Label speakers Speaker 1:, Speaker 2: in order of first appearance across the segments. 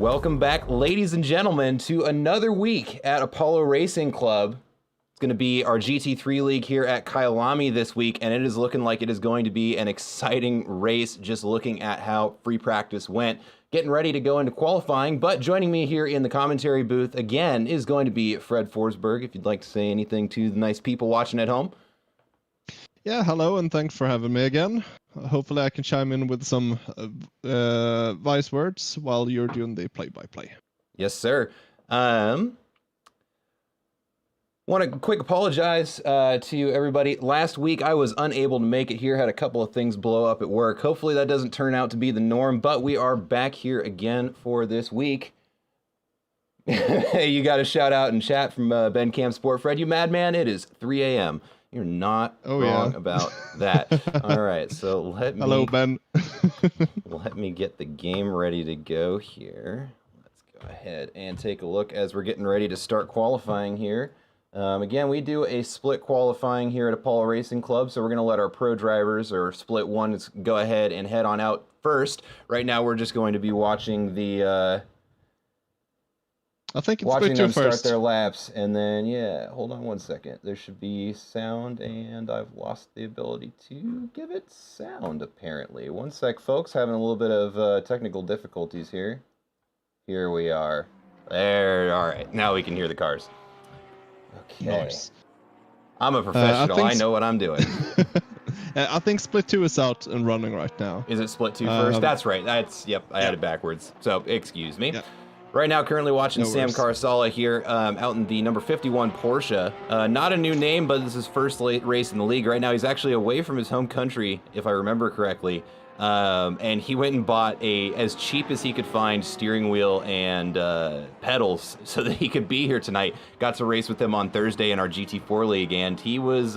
Speaker 1: Welcome back, ladies and gentlemen, to another week at Apollo Racing Club. It's going to be our GT3 League here at Kyalami this week, and it is looking like it is going to be an exciting race, just looking at how free practice went. Getting ready to go into qualifying, but joining me here in the commentary booth again is going to be Fred Forsberg, if you'd like to say anything to the nice people watching at home.
Speaker 2: Yeah, hello, and thanks for having me again. Hopefully I can chime in with some wise words while you're doing the play-by-play.
Speaker 1: Yes, sir. Want to quick apologize to everybody. Last week I was unable to make it here, had a couple of things blow up at work. Hopefully that doesn't turn out to be the norm, but we are back here again for this week. Hey, you got a shout out in chat from Ben Cam Sport. Fred, you madman, it is 3 a.m. You're not wrong about that. All right, so let me...
Speaker 2: Hello, Ben.
Speaker 1: let me get the game ready to go here. Let's go ahead and take a look as we're getting ready to start qualifying here. Again, we do a split qualifying here at Apollo Racing Club, so we're going to let our pro drivers, or split ones, go ahead and head on out first. Right now, we're just going to be watching the...
Speaker 2: I think it's
Speaker 1: watching them start
Speaker 2: first.
Speaker 1: their laps, and then, yeah, hold on one second. There should be sound, and I've lost the ability to give it sound, apparently. One sec, folks, having a little bit of technical difficulties here. Here we are. There, all right, now we can hear the cars. Okay.
Speaker 2: Nice.
Speaker 1: I'm a professional, I know what I'm doing.
Speaker 2: I think Split 2 is out and running right now.
Speaker 1: Is it Split 2 first? That's right, yep, I had it backwards, so excuse me. Yeah. Right now, currently watching Sam Carsala here out in the number 51 Porsche. Not a new name, but this is his first race in the league. Right now, he's actually away from his home country, if I remember correctly. And he went and bought as cheap as he could find, steering wheel and pedals so that he could be here tonight. Got to race with him on Thursday in our GT4 league, and he was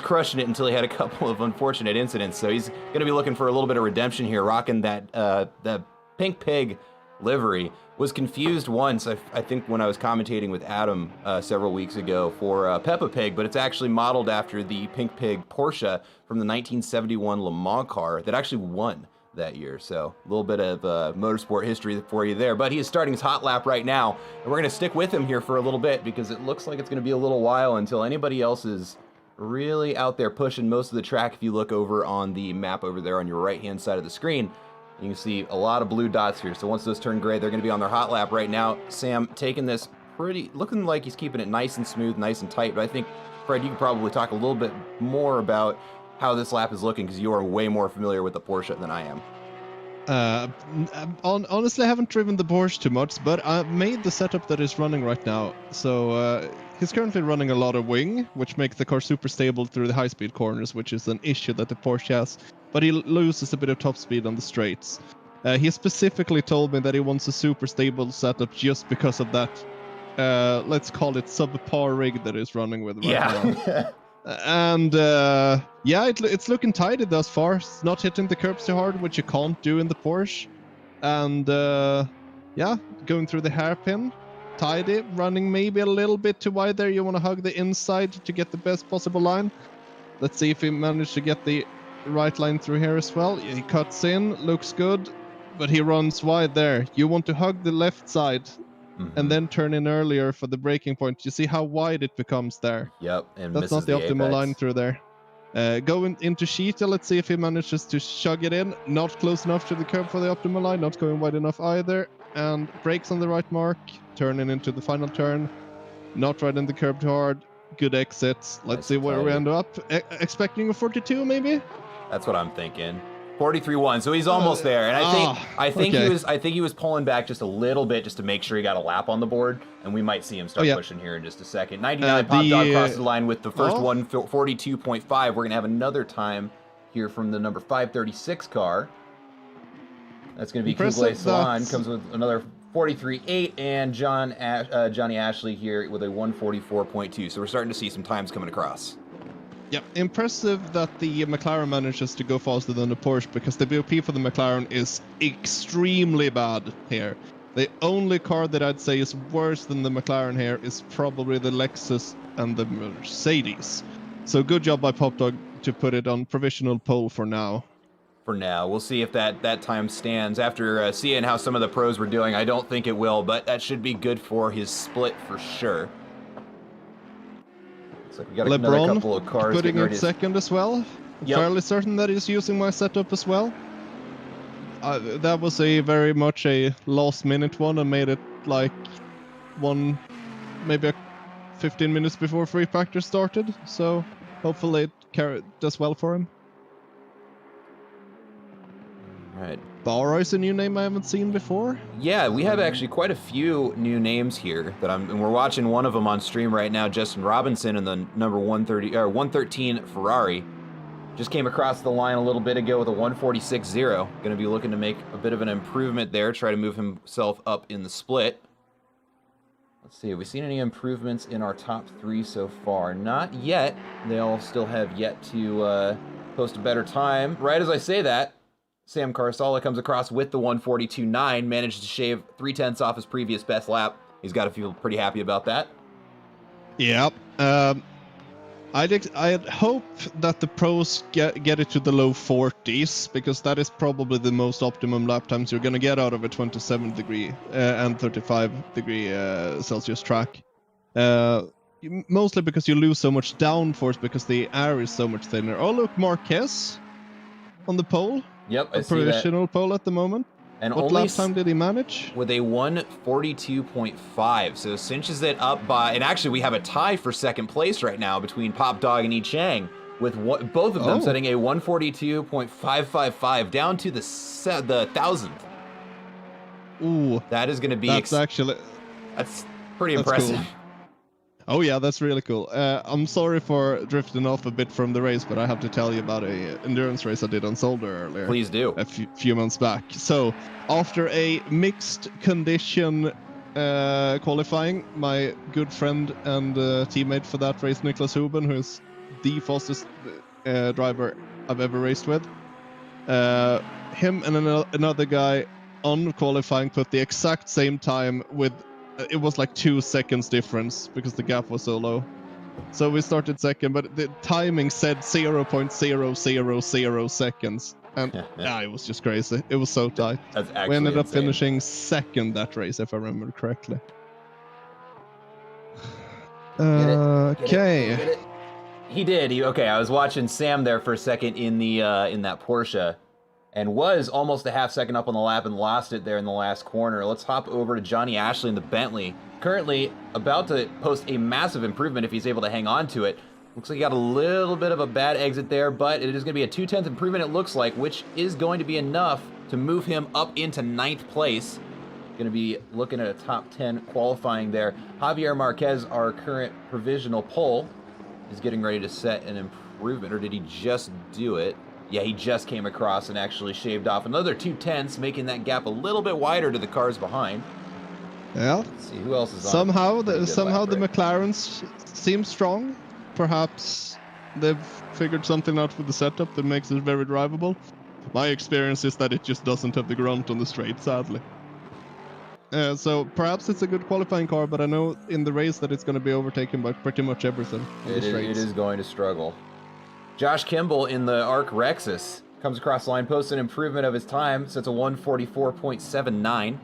Speaker 1: crushing it until he had a couple of unfortunate incidents. So he's going to be looking for a little bit of redemption here, rocking that pink pig livery. Was confused once, I think, when I was commentating with Adam several weeks ago for Peppa Pig, but it's actually modeled after the Pink Pig Porsche from the 1971 Le Mans car that actually won that year. So a little bit of motorsport history for you there. But he is starting his hot lap right now, and we're going to stick with him here for a little bit because it looks like it's going to be a little while until anybody else is really out there pushing most of the track. If you look over on the map over there on your right-hand side of the screen, you can see a lot of blue dots here. So once those turn gray, they're going to be on their hot lap right now. Sam taking this looking like he's keeping it nice and smooth, nice and tight. But I think, Fred, you could probably talk a little bit more about how this lap is looking because you are way more familiar with the Porsche than I am.
Speaker 2: Honestly, I haven't driven the Porsche too much, but I made the setup that is running right now. So he's currently running a lot of wing, which makes the car super stable through the high-speed corners, which is an issue that the Porsche has. But he loses a bit of top speed on the straights. He specifically told me that he wants a super stable setup just because of that, let's call it subpar rig that he's running with right now. And yeah, it's looking tidy thus far. It's not hitting the curbs too hard, which you can't do in the Porsche. And yeah, going through the hairpin, tidy, running maybe a little bit too wide there. You want to hug the inside to get the best possible line. Let's see if he managed to get the right line through here as well. He cuts in, looks good, but he runs wide there. You want to hug the left side and then turn in earlier for the braking point. You see how wide it becomes there.
Speaker 1: Yep, and
Speaker 2: that's not the optimal line through there. Going into Sheeta, let's see if he manages to shug it in. Not close enough to the curb for the optimal line, not going wide enough either. And brakes on the right mark, turning into the final turn. Not right in the curb too hard. Good exits. Let's see where we end up. Expecting a 42 maybe?
Speaker 1: That's what I'm thinking. 43-1, so he's almost there. And I think he was pulling back just a little bit just to make sure he got a lap on the board, and we might see him start pushing here in just a second. 99 Pop Dog crosses the line with the first one, 42.5. We're going to have another time here from the number 536 car. That's going to be Kuglai Salon, comes with another 43.8, and Johnny Ashley here with a 144.2. So we're starting to see some times coming across.
Speaker 2: Yeah, impressive that the McLaren manages to go faster than the Porsche, because the BOP for the McLaren is extremely bad here. The only car that I'd say is worse than the McLaren here is probably the Lexus and the Mercedes. So good job by Pop Dog to put it on provisional pole for now.
Speaker 1: for now. We'll see if that time stands. After seeing how some of the pros were doing, I don't think it will, but that should be good for his split for sure. Looks like we got another couple of cars
Speaker 2: putting in second as well.
Speaker 1: Yep.
Speaker 2: Fairly certain that he's using my setup as well. That was very much a last-minute one. I made it like maybe 15 minutes before free practice started. So hopefully it does well for him.
Speaker 1: Right.
Speaker 2: Bara is a new name I haven't seen before.
Speaker 1: Yeah, we have actually quite a few new names here and we're watching one of them on stream right now. Justin Robinson in the number 113 Ferrari just came across the line a little bit ago with a 146.0. Going to be looking to make a bit of an improvement there, try to move himself up in the split. Let's see, have we seen any improvements in our top 3 so far? Not yet. They all still have yet to post a better time. Right as I say that, Sam Carsala comes across with the 142.9, managed to shave 0.3 off his previous best lap. He's got to feel pretty happy about that.
Speaker 2: Yep. I'd hope that the pros get it to the low 40s, because that is probably the most optimum lap times you're going to get out of a 27 degree and 35 degree Celsius track. Mostly because you lose so much downforce because the air is so much thinner. Oh, look, Marquez on the pole.
Speaker 1: Yep, I see that.
Speaker 2: Provisional pole at the moment.
Speaker 1: And
Speaker 2: what lap time did he manage?
Speaker 1: With a 142.5, so cinches it up by, and actually we have a tie for second place right now between Pop Dog and Yi Chang, with both of them setting a 142.555 down to the 1,000th.
Speaker 2: Ooh,
Speaker 1: that is going to be
Speaker 2: that's
Speaker 1: pretty impressive.
Speaker 2: Cool. Oh yeah, that's really cool. I'm sorry for drifting off a bit from the race, but I have to tell you about a endurance race I did on Solder earlier.
Speaker 1: Please do.
Speaker 2: A few months back. So, after a mixed condition qualifying, my good friend and teammate for that race, Niklas Huben, who is the fastest driver I've ever raced with, him and another guy on qualifying put the exact same time with. It was like 2 seconds difference because the gap was so low. So we started second, but the timing said 0.000 seconds. And yeah, it was just crazy. It was so tight.
Speaker 1: That's actually
Speaker 2: we ended up
Speaker 1: insane.
Speaker 2: finishing second that race, if I remember correctly. Okay.
Speaker 1: He did. Okay, I was watching Sam there for a second in that Porsche. And was almost a half second up on the lap and lost it there in the last corner. Let's hop over to Johnny Ashley in the Bentley. Currently about to post a massive improvement if he's able to hang on to it. Looks like he got a little bit of a bad exit there, but it is going to be a 0.2 improvement, it looks like, which is going to be enough to move him up into 9th place. Going to be looking at a top 10 qualifying there. Javier Marquez, our current provisional pole, is getting ready to set an improvement, or did he just do it? Yeah, he just came across and actually shaved off another 0.2, making that gap a little bit wider to the cars behind.
Speaker 2: Yeah.
Speaker 1: Let's see, who else is on?
Speaker 2: Somehow the McLarens seem strong. Perhaps they've figured something out with the setup that makes it very drivable. My experience is that it just doesn't have the grunt on the straight, sadly. So perhaps it's a good qualifying car, but I know in the race that it's going to be overtaken by pretty much everything.
Speaker 1: It is going to struggle. Josh Kimball in the ARC Rexus comes across the line, posts an improvement of his time, sets a 144.79.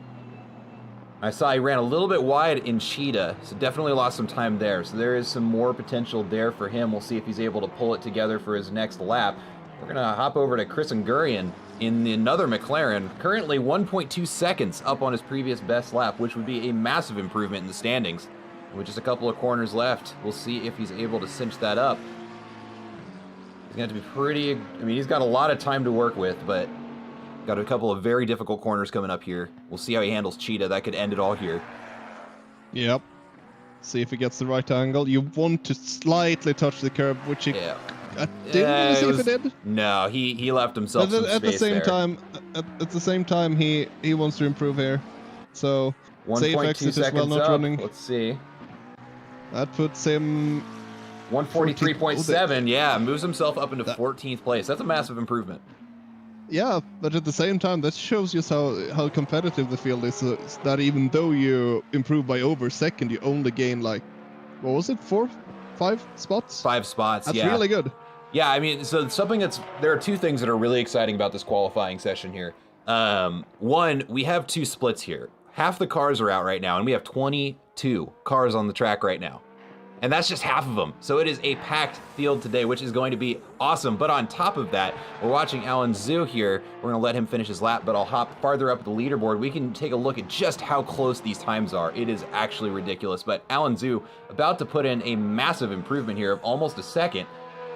Speaker 1: I saw he ran a little bit wide in Cheetah, so definitely lost some time there. So there is some more potential there for him. We'll see if he's able to pull it together for his next lap. We're going to hop over to Chris Ngurian in another McLaren, currently 1.2 seconds up on his previous best lap, which would be a massive improvement in the standings. With just a couple of corners left, we'll see if he's able to cinch that up. He's going to have to be pretty... I mean, he's got a lot of time to work with, but got a couple of very difficult corners coming up here. We'll see how he handles Cheetah. That could end it all here.
Speaker 2: Yep. See if he gets the right angle. You want to slightly touch the curb, which he...
Speaker 1: Yeah.
Speaker 2: Didn't see if he did.
Speaker 1: No, he left himself some space
Speaker 2: at the same
Speaker 1: there.
Speaker 2: time, at the same time, he wants to improve here. So, safe exit as well, not running.
Speaker 1: Let's see.
Speaker 2: That puts him...
Speaker 1: 143.7, yeah, moves himself up into 14th place. That's a massive improvement.
Speaker 2: Yeah, but at the same time, that shows you how competitive the field is. That even though you improve by over second, you only gain like, what was it, 4, 5 spots?
Speaker 1: 5 spots,
Speaker 2: That's
Speaker 1: yeah.
Speaker 2: really good.
Speaker 1: Yeah, I mean, so there are two things that are really exciting about this qualifying session here. One, we have two splits here. Half the cars are out right now, and we have 22 cars on the track right now. And that's just half of them. So it is a packed field today, which is going to be awesome. But on top of that, we're watching Alan Zhu here. We're going to let him finish his lap, but I'll hop farther up the leaderboard. We can take a look at just how close these times are. It is actually ridiculous. But Alan Zhu about to put in a massive improvement here of almost a second.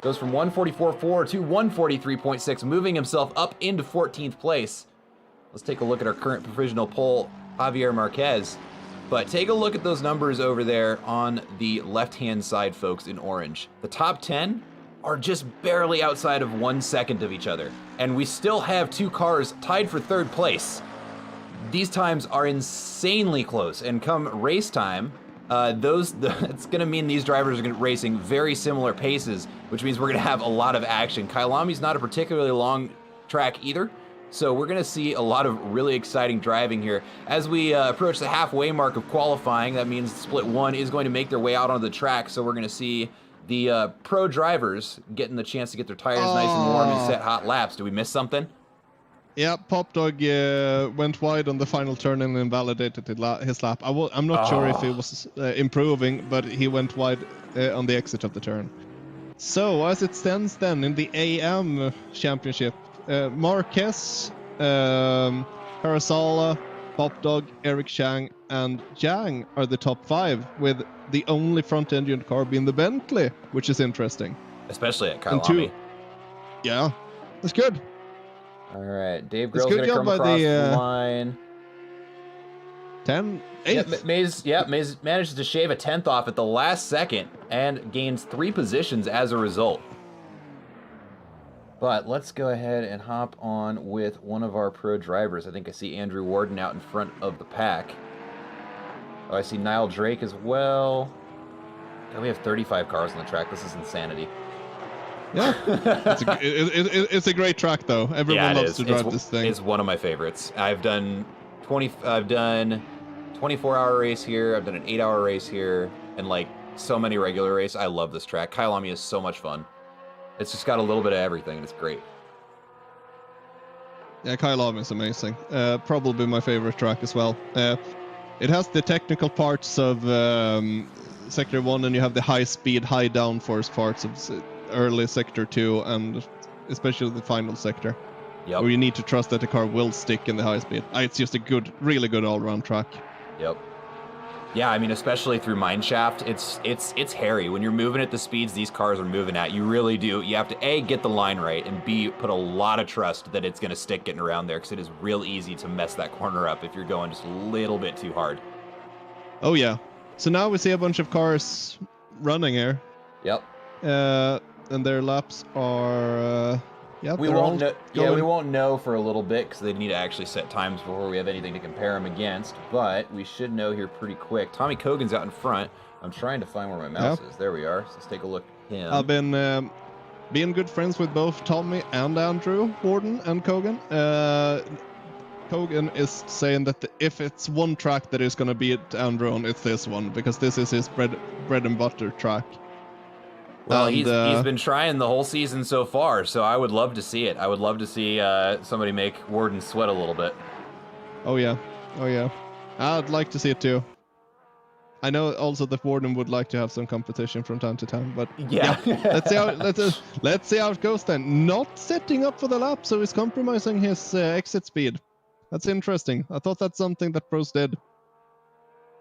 Speaker 1: Goes from 144.4 to 143.6, moving himself up into 14th place. Let's take a look at our current provisional pole, Javier Marquez. But take a look at those numbers over there on the left-hand side, folks, in orange. The top 10 are just barely outside of 1 second of each other. And we still have two cars tied for third place. These times are insanely close. And come race time, it's going to mean these drivers are going to racing very similar paces, which means we're going to have a lot of action. Kyalami's not a particularly long track either, so we're going to see a lot of really exciting driving here. As we approach the halfway mark of qualifying, that means split one is going to make their way out onto the track, so we're going to see the pro drivers getting the chance to get their tires nice and warm and set hot laps. Did we miss something?
Speaker 2: Yeah, Pop Dog went wide on the final turn and invalidated his lap. I'm not sure if he was improving, but he went wide on the exit of the turn. So, as it stands then, in the AM Championship, Marquez, Karasala, Pop Dog, Eric Chang, and Jiang are the top 5, with the only front-engine car being the Bentley, which is interesting.
Speaker 1: Especially at Kyalami.
Speaker 2: Yeah, that's good.
Speaker 1: All right, Dave Grill's going to come across the line.
Speaker 2: 8th.
Speaker 1: Mays manages to shave a 10th off at the last second and gains 3 positions as a result. But let's go ahead and hop on with one of our pro drivers. I think I see Andrew Warden out in front of the pack. Oh, I see Niall Drake as well. God, we have 35 cars on the track. This is insanity.
Speaker 2: Yeah, it's a great track though. Everyone loves to drive this thing.
Speaker 1: It's one of my favorites. I've done 24-hour race here. I've done an 8-hour race here, and like so many regular races. I love this track. Kyalami is so much fun. It's just got a little bit of everything. It's great.
Speaker 2: Yeah, Kyalami is amazing. Probably my favorite track as well. It has the technical parts of Sector 1, and you have the high speed, high downforce parts of early Sector 2, and especially the final sector.
Speaker 1: Yep.
Speaker 2: Where you need to trust that the car will stick in the high speed. It's just a really good all-round track.
Speaker 1: Yep. Yeah, I mean, especially through Mineshaft, it's hairy. When you're moving at the speeds these cars are moving at, you really do. You have to, A, get the line right, and B, put a lot of trust that it's going to stick getting around there, because it is real easy to mess that corner up if you're going just a little bit too hard.
Speaker 2: Oh, yeah. So now we see a bunch of cars running here.
Speaker 1: Yep.
Speaker 2: And their laps are...
Speaker 1: we won't know for a little bit because they need to actually set times before we have anything to compare them against. But we should know here pretty quick. Tommy Cogan's out in front. I'm trying to find where my mouse is. There we are. So let's take a look at him.
Speaker 2: I've been being good friends with both Tommy and Andrew Warden and Cogan. Cogan is saying that if it's one track that is going to beat Andrew on, it's this one, because this is his bread and butter track.
Speaker 1: Well, he's been trying the whole season so far, so I would love to see it. I would love to see somebody make Warden sweat a little bit.
Speaker 2: Oh yeah. I'd like to see it too. I know also that Warden would like to have some competition from time to time, but yeah. let's see how it goes then. Not setting up for the lap, so he's compromising his exit speed. That's interesting. I thought that's something that pros did.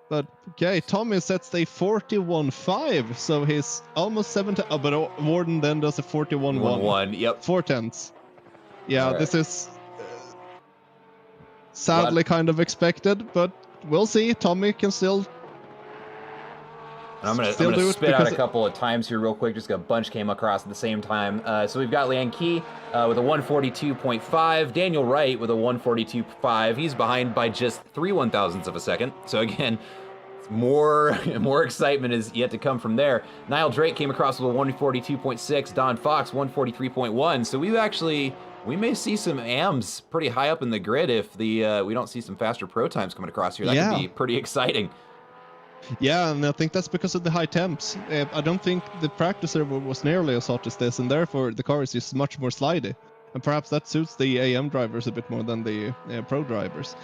Speaker 2: But okay, Tommy sets a 41.5, so he's almost 70. Oh, but Warden then does a 41.1.
Speaker 1: Yep.
Speaker 2: 4/10. Yeah,
Speaker 1: right.
Speaker 2: This is sadly kind of expected, but we'll see. Tommy can still.
Speaker 1: I'm gonna spit out a couple of times here real quick. Just a bunch came across at the same time. So we've got Lian Key with a 142.5. Daniel Wright with a 142.5. He's behind by just 3 1,000ths of a second. So again, more excitement is yet to come from there. Niall Drake came across with a 142.6. Don Fox 143.1. So we may see some AMs pretty high up in the grid if we don't see some faster pro times coming across here. That could be pretty exciting.
Speaker 2: Yeah, and I think that's because of the high temps. I don't think the practice server was nearly as hot as this, and therefore the car is just much more slidey. And perhaps that suits the AM drivers a bit more than the pro drivers.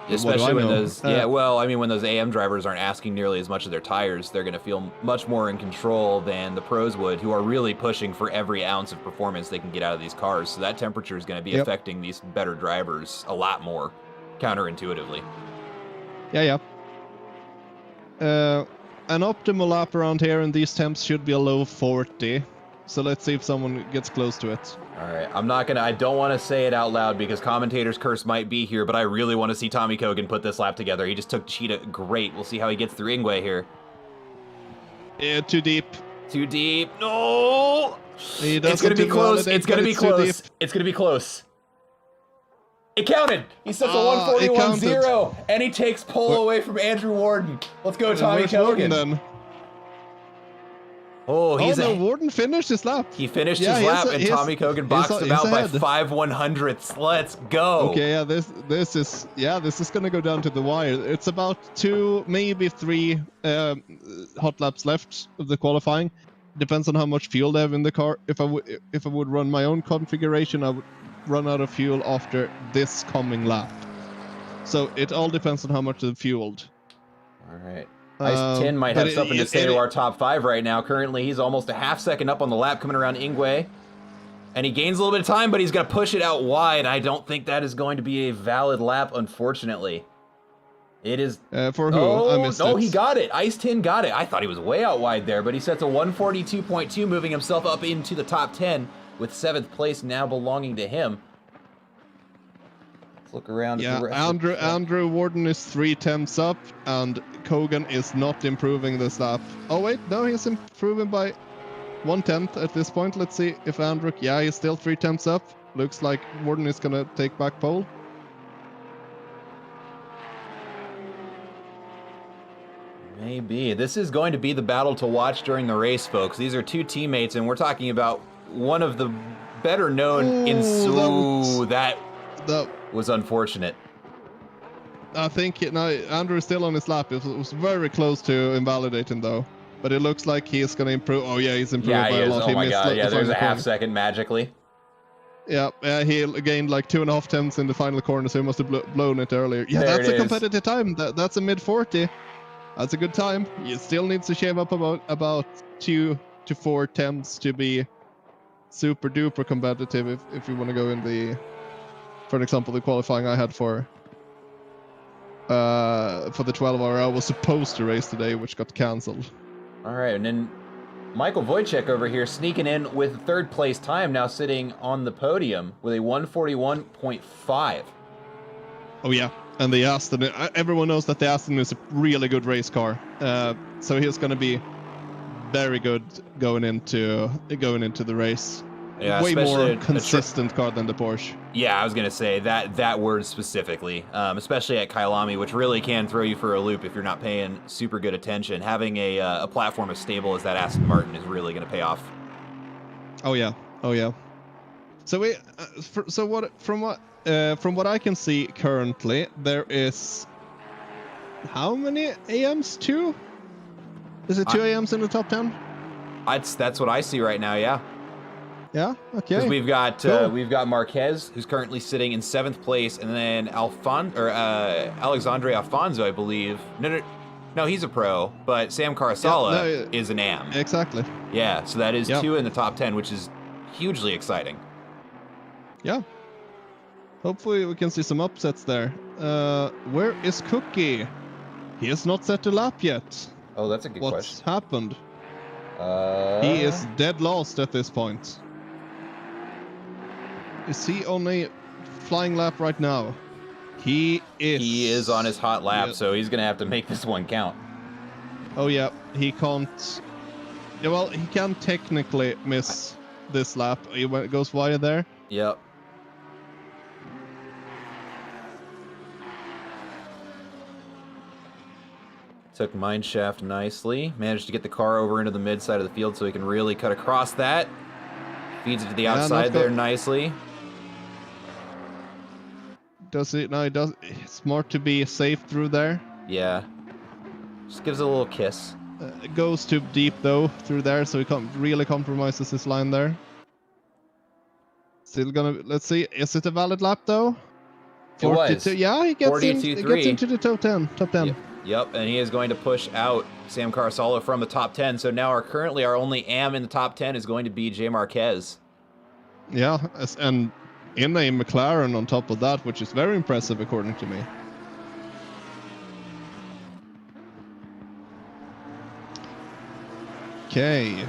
Speaker 1: Especially when those, well, I mean, when those AM drivers aren't asking nearly as much of their tires, they're going to feel much more in control than the pros would, who are really pushing for every ounce of performance they can get out of these cars. So that temperature is going to be affecting these better drivers a lot more, counterintuitively.
Speaker 2: Yeah. An optimal lap around here in these temps should be a low 40. So let's see if someone gets close to it.
Speaker 1: All right, I don't want to say it out loud because commentator's curse might be here, but I really want to see Tommy Kogan put this lap together. He just took Cheetah great. We'll see how he gets through Ingwe here.
Speaker 2: Yeah, too deep.
Speaker 1: Too deep. No! It's going to be close. It's going to be close. It's going to be close. It counted. He sets a 141.0, and he takes pole away from Andrew Warden. Let's go, Tommy Kogan.
Speaker 2: Warden, then?
Speaker 1: Oh,
Speaker 2: Warden finished his lap.
Speaker 1: He finished his lap, and Tommy Kogan boxed him out by 5/100ths. Let's go.
Speaker 2: Okay, yeah, this is gonna go down to the wire. It's about 2, maybe 3 hot laps left of the qualifying. Depends on how much fuel they have in the car. If I would run my own configuration, I would run out of fuel after this coming lap. So it all depends on how much they've fueled.
Speaker 1: All right. Ice 10 might have something to say to our top 5 right now. Currently, he's almost a half second up on the lap coming around Ingwe. And he gains a little bit of time, but he's going to push it out wide. I don't think that is going to be a valid lap, unfortunately. It is...
Speaker 2: for who? I missed it.
Speaker 1: He got it. Ice 10 got it. I thought he was way out wide there, but he sets a 142.2, moving himself up into the top 10, with 7th place now belonging to him. Let's look around.
Speaker 2: Yeah, Andrew Warden is 3 temps up, and Kogan is not improving this lap. Oh wait, no, he's improving by 1/10 at this point. Let's see if Andrew... Yeah, he's still 3 temps up. Looks like Warden is gonna take back pole.
Speaker 1: Maybe. This is going to be the battle to watch during the race, folks. These are 2 teammates, and we're talking about one of the better known in... That was unfortunate.
Speaker 2: I think Andrew is still on his lap. It was very close to invalidating, though. But it looks like he's going to improve. Oh, yeah, he's improving by a lot.
Speaker 1: Oh, my God. Yeah, there's a half second magically.
Speaker 2: Yeah, he gained like 2.5 temps in the final corner, so he must have blown it earlier. Yeah, that's a competitive time. That's a mid-40. That's a good time. He still needs to shave up about 2 to 4 temps to be super-duper competitive if you want to go in the... For example, the qualifying I had for the 12-hour I was supposed to race today, which got cancelled.
Speaker 1: All right, and then Michael Wojcik over here sneaking in with 3rd place time, now sitting on the podium with a 141.5.
Speaker 2: Oh yeah, and the Aston. Everyone knows that the Aston is a really good race car, so he's going to be very good going into the race.
Speaker 1: Yeah,
Speaker 2: way more consistent car than the Porsche.
Speaker 1: Yeah, I was gonna say that word specifically, especially at Kyalami, which really can throw you for a loop if you're not paying super good attention. Having a platform as stable as that Aston Martin is really gonna pay off.
Speaker 2: Oh yeah. So from what I can see currently, there is how many AMs? 2? Is it 2 AMs in the top 10?
Speaker 1: That's what I see right now. Yeah.
Speaker 2: Yeah. Okay.
Speaker 1: Because we've got Marquez, who's currently sitting in 7th place, and then Alexandre Alfonso, I believe. No, he's a pro, but Sam Carasala is an AM.
Speaker 2: Exactly.
Speaker 1: Yeah, so that is 2 in the top 10, which is hugely exciting.
Speaker 2: Yeah. Hopefully we can see some upsets there. Where is Cookie? He has not set a lap yet.
Speaker 1: Oh, that's a good question.
Speaker 2: What's happened? He is dead lost at this point. Is he on a flying lap right now? He is.
Speaker 1: He is on his hot lap, so he's going to have to make this one count.
Speaker 2: Oh, yeah. He can't... Yeah, well, he can technically miss this lap. He goes wide there.
Speaker 1: Yep. Took mineshaft nicely. Managed to get the car over into the mid side of the field so he can really cut across that. Feeds it to the outside there nicely.
Speaker 2: Does it? No, it does. It's smart to be safe through there.
Speaker 1: Yeah. Just gives it a little kiss.
Speaker 2: It goes too deep though through there, so he really compromises his line there. Still gonna, let's see, is it a valid lap though? 42.
Speaker 1: It was.
Speaker 2: Yeah, he gets into the top 10.
Speaker 1: Yep, and he is going to push out Sam Carasala from the top 10. So now currently our only AM in the top 10 is going to be J. Marquez.
Speaker 2: Yeah, and in a McLaren on top of that, which is very impressive according to me. Okay.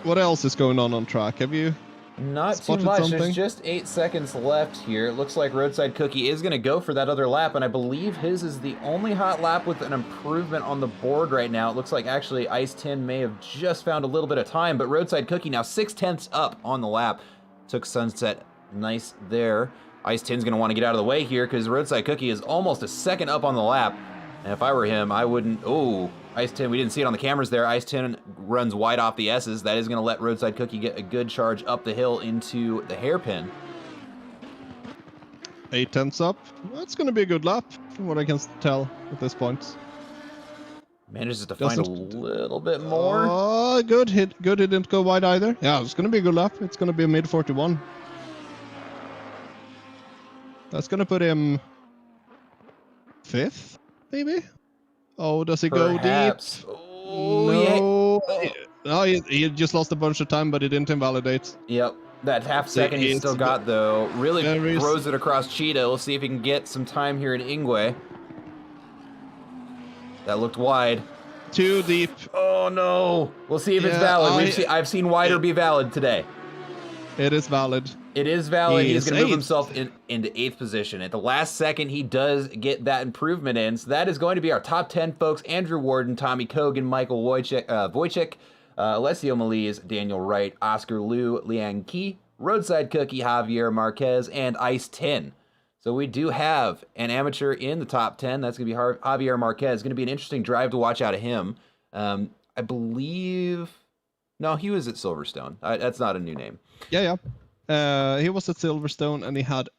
Speaker 2: What else is going on track? Have you
Speaker 1: Not too much. Something? There's just 8 seconds left here. It looks like Roadside Cookie is going to go for that other lap, and I believe his is the only hot lap with an improvement on the board right now. It looks like actually Ice Tin may have just found a little bit of time, but Roadside Cookie now 6/10 up on the lap. Took Sunset nice there. Ice Tin's going to want to get out of the way here because Roadside Cookie is almost a second up on the lap. And if I were him, I wouldn't... Oh, Ice Tin, we didn't see it on the cameras there. Ice Tin runs wide off the S's. That is going to let Roadside Cookie get a good charge up the hill into the hairpin.
Speaker 2: 8/10 up. That's going to be a good lap, from what I can tell at this point.
Speaker 1: Manages to find a little bit more.
Speaker 2: Oh, good hit. Good hit, didn't go wide either. Yeah, it's going to be a good lap. It's going to be a mid 41. That's going to put him 5th, maybe? Oh, does he
Speaker 1: Perhaps.
Speaker 2: go deep?
Speaker 1: Oh,
Speaker 2: no. Yeah. No, he just lost a bunch of time, but he didn't invalidate.
Speaker 1: Yep. That half second he still got, though. Really throws it across Cheetah. We'll see if he can get some time here in Ingwe. That looked wide.
Speaker 2: Too deep.
Speaker 1: Oh, no. We'll see if it's valid. I've seen wider be valid today.
Speaker 2: It is valid.
Speaker 1: It is valid. He's going to move himself into 8th position. At the last second, he does get that improvement in. So that is going to be our top 10, folks. Andrew Warden, Tommy Kogan, Michael Wojcik, Alessio Meliz, Daniel Wright, Oscar Liu, Liang Qi, Roadside Cookie, Javier Marquez, and Ice Tin. So we do have an amateur in the top 10. That's going to be Javier Marquez. It's going to be an interesting drive to watch out of him. I believe... No, he was at Silverstone. That's not a new name.
Speaker 2: Yeah. He was at Silverstone, and he had,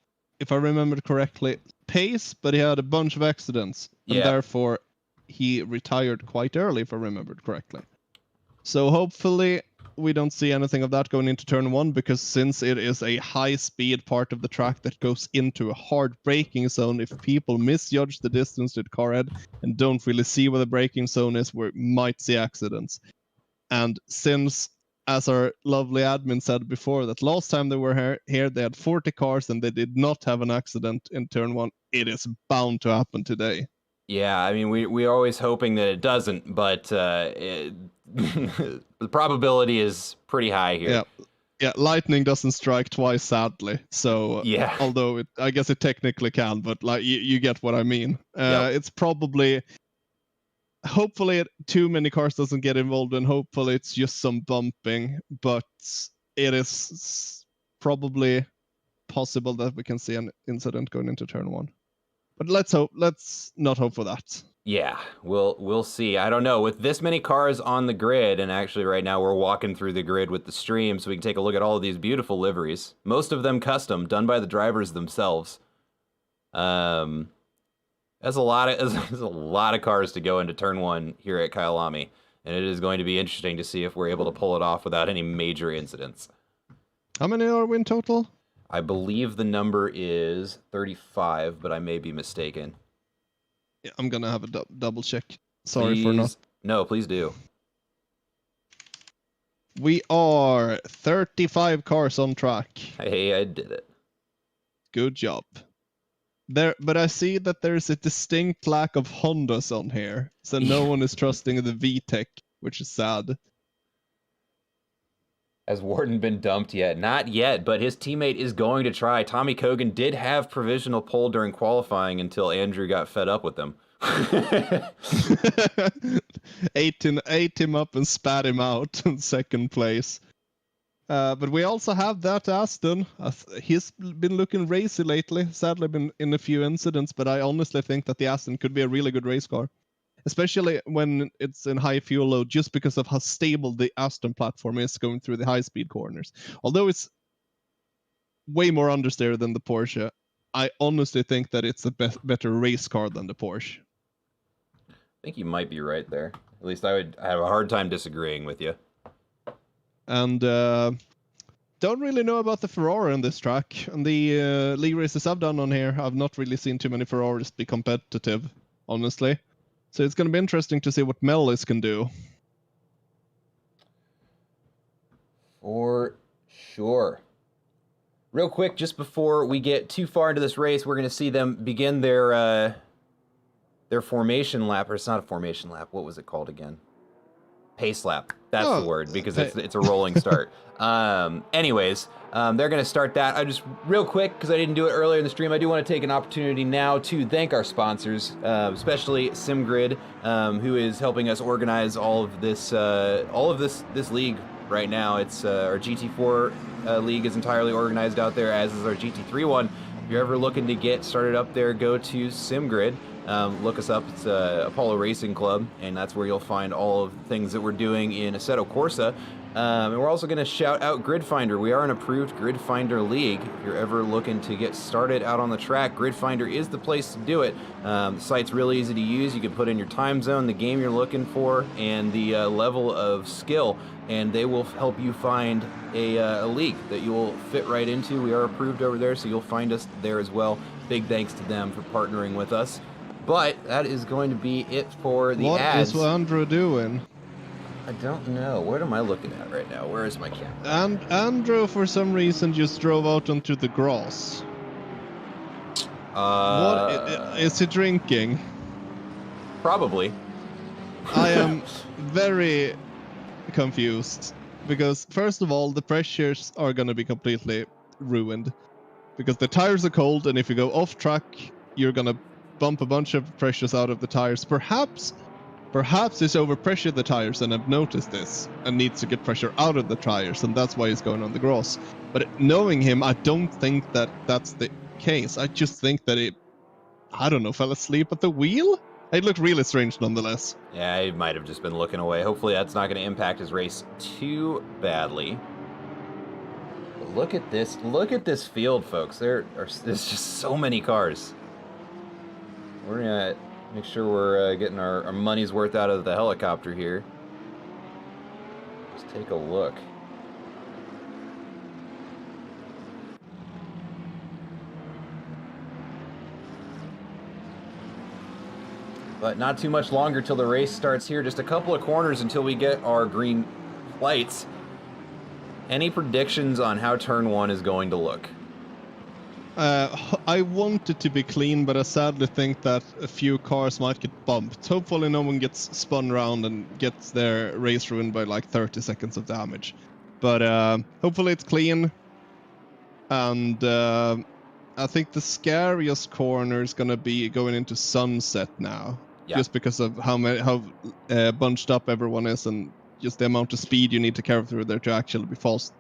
Speaker 2: if I remember correctly, pace, but he had a bunch of accidents. And therefore, he retired quite early, if I remembered correctly. So hopefully, we don't see anything of that going into turn 1, because since it is a high-speed part of the track that goes into a hard braking zone, if people misjudge the distance to the car head and don't really see where the braking zone is, we might see accidents. And since, as our lovely admin said before, that last time they were here, they had 40 cars and they did not have an accident in turn 1, it is bound to happen today.
Speaker 1: Yeah, I mean, we're always hoping that it doesn't, but the probability is pretty high here.
Speaker 2: Yeah, lightning doesn't strike twice, sadly. So, although I guess it technically can, but like you get what I mean. It's probably... Hopefully too many cars doesn't get involved, and hopefully it's just some bumping, but it is probably possible that we can see an incident going into turn 1. But let's not hope for that.
Speaker 1: Yeah, we'll see. I don't know. With this many cars on the grid, and actually right now we're walking through the grid with the stream so we can take a look at all of these beautiful liveries. Most of them custom, done by the drivers themselves. There's a lot of cars to go into turn 1 here at Kyalami, and it is going to be interesting to see if we're able to pull it off without any major incidents.
Speaker 2: How many are we in total?
Speaker 1: I believe the number is 35, but I may be mistaken.
Speaker 2: Yeah, I'm gonna have a double check. Sorry for not.
Speaker 1: No, please do.
Speaker 2: We are 35 cars on track.
Speaker 1: Hey, I did it.
Speaker 2: Good job. But I see that there's a distinct lack of Hondas on here, so no one is trusting the VTEC, which is sad.
Speaker 1: Has Warden been dumped yet? Not yet, but his teammate is going to try. Tommy Kogan did have provisional pole during qualifying until Andrew got fed up with him.
Speaker 2: ate him up and spat him out in second place. But we also have that Aston. He's been looking racy lately. Sadly, been in a few incidents, but I honestly think that the Aston could be a really good race car. Especially when it's in high fuel load, just because of how stable the Aston platform is going through the high-speed corners. Although it's way more understeer than the Porsche, I honestly think that it's a better race car than the Porsche.
Speaker 1: think you might be right there. At least I would have a hard time disagreeing with you.
Speaker 2: And don't really know about the Ferrari on this track. And the league races I've done on here, I've not really seen too many Ferraris be competitive, honestly. So it's going to be interesting to see what Mellis can do.
Speaker 1: For sure. Real quick, just before we get too far into this race, we're going to see them begin their formation lap. Or it's not a formation lap. What was it called again? Pace lap. That's the word, because it's a rolling start. Anyways, they're going to start that. I just, real quick, because I didn't do it earlier in the stream, I do want to take an opportunity now to thank our sponsors, especially SimGrid, who is helping us organize all of this league right now. It's our GT4 league is entirely organized out there, as is our GT3 one. If you're ever looking to get started up there, go to SimGrid. Look us up. It's Apollo Racing Club, and that's where you'll find all of the things that we're doing in Assetto Corsa. And we're also going to shout out Grid Finder. We are an approved Grid Finder league. If you're ever looking to get started out on the track, Grid Finder is the place to do it. The site's really easy to use. You can put in your time zone, the game you're looking for, and the level of skill, and they will help you find a league that you will fit right into. We are approved over there, so you'll find us there as well. Big thanks to them for partnering with us. But that is going to be it for the ads.
Speaker 2: What is Andrew doing?
Speaker 1: I don't know. What am I looking at right now? Where is my camera?
Speaker 2: And Andrew, for some reason, just drove out onto the grass. What is he drinking?
Speaker 1: Probably.
Speaker 2: I am very confused. Because, first of all, the pressures are going to be completely ruined. Because the tires are cold, and if you go off track, you're going to bump a bunch of pressures out of the tires. Perhaps he's overpressured the tires and I've noticed this and needs to get pressure out of the tires, and that's why he's going on the grass. But knowing him, I don't think that that's the case. I just think that I don't know, fell asleep at the wheel? It looked really strange nonetheless.
Speaker 1: Yeah, he might have just been looking away. Hopefully that's not going to impact his race too badly. But look at this field, folks. There's just so many cars. We're going to make sure we're getting our money's worth out of the helicopter here. Let's take a look. But not too much longer till the race starts here. Just a couple of corners until we get our green lights. Any predictions on how turn 1 is going to look?
Speaker 2: I want it to be clean, but I sadly think that a few cars might get bumped. Hopefully no one gets spun around and gets their race ruined by like 30 seconds of damage. But hopefully it's clean. And I think the scariest corner is going to be going into Sunset now. Yeah. Just because of how bunched up everyone is, and just the amount of speed you need to carry through there to actually be fast.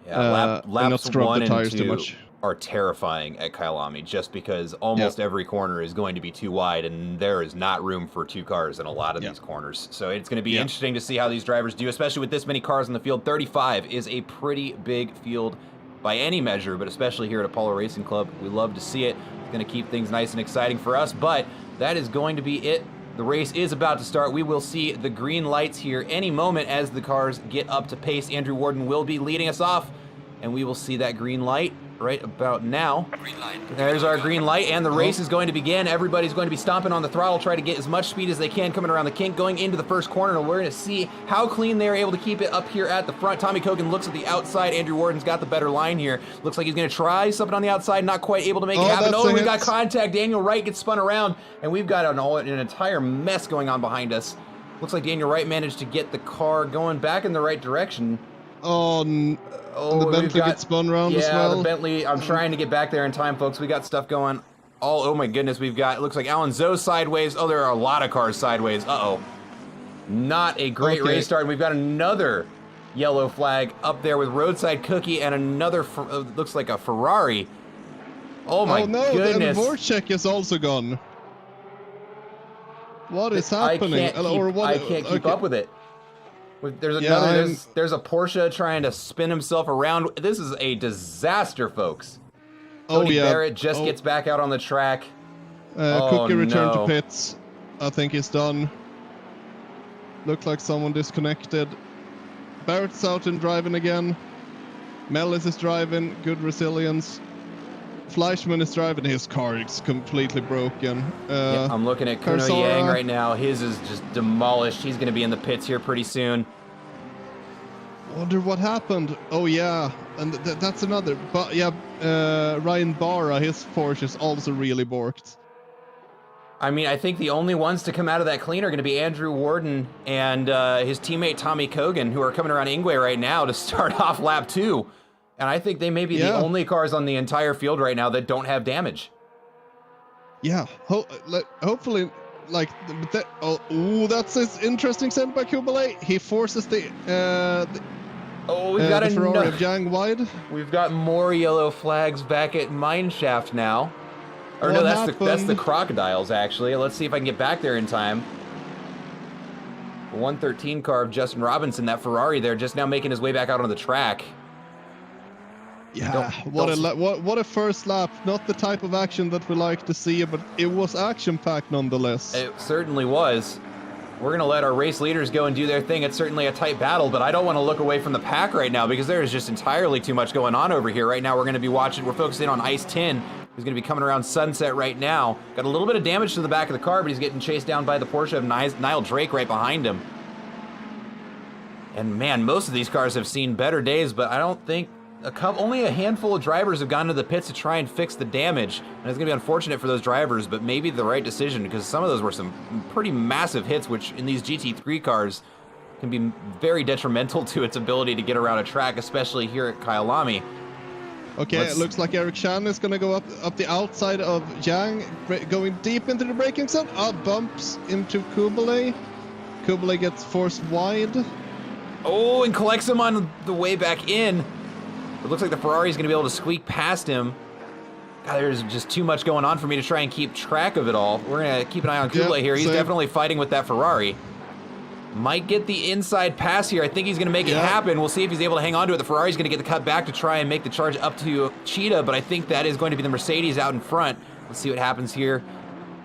Speaker 1: Yeah, laps
Speaker 2: not scrub
Speaker 1: 1
Speaker 2: the tires
Speaker 1: and 2
Speaker 2: too much.
Speaker 1: Are terrifying at Kyalami, just because almost every corner is going to be too wide, and there is not room for 2 cars in a lot of these corners. So it's going to be interesting to see how these drivers do, especially with this many cars in the field. 35 is a pretty big field by any measure, but especially here at Apollo Racing Club. We love to see it. It's going to keep things nice and exciting for us, but that is going to be it. The race is about to start. We will see the green lights here any moment as the cars get up to pace. Andrew Warden will be leading us off, and we will see that green light right about now. There's our green light, and the race is going to begin. Everybody's going to be stomping on the throttle, try to get as much speed as they can coming around the kink, going into the first corner, and we're going to see how clean they're able to keep it up here at the front. Tommy Kogan looks at the outside. Andrew Warden's got the better line here. Looks like he's going to try something on the outside, not quite able to make it happen. Oh, we've got contact. Daniel Wright gets spun around, and we've got an entire mess going on behind us. Looks like Daniel Wright managed to get the car going back in the right direction.
Speaker 2: The Bentley gets spun around as well.
Speaker 1: Yeah, the Bentley. I'm trying to get back there in time, folks. We got stuff going. Oh my goodness, we've got, it looks like Alan Zoe sideways. Oh, there are a lot of cars sideways. Uh-oh. Not a great race start. We've got another yellow flag up there with Roadside Cookie and another, looks like a Ferrari. Oh my goodness.
Speaker 2: And Vorchek is also gone. What is happening?
Speaker 1: I can't keep up with it. There's another. There's a Porsche trying to spin himself around. This is a disaster, folks. Cody Barrett just gets back out on the track.
Speaker 2: Cookie returned to pits. I think he's done. Looked like someone disconnected. Barrett's out and driving again. Mellis is driving, good resilience. Fleischmann is driving, his car is completely broken.
Speaker 1: Yeah, I'm looking at Kuno
Speaker 2: Karsara,
Speaker 1: Yang right now. His is just demolished. He's going to be in the pits here pretty soon.
Speaker 2: Wonder what happened. Oh yeah, and that's another. But yeah, Ryan Barra, his Porsche is also really borked.
Speaker 1: I mean, I think the only ones to come out of that clean are going to be Andrew Warden and his teammate Tommy Kogan, who are coming around Ingwe right now to start off lap 2. And I think they may be the only cars on the entire field right now that don't have damage.
Speaker 2: Yeah, hopefully, like, that's an interesting send by Kubalay. He forces the
Speaker 1: we've got
Speaker 2: Ferrari of Yang wide.
Speaker 1: We've got more yellow flags back at Mineshaft now. Or no, that's the Crocodiles, actually. Let's see if I can get back there in time. 113 car of Justin Robinson, that Ferrari there, just now making his way back out on the track.
Speaker 2: Yeah, what a first lap. Not the type of action that we like to see, but it was action-packed nonetheless.
Speaker 1: It certainly was. We're going to let our race leaders go and do their thing. It's certainly a tight battle, but I don't want to look away from the pack right now because there is just entirely too much going on over here. Right now we're going to be we're focusing on Ice 10, who's going to be coming around Sunset right now. Got a little bit of damage to the back of the car, but he's getting chased down by the Porsche of Niall Drake right behind him. And man, most of these cars have seen better days, but I don't think only a handful of drivers have gone to the pits to try and fix the damage. And it's going to be unfortunate for those drivers, but maybe the right decision because some of those were some pretty massive hits, which in these GT3 cars can be very detrimental to its ability to get around a track, especially here at Kyalami.
Speaker 2: Okay, it looks like Eric Chan is going to go up the outside of Yang, going deep into the braking zone. Bumps into Kubalay. Kubalay gets forced wide.
Speaker 1: Oh, and collects him on the way back in. It looks like the Ferrari is going to be able to squeak past him. God, there's just too much going on for me to try and keep track of it all. We're going to keep an eye on Kubalay here. He's definitely fighting with that Ferrari. Might get the inside pass here. I think he's going to make it happen. We'll see if he's able to hang on to it. The Ferrari's going to get the cut back to try and make the charge up to Cheetah, but I think that is going to be the Mercedes out in front. Let's see what happens here.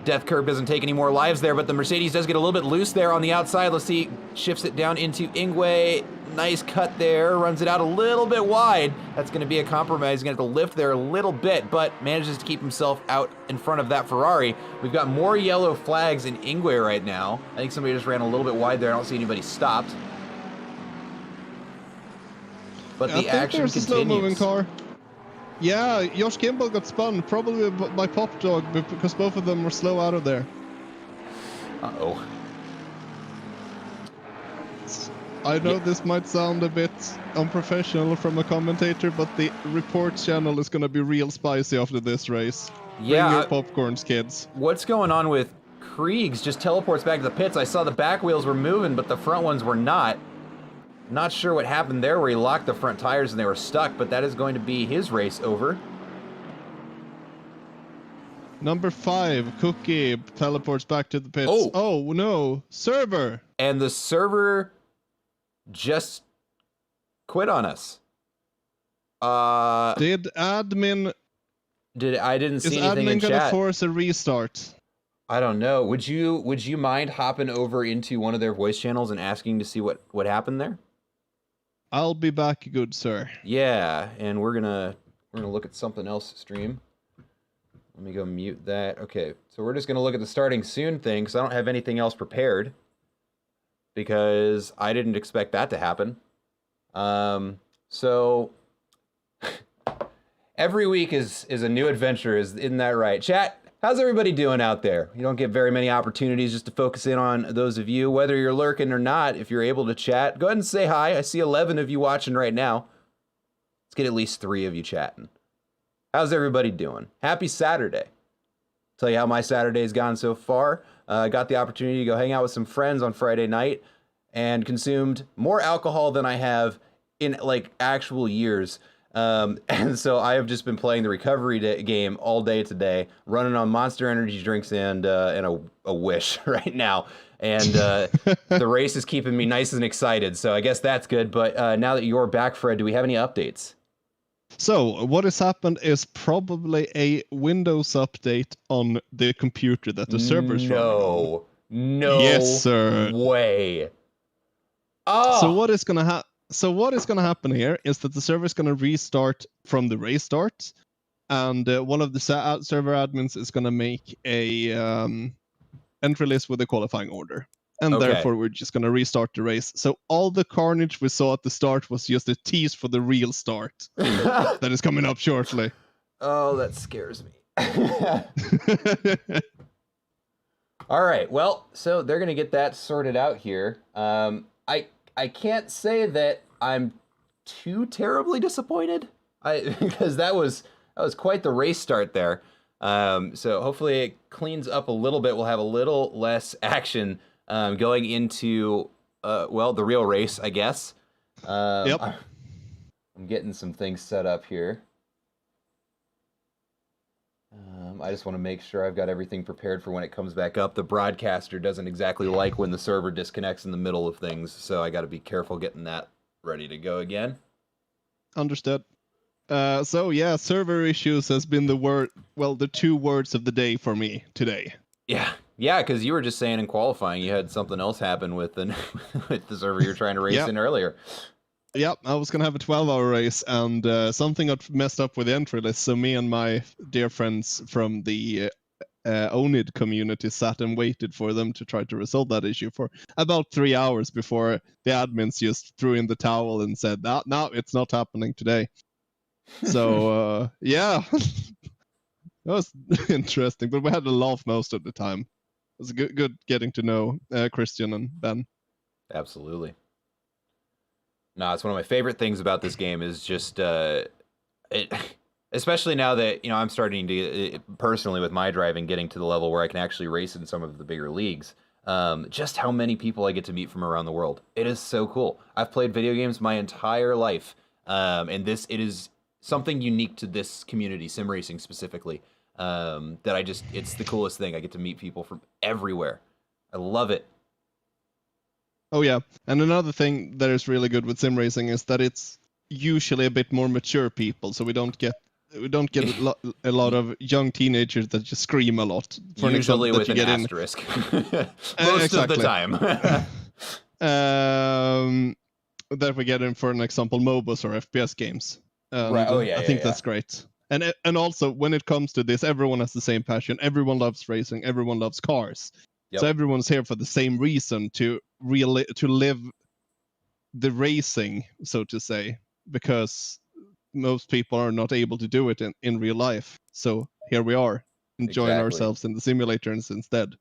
Speaker 1: Death Curve doesn't take any more lives there, but the Mercedes does get a little bit loose there on the outside. Let's see, shifts it down into Ingwe. Nice cut there, runs it out a little bit wide. That's going to be a compromise. He's going to have to lift there a little bit, but manages to keep himself out in front of that Ferrari. We've got more yellow flags in Ingwe right now. I think somebody just ran a little bit wide there. I don't see anybody stopped. But the action continues.
Speaker 2: A slow-moving car. Yeah, Josh Kimball got spun, probably by Pop Dog, because both of them were slow out of there.
Speaker 1: Uh-oh.
Speaker 2: I know this might sound a bit unprofessional from a commentator, but the reports channel is going to be real spicy after this race.
Speaker 1: Yeah.
Speaker 2: Bring your popcorns, kids.
Speaker 1: What's going on with Kriegs? Just teleports back to the pits. I saw the back wheels were moving, but the front ones were not. Not sure what happened there where he locked the front tires and they were stuck, but that is going to be his race over.
Speaker 2: Number 5, Cookie, teleports back to the pits. Oh no, server!
Speaker 1: And the server just quit on us.
Speaker 2: Did admin...
Speaker 1: I didn't see anything in chat.
Speaker 2: Is admin gonna force a restart?
Speaker 1: I don't know. Would you mind hopping over into one of their voice channels and asking to see what happened there?
Speaker 2: I'll be back, good sir.
Speaker 1: Yeah, and we're gonna look at something else stream. Let me go mute that. Okay, so we're just gonna look at the starting soon thing because I don't have anything else prepared because I didn't expect that to happen. So every week is a new adventure, isn't that right? Chat, how's everybody doing out there? You don't get very many opportunities just to focus in on those of you, whether you're lurking or not. If you're able to chat, go ahead and say hi. I see 11 of you watching right now. Let's get at least 3 of you chatting. How's everybody doing? Happy Saturday. Tell you how my Saturday's gone so far. I got the opportunity to go hang out with some friends on Friday night and consumed more alcohol than I have in like actual years. And so I have just been playing the recovery game all day today, running on Monster Energy drinks and a Wish right now. And the race is keeping me nice and excited. So I guess that's good. But now that you're back, Fred, do we have any updates?
Speaker 2: So what has happened is probably a Windows update on the computer that the server's running on.
Speaker 1: No
Speaker 2: Yes, sir.
Speaker 1: way.
Speaker 2: So
Speaker 1: Oh.
Speaker 2: what is gonna happen here is that the server is gonna restart from the race start, and one of the server admins is gonna make a entry list with a qualifying order, and
Speaker 1: Okay.
Speaker 2: therefore we're just gonna restart the race. So all the carnage we saw at the start was just a tease for the real start that is coming up shortly.
Speaker 1: Oh, that scares me. All right, well, so they're gonna get that sorted out here. I can't say that I'm too terribly disappointed. Because that was quite the race start there. So hopefully it cleans up a little bit. We'll have a little less action going into well, the real race, I guess.
Speaker 2: Yep.
Speaker 1: I'm getting some things set up here. I just want to make sure I've got everything prepared for when it comes back up. The broadcaster doesn't exactly like when the server disconnects in the middle of things, so I got to be careful getting that ready to go again.
Speaker 2: Understood. So yeah, server issues has been the 2 words of the day for me today.
Speaker 1: Yeah, because you were just saying in qualifying you had something else happen with the server you're trying to race in earlier.
Speaker 2: Yep, I was gonna have a 12-hour race, and something got messed up with the entry list. So me and my dear friends from the Onid community sat and waited for them to try to resolve that issue for about 3 hours before the admins just threw in the towel and said, "No, it's not happening today." So yeah, that was interesting, but we had a laugh most of the time. It was good getting to know Christian and Ben.
Speaker 1: Absolutely. No, it's one of my favorite things about this game is just it, especially now that I'm starting to personally with my driving getting to the level where I can actually race in some of the bigger leagues. Just how many people I get to meet from around the world. It is so cool. I've played video games my entire life, and it is something unique to this community, sim racing specifically. That it's the coolest thing. I get to meet people from everywhere. I love it.
Speaker 2: Oh yeah, and another thing that is really good with sim racing is that it's usually a bit more mature people, so we don't get a lot of young teenagers that just scream a lot.
Speaker 1: For usually with an asterisk. Most of the time.
Speaker 2: That we get in, for an example, MOBAs or FPS games.
Speaker 1: Right. Oh yeah.
Speaker 2: I think that's great. And also when it comes to this, everyone has the same passion. Everyone loves racing. Everyone loves cars. Yep. So everyone's here for the same reason, to live the racing, so to say, because most people are not able to do it in real life. So here we are, enjoying ourselves in the simulators instead.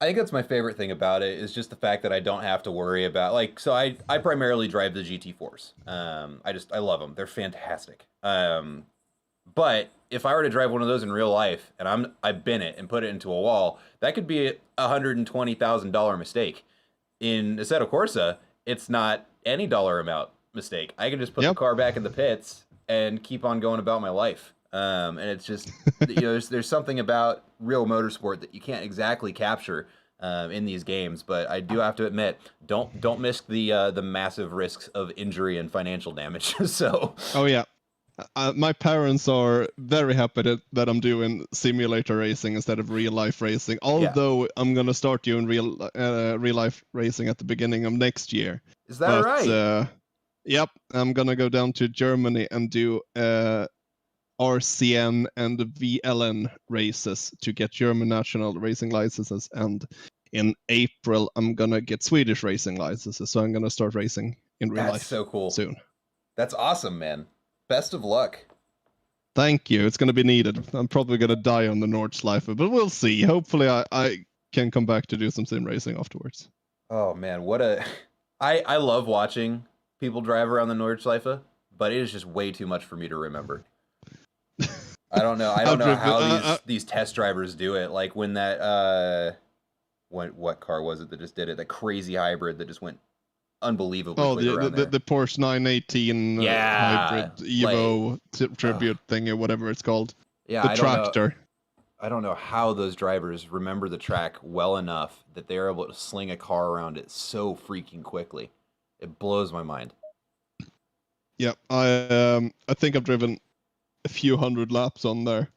Speaker 1: I think that's my favorite thing about it, is just the fact that I don't have to worry about, so I primarily drive the GT4s. I love them. They're fantastic. But if I were to drive one of those in real life and I bin it and put it into a wall, that could be a $120,000 mistake. In Assetto Corsa, it's not any dollar amount mistake. I can just put the car back in the pits and keep on going about my life. And it's just, there's something about real motorsport that you can't exactly capture in these games. But I do have to admit, don't miss the massive risks of injury and financial damage. So.
Speaker 2: Oh yeah. My parents are very happy that I'm doing simulator racing instead of real life racing. Although I'm gonna start doing real life racing at the beginning of next year.
Speaker 1: Is that right?
Speaker 2: Yep, I'm gonna go down to Germany and do RCN and VLN races to get German national racing licenses, and in April I'm gonna get Swedish racing licenses. So I'm gonna start racing in real life.
Speaker 1: That's so cool.
Speaker 2: Soon.
Speaker 1: That's awesome, man. Best of luck.
Speaker 2: Thank you. It's going to be needed. I'm probably going to die on the Nordschleife, but we'll see. Hopefully I can come back to do some sim racing afterwards.
Speaker 1: Oh, man. I love watching people drive around the Nordschleife, but it is just way too much for me to remember. I don't know. I don't know how these test drivers do it. Like when that, what car was it that just did it? That crazy hybrid that just went unbelievably
Speaker 2: the Porsche 918 hybrid Evo tribute thing or whatever it's called.
Speaker 1: Yeah,
Speaker 2: the tractor.
Speaker 1: I don't know how those drivers remember the track well enough that they're able to sling a car around it so freaking quickly. It blows my mind.
Speaker 2: Yeah, I think I've driven a few hundred laps on there,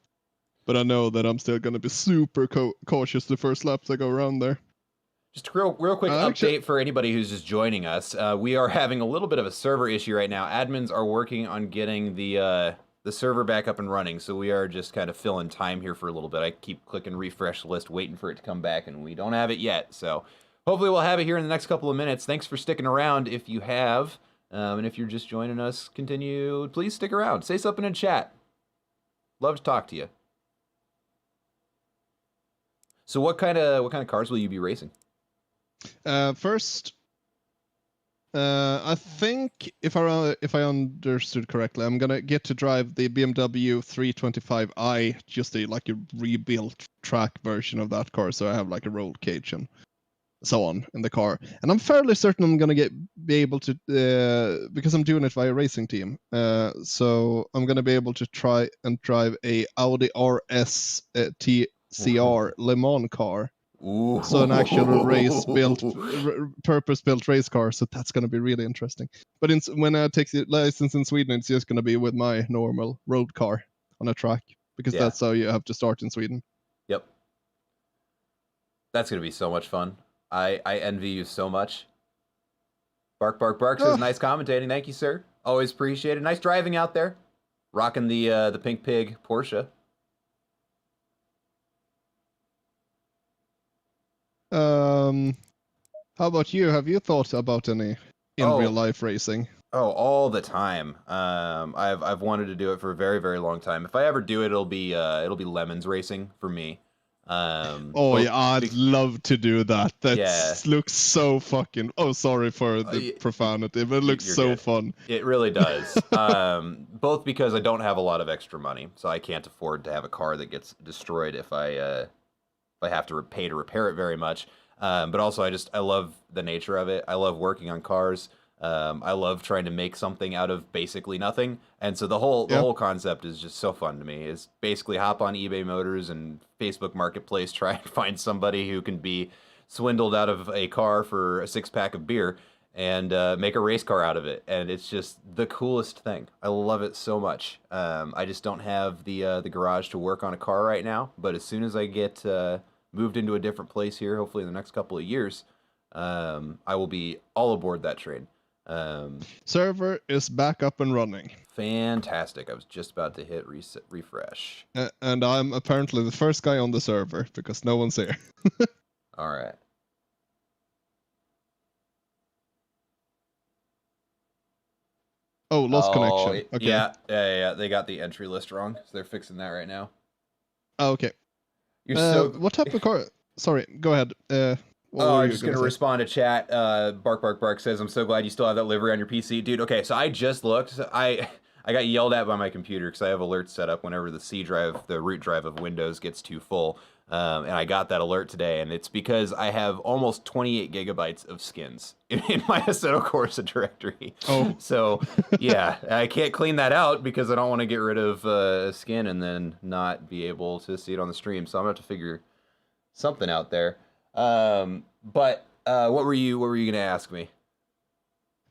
Speaker 2: but I know that I'm still going to be super cautious the first laps I go around there.
Speaker 1: Just a real quick update for anybody who's just joining us. We are having a little bit of a server issue right now. Admins are working on getting the server back up and running, so we are just kind of filling time here for a little bit. I keep clicking refresh list, waiting for it to come back, and we don't have it yet. So hopefully we'll have it here in the next couple of minutes. Thanks for sticking around if you have. And if you're just joining us, please stick around. Say something in chat. Love to talk to you. So what kind of cars will you be racing?
Speaker 2: First, I think if I understood correctly, I'm gonna get to drive the BMW 325i, just a rebuilt track version of that car. So I have like a roll cage and so on in the car, and I'm fairly certain I'm gonna be able to because I'm doing it via racing team. So I'm gonna be able to try and drive a Audi RS TCR Le Mans car.
Speaker 1: Ooh.
Speaker 2: So an actual purpose-built race car. So that's going to be really interesting. But when I take the license in Sweden, it's just going to be with my normal road car on a track, because that's how you have to start in Sweden.
Speaker 1: Yep. That's going to be so much fun. I envy you so much. Bark says nice commentating. Thank you, sir. Always appreciate it. Nice driving out there. Rocking the Pink Pig Porsche.
Speaker 2: How about you? Have you thought about any real life racing?
Speaker 1: Oh, all the time. I've wanted to do it for a very, very long time. If I ever do it, it'll be Lemons racing for me.
Speaker 2: I'd love to do that. That looks so fucking. Oh, sorry for the profanity, but it looks so fun.
Speaker 1: It really does. Both because I don't have a lot of extra money, so I can't afford to have a car that gets destroyed if I have to pay to repair it very much. But also I love the nature of it. I love working on cars. I love trying to make something out of basically nothing. And so the whole concept is just so fun to me. Is basically hop on eBay Motors and Facebook Marketplace, try and find somebody who can be swindled out of a car for a 6-pack of beer and make a race car out of it. And it's just the coolest thing. I love it so much. I just don't have the garage to work on a car right now. But as soon as I get moved into a different place here, hopefully in the next couple of years, I will be all aboard that train.
Speaker 2: Server is back up and running.
Speaker 1: Fantastic. I was just about to hit refresh.
Speaker 2: And I'm apparently the first guy on the server because no one's here.
Speaker 1: All right.
Speaker 2: Oh, lost connection. Okay.
Speaker 1: Yeah. They got the entry list wrong, so they're fixing that right now.
Speaker 2: Oh, okay. What type of car? Sorry, go ahead.
Speaker 1: I'm just going to respond to chat. Bark says, I'm so glad you still have that livery on your PC. Dude, okay, so I just looked. I got yelled at by my computer because I have alerts set up whenever the C drive, the root drive of Windows gets too full. And I got that alert today, and it's because I have almost 28 gigabytes of skins in my Assetto Corsa directory.
Speaker 2: Oh.
Speaker 1: So, yeah, I can't clean that out because I don't want to get rid of a skin and then not be able to see it on the stream. So I'm going to have to figure something out there. But what were you going to ask me?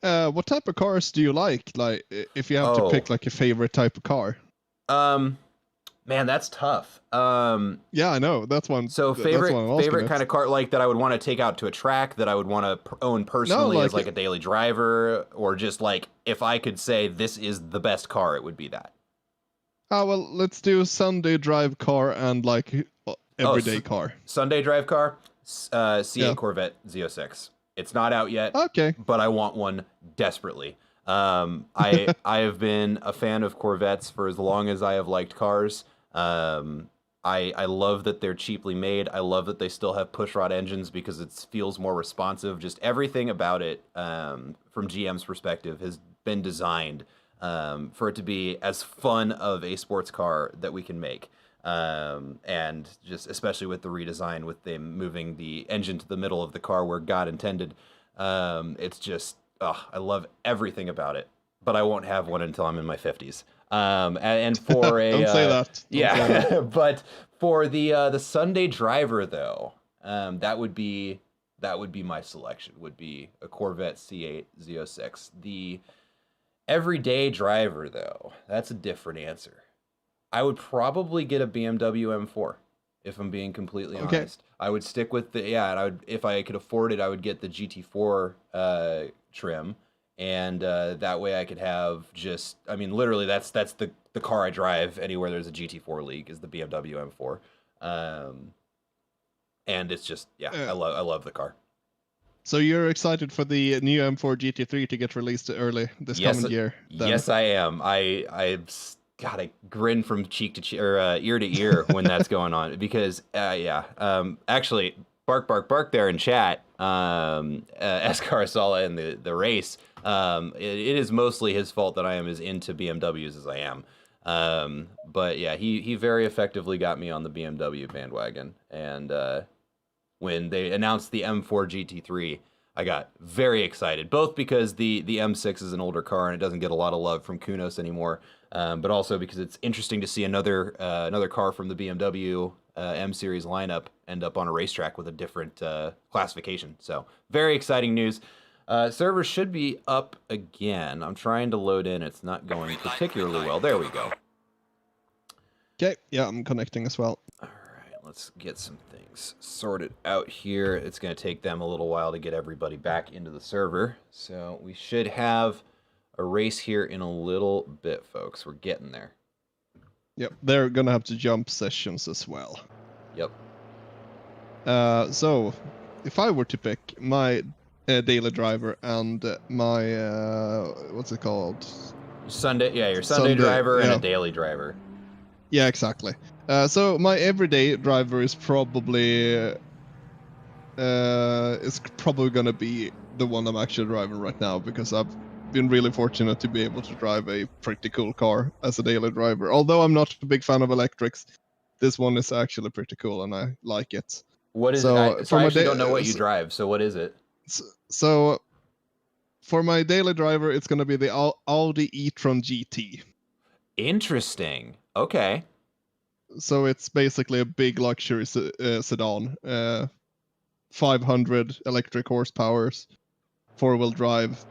Speaker 2: What type of cars do you like? Like, if you have to pick like a favorite type of car.
Speaker 1: Man, that's tough.
Speaker 2: Yeah, I know. That's one.
Speaker 1: So favorite kind of car like that I would want to take out to a track, that I would want to own personally as like a daily driver, or just like if I could say this is the best car, it would be that.
Speaker 2: Well, let's do Sunday drive car and like everyday car.
Speaker 1: Sunday drive car, C8 Corvette Z06. It's not out yet.
Speaker 2: Okay.
Speaker 1: But I want one desperately. I have been a fan of Corvettes for as long as I have liked cars. I love that they're cheaply made. I love that they still have pushrod engines because it feels more responsive. Just everything about it, from GM's perspective, has been designed for it to be as fun of a sports car that we can make. And just especially with the redesign, with them moving the engine to the middle of the car where God intended, it's just, I love everything about it. But I won't have one until I'm in my 50s. And for a
Speaker 2: don't say that.
Speaker 1: But for the Sunday driver though, that would be my selection. Would be a Corvette C8 Z06. The everyday driver though, that's a different answer. I would probably get a BMW M4. if I'm being completely
Speaker 2: Okay.
Speaker 1: honest. I would stick with and I would, if I could afford it, I would get the GT4 trim, and that way I could have just, I mean, literally that's the car I drive anywhere there's a GT4 league is the BMW M4, and it's just I love the car.
Speaker 2: So you're excited for the new M4 GT3 to get released early this coming year? Then.
Speaker 1: Yes, I am. I've got a grin from cheek to cheek or ear to ear when that's going on because actually bark there in chat. Escarsala in the race. It is mostly his fault that I am as into BMWs as I am. But yeah, he very effectively got me on the BMW bandwagon, and when they announced the M4 GT3, I got very excited, both because the M6 is an older car and it doesn't get a lot of love from Kunos anymore, but also because it's interesting to see another car from the BMW M Series lineup end up on a racetrack with a different classification. So very exciting news. Server should be up again. I'm trying to load in. It's not going particularly well. There we go.
Speaker 2: Okay, yeah, I'm connecting as well.
Speaker 1: All right, let's get some things sorted out here. It's going to take them a little while to get everybody back into the server. So we should have a race here in a little bit, folks. We're getting there.
Speaker 2: Yep, they're going to have to jump sessions as well.
Speaker 1: Yep.
Speaker 2: So, if I were to pick my daily driver and my, what's it called?
Speaker 1: Sunday, yeah, your Sunday driver and a daily driver.
Speaker 2: Yeah, exactly. So my everyday driver is probably gonna be the one I'm actually driving right now, because I've been really fortunate to be able to drive a pretty cool car as a daily driver. Although I'm not a big fan of electrics, this one is actually pretty cool and I like it.
Speaker 1: What is it? I actually don't know what you drive, so what is it?
Speaker 2: So for my daily driver, it's gonna be the Audi e-tron GT.
Speaker 1: Interesting. Okay.
Speaker 2: So it's basically a big luxury sedan, 500 electric horsepowers, 4-wheel drive,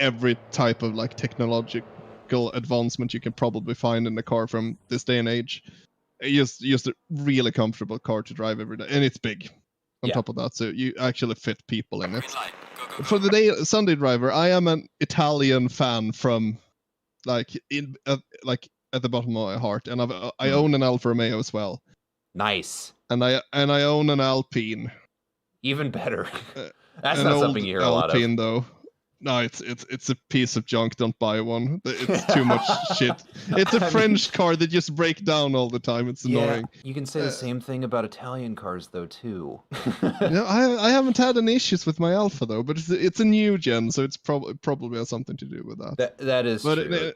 Speaker 2: every type of like technological advancement you can probably find in the car from this day and age. Just a really comfortable car to drive every day, and it's big. On top of that, so you actually fit people in it. For the Sunday driver, I am an Italian fan from like at the bottom of my heart, and I own an Alfa Romeo as well.
Speaker 1: Nice.
Speaker 2: And I own an Alpine.
Speaker 1: Even better. That's not something you hear a lot of.
Speaker 2: Alpine though. No, it's a piece of junk. Don't buy one. It's too much shit. It's a French car that just breaks down all the time. It's annoying.
Speaker 1: Yeah, you can say the same thing about Italian cars though too.
Speaker 2: I haven't had any issues with my Alfa though, but it's a new gen, so it's probably has something to do with that.
Speaker 1: That is true.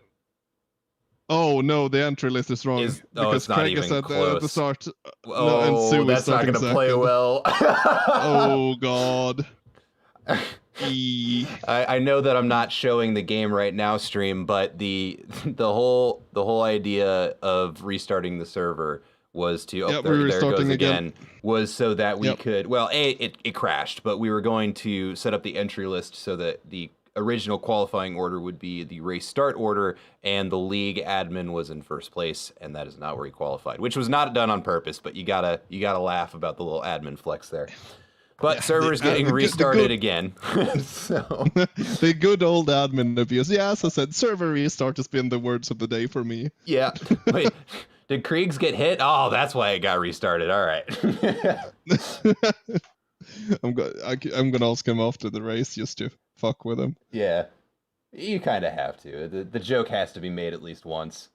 Speaker 2: Oh no, the entry list is wrong.
Speaker 1: Because Craig
Speaker 2: said
Speaker 1: close.
Speaker 2: At the start.
Speaker 1: And that's not going to play well.
Speaker 2: Oh god.
Speaker 1: I know that I'm not showing the game right now stream, but the whole idea of restarting the server was to there it goes again was so that we could it crashed, but we were going to set up the entry list so that the original qualifying order would be the race start order, and the league admin was in first place, and that is not where he qualified, which was not done on purpose, but you gotta laugh about the little admin flex there. But server's getting restarted again. So
Speaker 2: the good old admin abuse. Yeah, as I said, server restart has been the words of the day for me.
Speaker 1: Yeah. Wait, did Kriegs get hit? Oh, that's why it got restarted. All right.
Speaker 2: I'm gonna ask him after the race just to fuck with him.
Speaker 1: Yeah, you kind of have to. The joke has to be made at least once.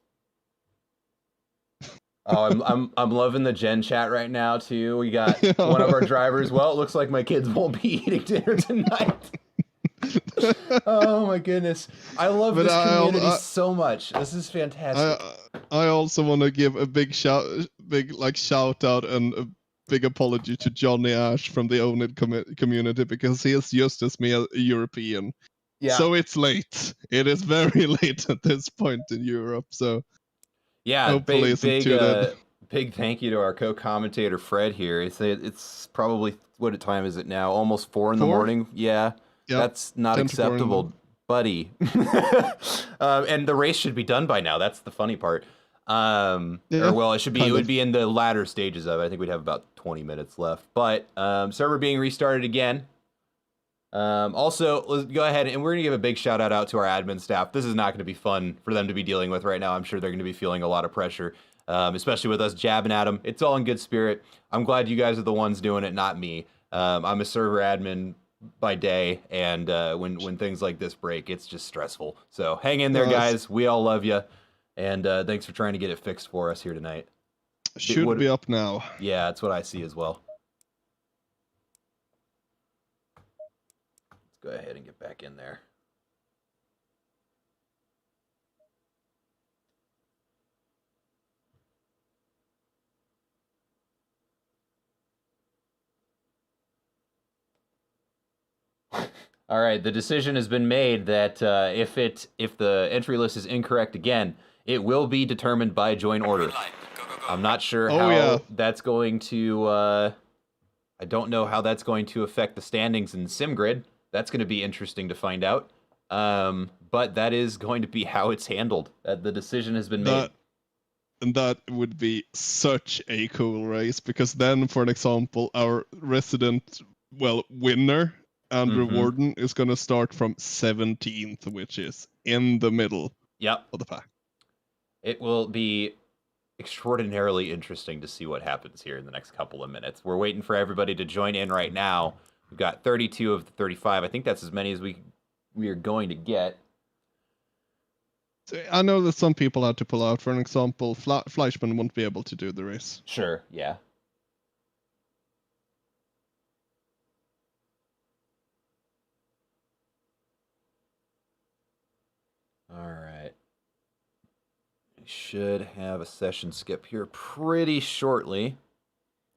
Speaker 1: Oh, I'm loving the Gen chat right now too. We got one of our drivers. Well, it looks like my kids won't be eating dinner tonight. Oh my goodness, I love this community so much. This is fantastic.
Speaker 2: I also want to give a big shout out and a big apology to Johnny Ash from the Own It community, because he is just as me a European. Yeah. So it's late. It is very late at this point in Europe. So.
Speaker 1: Yeah, big thank you to our co-commentator Fred here. It's probably, what time is it now? Almost 4 in the morning. Yeah, that's not acceptable, buddy. And the race should be done by now. That's the funny part. Or well, it would be in the latter stages of it. I think we'd have about 20 minutes left. But server being restarted again. Also, let's go ahead and we're gonna give a big shout out to our admin staff. This is not gonna be fun for them to be dealing with right now. I'm sure they're gonna be feeling a lot of pressure, especially with us jabbing at them. It's all in good spirit. I'm glad you guys are the ones doing it, not me. I'm a server admin by day, and when things like this break, it's just stressful. So hang in there, guys. We all love you, and thanks for trying to get it fixed for us here tonight.
Speaker 2: Should be up now.
Speaker 1: Yeah, that's what I see as well. Let's go ahead and get back in there. All right, the decision has been made that if the entry list is incorrect again, it will be determined by joint order. Go. I'm not sure how that's going to. I don't know how that's going to affect the standings in SimGrid. That's going to be interesting to find out. But that is going to be how it's handled. The decision has been made.
Speaker 2: And that would be such a cool race, because then, for an example, our resident winner, Andrew Warden, is going to start from 17th, which is in the middle of the pack.
Speaker 1: It will be extraordinarily interesting to see what happens here in the next couple of minutes. We're waiting for everybody to join in right now. We've got 32 of the 35. I think that's as many as we are going to get.
Speaker 2: I know that some people had to pull out. For an example, Fleischmann won't be able to do the race.
Speaker 1: Sure, yeah. All right. We should have a session skip here pretty shortly.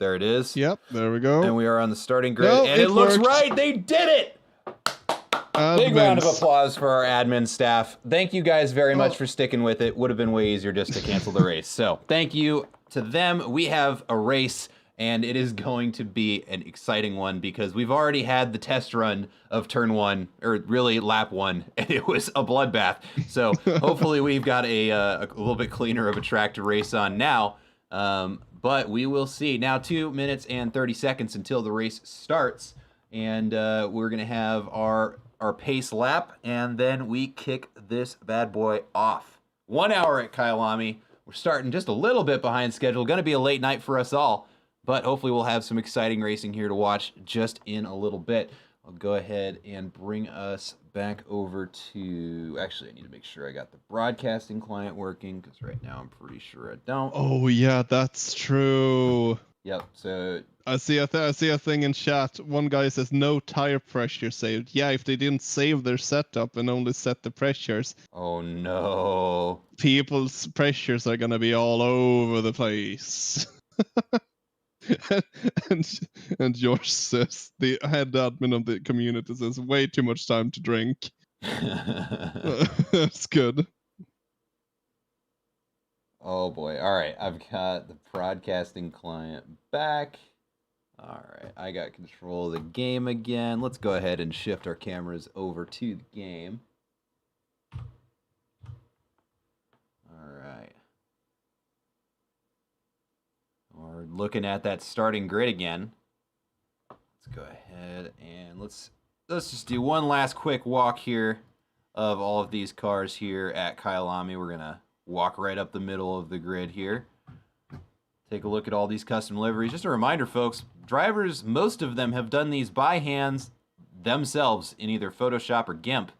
Speaker 1: There it is.
Speaker 2: Yep, there we go.
Speaker 1: And we are on the starting grid. And it looks right. They did it. Big round of applause for our admin staff. Thank you guys very much for sticking with it. Would have been way easier just to cancel the race. So thank you to them. We have a race, and it is going to be an exciting one because we've already had the test run of turn one, or really lap one, and it was a bloodbath. So hopefully we've got a little bit cleaner of a track to race on now. But we will see. Now 2 minutes and 30 seconds until the race starts, and we're going to have our pace lap, and then we kick this bad boy off. 1 hour at Kyalami. We're starting just a little bit behind schedule. Going to be a late night for us all, but hopefully we'll have some exciting racing here to watch just in a little bit. I'll go ahead and bring us back over to... Actually, I need to make sure I got the broadcasting client working, because right now I'm pretty sure I don't.
Speaker 2: Oh, yeah, that's true.
Speaker 1: Yep, so...
Speaker 2: I see a thing in chat. One guy says no tire pressure saved. Yeah, if they didn't save their setup and only set the pressures.
Speaker 1: Oh no.
Speaker 2: People's pressures are gonna be all over the place. and George says, the head admin of the community says, way too much time to drink. That's good.
Speaker 1: Oh boy. All right, I've got the broadcasting client back. All right, I got control of the game again. Let's go ahead and shift our cameras over to the game. All right. We're looking at that starting grid again. Let's go ahead and let's just do one last quick walk here of all of these cars here at Kyalami. We're gonna walk right up the middle of the grid here. Take a look at all these custom liveries. Just a reminder, folks, drivers, most of them have done these by hands themselves in either Photoshop or GIMP.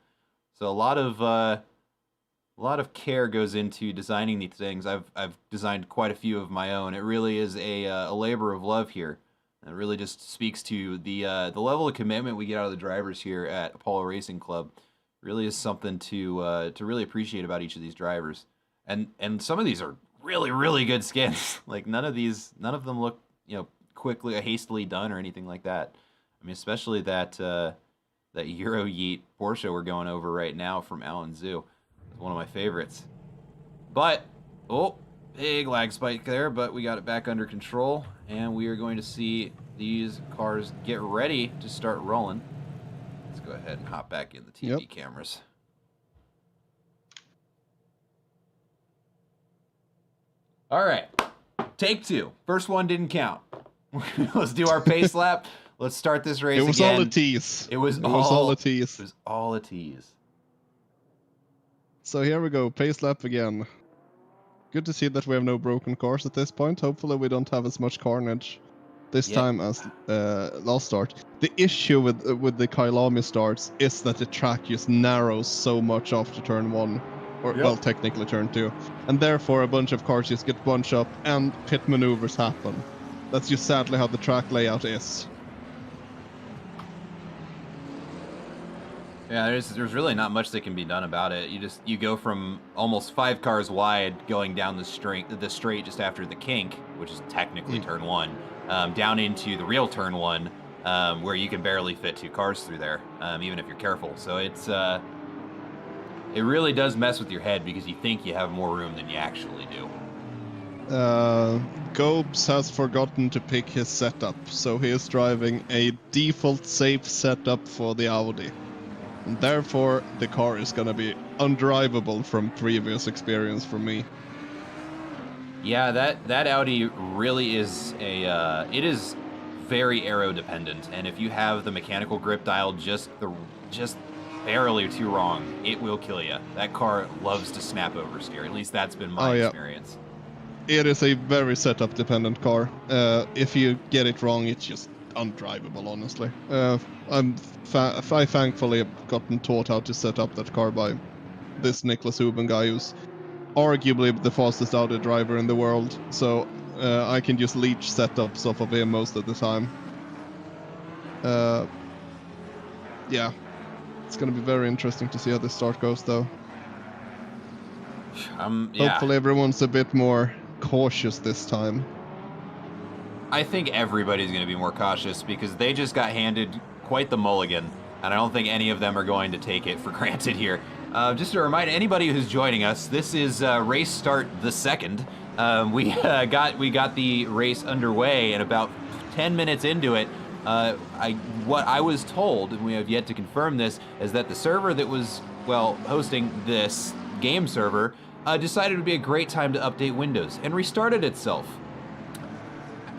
Speaker 1: So a lot of care goes into designing these things. I've designed quite a few of my own. It really is a labor of love here. It really just speaks to the level of commitment we get out of the drivers here at Apollo Racing Club. It really is something to really appreciate about each of these drivers. And some of these are really, really good skins. Like none of them look, quickly, hastily done or anything like that. I mean, especially that Euro Yeet Porsche we're going over right now from Alan Zoo. It's one of my favorites. But, big lag spike there, but we got it back under control, and we are going to see these cars get ready to start rolling. Let's go ahead and hop back in the TV cameras. All right. Take 2. First one didn't count. Let's do our pace lap. Let's start this race again.
Speaker 2: It was all a tease.
Speaker 1: It was all a tease.
Speaker 2: It
Speaker 1: was all a tease.
Speaker 2: So here we go, pace lap again. Good to see that we have no broken cars at this point. Hopefully we don't have as much carnage this time as last start. The issue with the Kyalami starts is that the track just narrows so much after turn 1. Or, well, technically turn 2. And therefore a bunch of cars just get bunched up and pit maneuvers happen. That's just sadly how the track layout is.
Speaker 1: Yeah, there's really not much that can be done about it. You go from almost 5 cars wide going down the straight just after the kink, which is technically turn 1, down into the real turn 1, where you can barely fit 2 cars through there, even if you're careful. So it's it really does mess with your head because you think you have more room than you actually do.
Speaker 2: Gobes has forgotten to pick his setup, so he is driving a default safe setup for the Audi. And therefore, the car is going to be undrivable from previous experience for me.
Speaker 1: Yeah, that Audi really is it is very aero dependent, and if you have the mechanical grip dial just barely too wrong, it will kill you. That car loves to snap oversteer. At least that's been my experience.
Speaker 2: It is a very setup dependent car. If you get it wrong, it's just undrivable, honestly. I thankfully have gotten taught how to set up that car by this Niklas Huben guy, who's arguably the fastest Audi driver in the world, so I can just leech setups off of him most of the time. Yeah, it's gonna be very interesting to see how this start goes, though. Hopefully everyone's a bit more cautious this time.
Speaker 1: I think everybody's going to be more cautious because they just got handed quite the mulligan, and I don't think any of them are going to take it for granted here. Just to remind anybody who's joining us, this is race start the 2nd. We got the race underway, and about 10 minutes into it, what I was told, and we have yet to confirm this, is that the server that was hosting this game server decided it would be a great time to update Windows and restarted itself.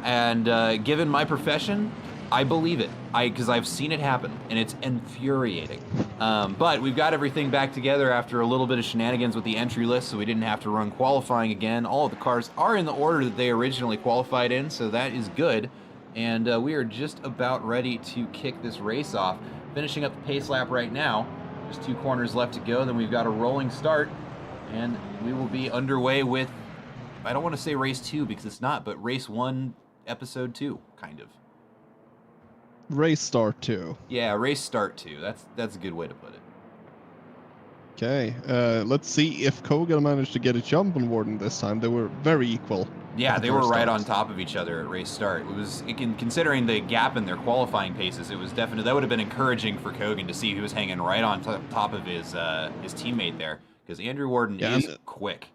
Speaker 1: And given my profession, I believe it, because I've seen it happen, and it's infuriating. But we've got everything back together after a little bit of shenanigans with the entry list, so we didn't have to run qualifying again. All of the cars are in the order that they originally qualified in, so that is good. And we are just about ready to kick this race off. Finishing up the pace lap right now. Just 2 corners left to go, then we've got a rolling start, and we will be underway with, I don't want to say race 2 because it's not, but race 1, episode 2, kind of.
Speaker 2: Race start 2.
Speaker 1: Yeah, race start 2. That's a good way to put it.
Speaker 2: Okay, let's see if Kogan managed to get a jump on Warden this time. They were very equal.
Speaker 1: Yeah, they were right on top of each other at race start. Considering the gap in their qualifying paces, it was definitely, that would have been encouraging for Kogan to see who was hanging right on top of his teammate there, because Andrew Warden is quick.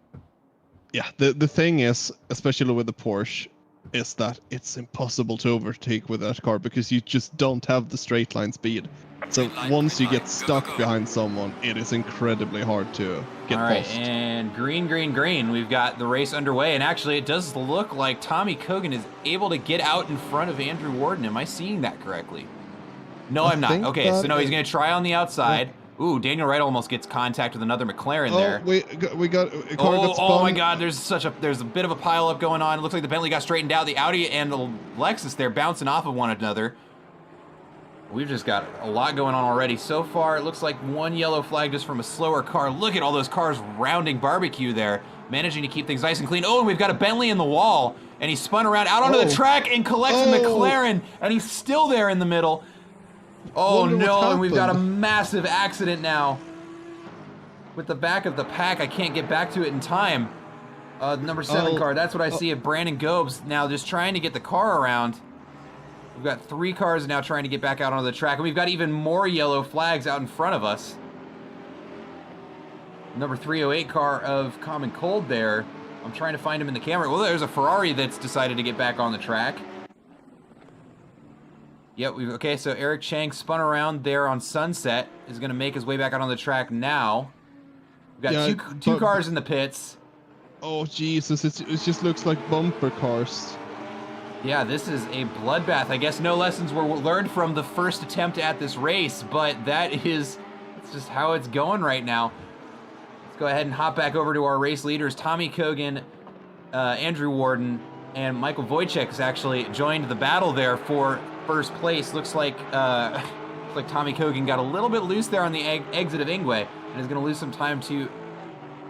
Speaker 2: Yeah, the thing is, especially with the Porsche, is that it's impossible to overtake with that car because you just don't have the straight line speed. So once you get stuck behind someone, it is incredibly hard to get past. All right,
Speaker 1: and green. We've got the race underway, and actually it does look like Tommy Kogan is able to get out in front of Andrew Warden. Am I seeing that correctly? No, I'm not. Okay, so no, he's going to try on the outside. Yeah. Ooh, Daniel Wright almost gets contact with another McLaren there.
Speaker 2: We got a car got spun.
Speaker 1: Oh my God! There's a bit of a pileup going on. It looks like the Bentley got straightened out. The Audi and the Lexus there bouncing off of one another. We've just got a lot going on already. So far, it looks like 1 yellow flag just from a slower car. Look at all those cars rounding barbecue there, managing to keep things nice and clean. Oh, and we've got a Bentley in the wall, and he spun around out onto the track and collects a McLaren, and he's still there in the middle. Oh no, and we've got a massive accident now. With the back of the pack, I can't get back to it in time. Number 7 car, that's what I see of Brandon Gobes now just trying to get the car around. We've got 3 cars now trying to get back out onto the track, and we've got even more yellow flags out in front of us. Number 308 car of Common Cold there. I'm trying to find him in the camera. Well, there's a Ferrari that's decided to get back on the track. Yep, okay, so Eric Chang spun around there on Sunset, is going to make his way back out on the track now. We've got two cars in the pits.
Speaker 2: Oh Jesus! It just looks like bumper cars.
Speaker 1: Yeah, this is a bloodbath. I guess no lessons were learned from the first attempt at this race, but that's just how it's going right now. Let's go ahead and hop back over to our race leaders. Tommy Kogan, Andrew Warden, and Michael Wojciech has actually joined the battle there for first place. Looks like Tommy Kogan got a little bit loose there on the exit of Ingwe and is going to lose some time to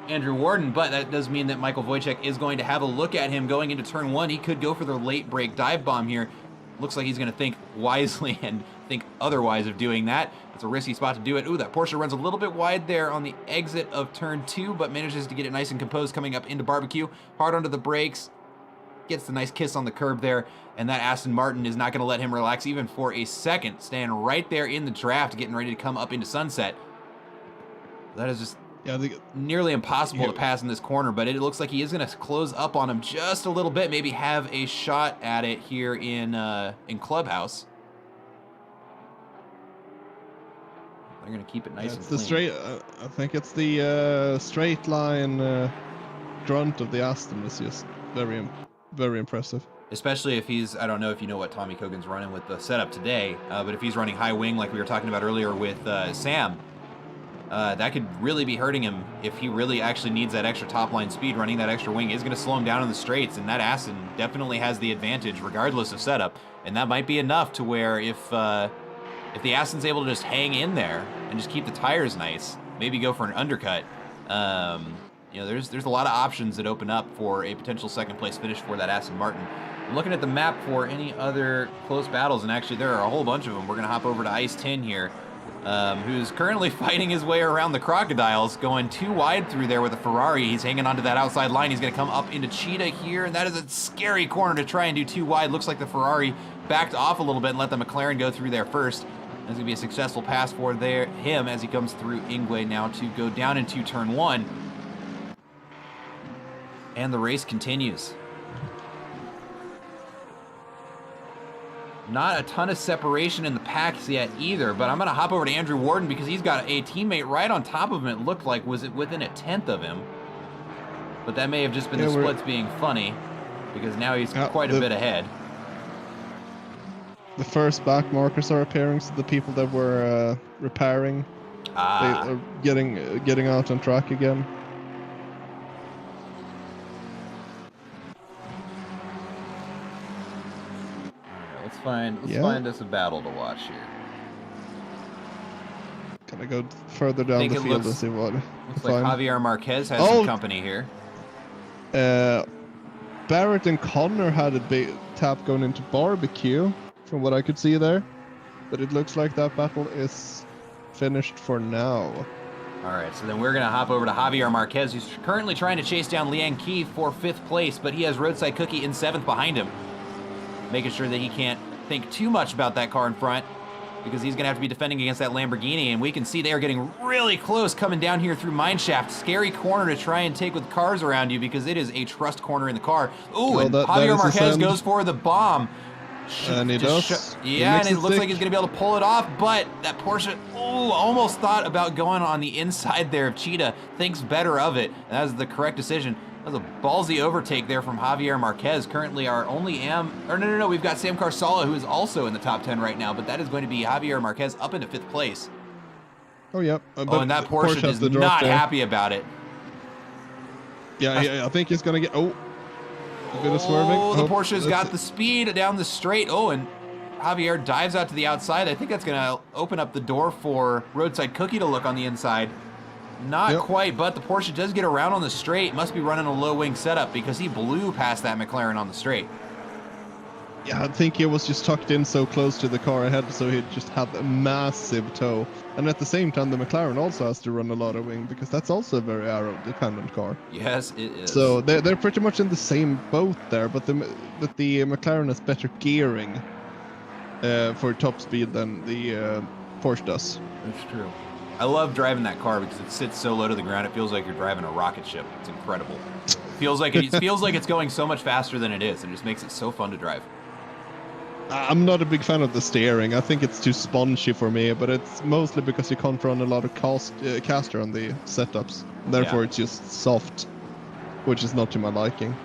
Speaker 1: Andrew Warden, but that does mean that Michael Wojciech is going to have a look at him going into turn 1. He could go for the late break dive bomb here. Looks like he's going to think wisely and think otherwise of doing that. It's a risky spot to do it. Ooh, that Porsche runs a little bit wide there on the exit of turn 2, but manages to get it nice and composed coming up into barbecue. Hard under the brakes. Gets the nice kiss on the curb there, and that Aston Martin is not going to let him relax even for a second. Staying right there in the draft, getting ready to come up into sunset. That is just nearly impossible to pass in this corner, but it looks like he is going to close up on him just a little bit, maybe have a shot at it here in Clubhouse. They're going to keep it nice and clean.
Speaker 2: I think it's the straight line grunt of the Aston is just very, very impressive.
Speaker 1: Especially if he's, I don't know if you know what Tommy Kogan's running with the setup today, but if he's running high wing like we were talking about earlier with Sam, that could really be hurting him if he really actually needs that extra top line speed. Running that extra wing is going to slow him down in the straights, and that Aston definitely has the advantage regardless of setup. And that might be enough to where if the Aston's able to just hang in there and just keep the tires nice, maybe go for an undercut, there's a lot of options that open up for a potential second place finish for that Aston Martin. I'm looking at the map for any other close battles, and actually there are a whole bunch of them. We're going to hop over to Ice 10 here. Who's currently fighting his way around the crocodiles, going too wide through there with a Ferrari. He's hanging onto that outside line. He's going to come up into Cheetah here, and that is a scary corner to try and do too wide. Looks like the Ferrari backed off a little bit and let the McLaren go through there first. That's going to be a successful pass for him as he comes through Ingwe now to go down into turn 1. And the race continues. Not a ton of separation in the packs yet either, but I'm going to hop over to Andrew Warden because he's got a teammate right on top of him. It looked like, was it within a tenth of him? But that may have just been the splits being funny because now he's quite a bit ahead.
Speaker 2: The first back markers are appearing, so the people that were repairing, they are getting out on track again.
Speaker 1: Let's find us a battle to watch here.
Speaker 2: Can I go further down the field and see what?
Speaker 1: Looks like Javier Marquez has some company here.
Speaker 2: Barrett and Connor had a big tap going into barbecue, from what I could see there. But it looks like that battle is finished for now.
Speaker 1: All right, so then we're going to hop over to Javier Marquez, who's currently trying to chase down Liang Qi for 5th place, but he has Roadside Cookie in 7th behind him. Making sure that he can't think too much about that car in front because he's going to have to be defending against that Lamborghini, and we can see they are getting really close coming down here through Mineshaft. Scary corner to try and take with cars around you because it is a trust corner in the car. Ooh, and Javier Marquez goes for the bomb.
Speaker 2: And he does.
Speaker 1: Yeah, and it looks like he's going to be able to pull it off, but that Porsche, almost thought about going on the inside there of Cheetah. Thinks better of it, and that was the correct decision. That was a ballsy overtake there from Javier Marquez. Currently our only no, we've got Sam Carsala, who is also in the top 10 right now, but that is going to be Javier Marquez up into 5th place.
Speaker 2: Oh, yep.
Speaker 1: And that Porsche is not happy about it.
Speaker 2: Yeah, I think he's going to get... a bit of swerving.
Speaker 1: The Porsche's got the speed down the straight. And Javier dives out to the outside. I think that's going to open up the door for Roadside Cookie to look on the inside. Not quite, but the Porsche does get around on the straight. Must be running a low wing setup because he blew past that McLaren on the straight.
Speaker 2: Yeah, I think he was just tucked in so close to the car ahead, so he just had a massive toe. And at the same time, the McLaren also has to run a lot of wing because that's also a very aero-dependent car.
Speaker 1: Yes, it is.
Speaker 2: So they're pretty much in the same boat there, but the McLaren has better gearing for top speed than the Porsche does.
Speaker 1: That's true. I love driving that car because it sits so low to the ground. It feels like you're driving a rocket ship. It's incredible. It feels like it's going so much faster than it is. It just makes it so fun to drive.
Speaker 2: I'm not a big fan of the steering. I think it's too spongy for me, but it's mostly because you can't run a lot of caster on the setups. Therefore, it's just soft. which is not to my liking.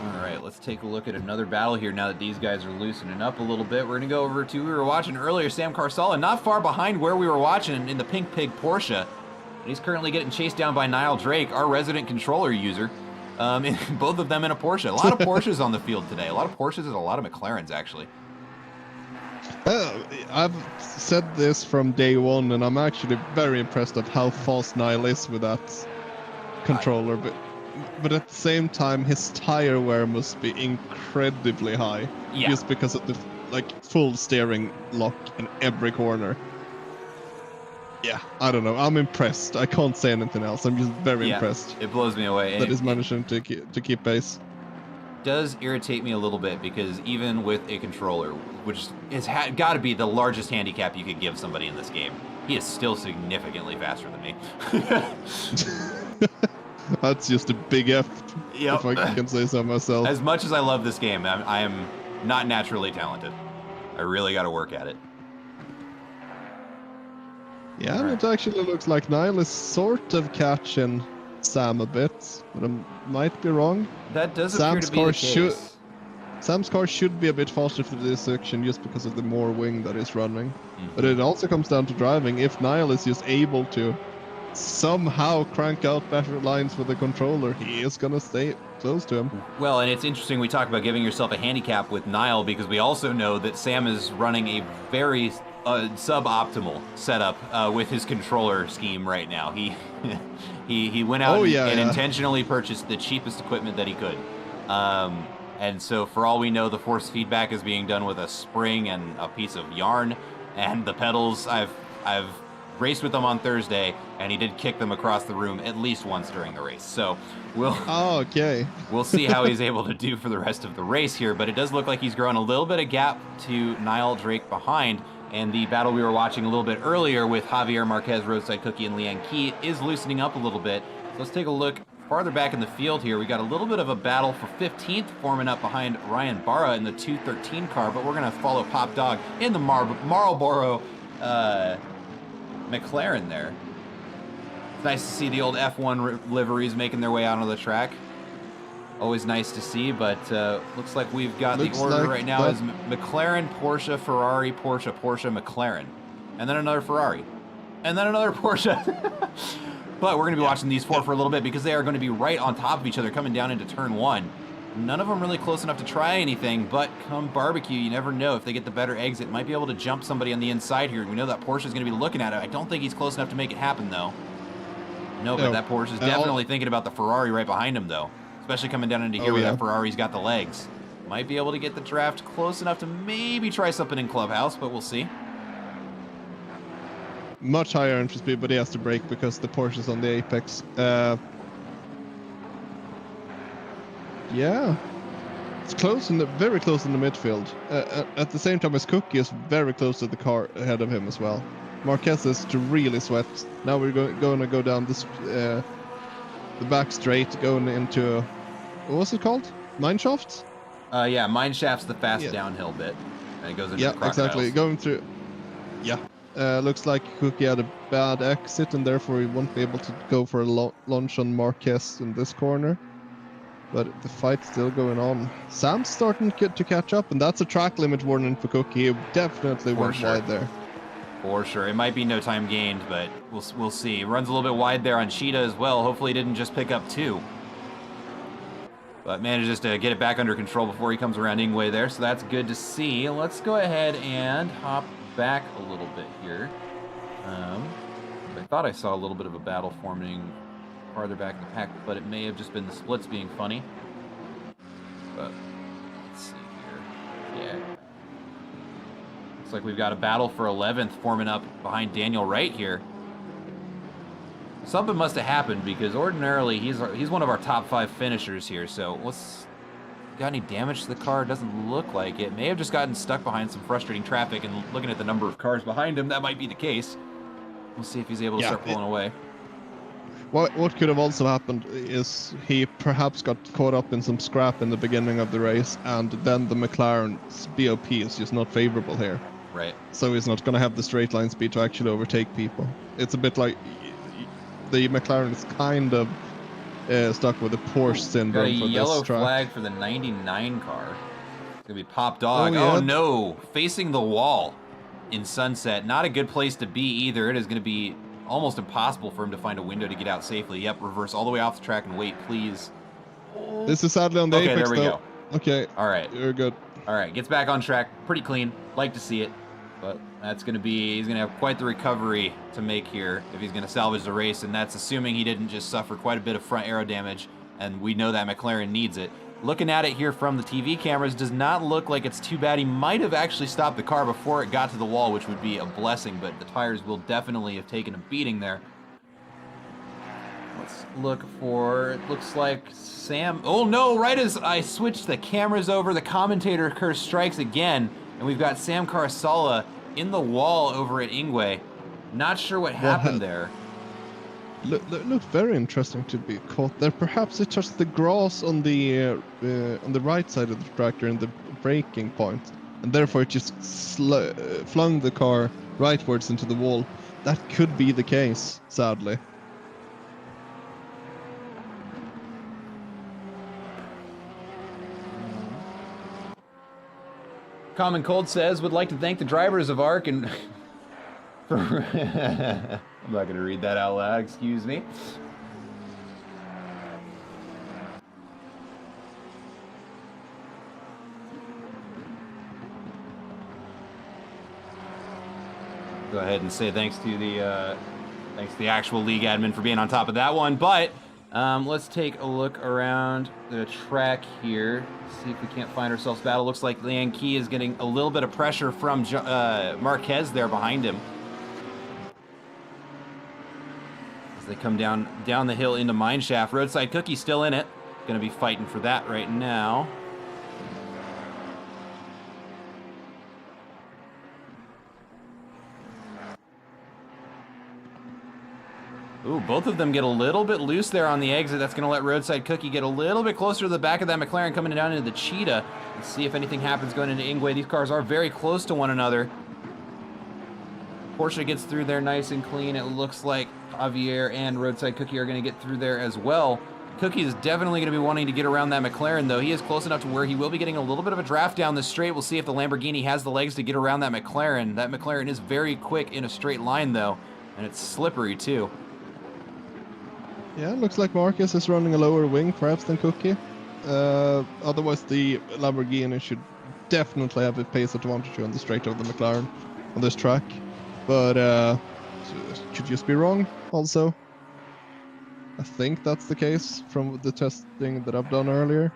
Speaker 1: All right, let's take a look at another battle here now that these guys are loosening up a little bit. We're going to go over to, we were watching earlier, Sam Carsala, not far behind where we were watching in the Pink Pig Porsche. And he's currently getting chased down by Niall Drake, our resident controller user. Both of them in a Porsche. A lot of Porsches on the field today. A lot of Porsches and a lot of McLarens, actually.
Speaker 2: I've said this from day one, and I'm actually very impressed at how fast Niall is with that controller. But at the same time, his tire wear must be incredibly high, just because of the full steering lock in every corner. Yeah, I don't know. I'm impressed. I can't say anything else. I'm just very impressed.
Speaker 1: It blows me away.
Speaker 2: That he's managing to keep pace.
Speaker 1: Does irritate me a little bit because even with a controller, which has got to be the largest handicap you could give somebody in this game, he is still significantly faster than me.
Speaker 2: That's just a big F, if I can say so myself.
Speaker 1: As much as I love this game, I am not naturally talented. I really got to work at it.
Speaker 2: Yeah, and it actually looks like Niall is sort of catching Sam a bit, but I might be wrong.
Speaker 1: That does appear to be the case.
Speaker 2: Sam's car should be a bit faster for this section just because of the more wing that is running. Mm-hmm. But it also comes down to driving. If Niall is just able to somehow crank out better lines with the controller, he is going to stay close to him.
Speaker 1: Well, and it's interesting we talk about giving yourself a handicap with Niall because we also know that Sam is running a very suboptimal setup with his controller scheme right now. He went out and intentionally purchased the cheapest equipment that he could. And so for all we know, the force feedback is being done with a spring and a piece of yarn, and the pedals, I've raced with them on Thursday, and he did kick them across the room at least once during the race. So we'll see how he's able to do for the rest of the race here, but it does look like he's growing a little bit of gap to Niall Drake behind. And the battle we were watching a little bit earlier with Javier Marquez, Roadside Cookie, and Leanne Key is loosening up a little bit. So let's take a look farther back in the field here. We got a little bit of a battle for 15th forming up behind Ryan Barra in the 213 car, but we're going to follow Pop Dog in the Marlboro McLaren there. It's nice to see the old F1 liveries making their way out on the track. Always nice to see, but looks like we've got the order right now is McLaren, Porsche, Ferrari, Porsche, Porsche, McLaren. And then another Ferrari. And then another Porsche. But we're going to be watching these four for a little bit because they are going to be right on top of each other coming down into turn one. None of them really close enough to try anything, but come barbecue, you never know. If they get the better exit, might be able to jump somebody on the inside here. We know that Porsche is going to be looking at it. I don't think he's close enough to make it happen, though. No, but that Porsche is definitely thinking about the Ferrari right behind him, though. Especially coming down into here where that Ferrari's got the legs. Might be able to get the draft close enough to maybe try something in Clubhouse, but we'll see.
Speaker 2: Much higher entry speed, but he has to brake because the Porsche's on the apex. Yeah. It's close, very close in the midfield. At the same time as Cookie is very close to the car ahead of him as well. Marquez is to really sweat. Now we're going to go down this... the back straight going into what was it called? Mineshaft?
Speaker 1: Yeah, Mineshaft's the fast downhill bit. And it goes into the crocodiles.
Speaker 2: Exactly. Going through. Yeah. Looks like Cookie had a bad exit and therefore he won't be able to go for a launch on Marquez in this corner. But the fight's still going on. Sam's starting to catch up, and that's a track limit warning for Cookie. He definitely went wide there.
Speaker 1: For sure. It might be no time gained, but we'll see. Runs a little bit wide there on Cheetah as well. Hopefully he didn't just pick up two. But manages to get it back under control before he comes around Ingwe there, so that's good to see. Let's go ahead and hop back a little bit here. I thought I saw a little bit of a battle forming farther back in the pack, but it may have just been the splits being funny. But let's see here. Yeah. Looks like we've got a battle for 11th forming up behind Daniel Wright here. Something must have happened because ordinarily he's one of our top 5 finishers here. So got any damage to the car? Doesn't look like it. May have just gotten stuck behind some frustrating traffic, and looking at the number of cars behind him, that might be the case. We'll see if he's able to start pulling away.
Speaker 2: What could have also happened is he perhaps got caught up in some scrap in the beginning of the race, and then the McLaren's BOP is just not favorable here.
Speaker 1: Right.
Speaker 2: So he's not going to have the straight line speed to actually overtake people. It's a bit like the McLaren is kind of stuck with the Porsche syndrome
Speaker 1: Got a
Speaker 2: for
Speaker 1: yellow
Speaker 2: this track.
Speaker 1: flag for the 99 car. It's gonna be Pop Dog.
Speaker 2: Oh, yeah.
Speaker 1: Oh no, facing the wall in Sunset. Not a good place to be either. It is gonna be almost impossible for him to find a window to get out safely. Yep, reverse all the way off the track and wait, please.
Speaker 2: This is sadly on the
Speaker 1: Okay,
Speaker 2: apex,
Speaker 1: there we
Speaker 2: though.
Speaker 1: go.
Speaker 2: Okay.
Speaker 1: All right.
Speaker 2: You're good.
Speaker 1: All right, gets back on track. Pretty clean. Like to see it. But that's going to be, he's going to have quite the recovery to make here if he's going to salvage the race, and that's assuming he didn't just suffer quite a bit of front aero damage, and we know that McLaren needs it. Looking at it here from the TV cameras, does not look like it's too bad. He might have actually stopped the car before it got to the wall, which would be a blessing, but the tires will definitely have taken a beating there. Let's look for, it looks like Sam, oh no, right as I switched the cameras over, the commentator curse strikes again, and we've got Sam Carsala in the wall over at Ingwe. Not sure what happened there.
Speaker 2: Looked very interesting to be caught there. Perhaps it touched the grass on the right side of the tractor in the braking point, and therefore it just flung the car rightwards into the wall. That could be the case, sadly.
Speaker 1: Common Cold says, would like to thank the drivers of ARC and... I'm not going to read that out loud, excuse me. Go ahead and say thanks to the actual league admin for being on top of that one, but let's take a look around the track here, see if we can't find ourselves battle. Looks like Liang Qi is getting a little bit of pressure from Marquez there behind him. As they come down the hill into Mineshaft. Roadside Cookie still in it. Gonna be fighting for that right now. Ooh, both of them get a little bit loose there on the exit. That's going to let Roadside Cookie get a little bit closer to the back of that McLaren coming down into the Cheetah. Let's see if anything happens going into Ingwe. These cars are very close to one another. Porsche gets through there nice and clean. It looks like Javier and Roadside Cookie are going to get through there as well. Cookie is definitely going to be wanting to get around that McLaren, though. He is close enough to where he will be getting a little bit of a draft down the straight. We'll see if the Lamborghini has the legs to get around that McLaren. That McLaren is very quick in a straight line, though, and it's slippery, too.
Speaker 2: Yeah, looks like Marquez is running a lower wing, perhaps, than Cookie. Otherwise, the Lamborghini should definitely have a pace advantage on the straight of the McLaren on this track. But could just be wrong, also. I think that's the case from the testing that I've done earlier.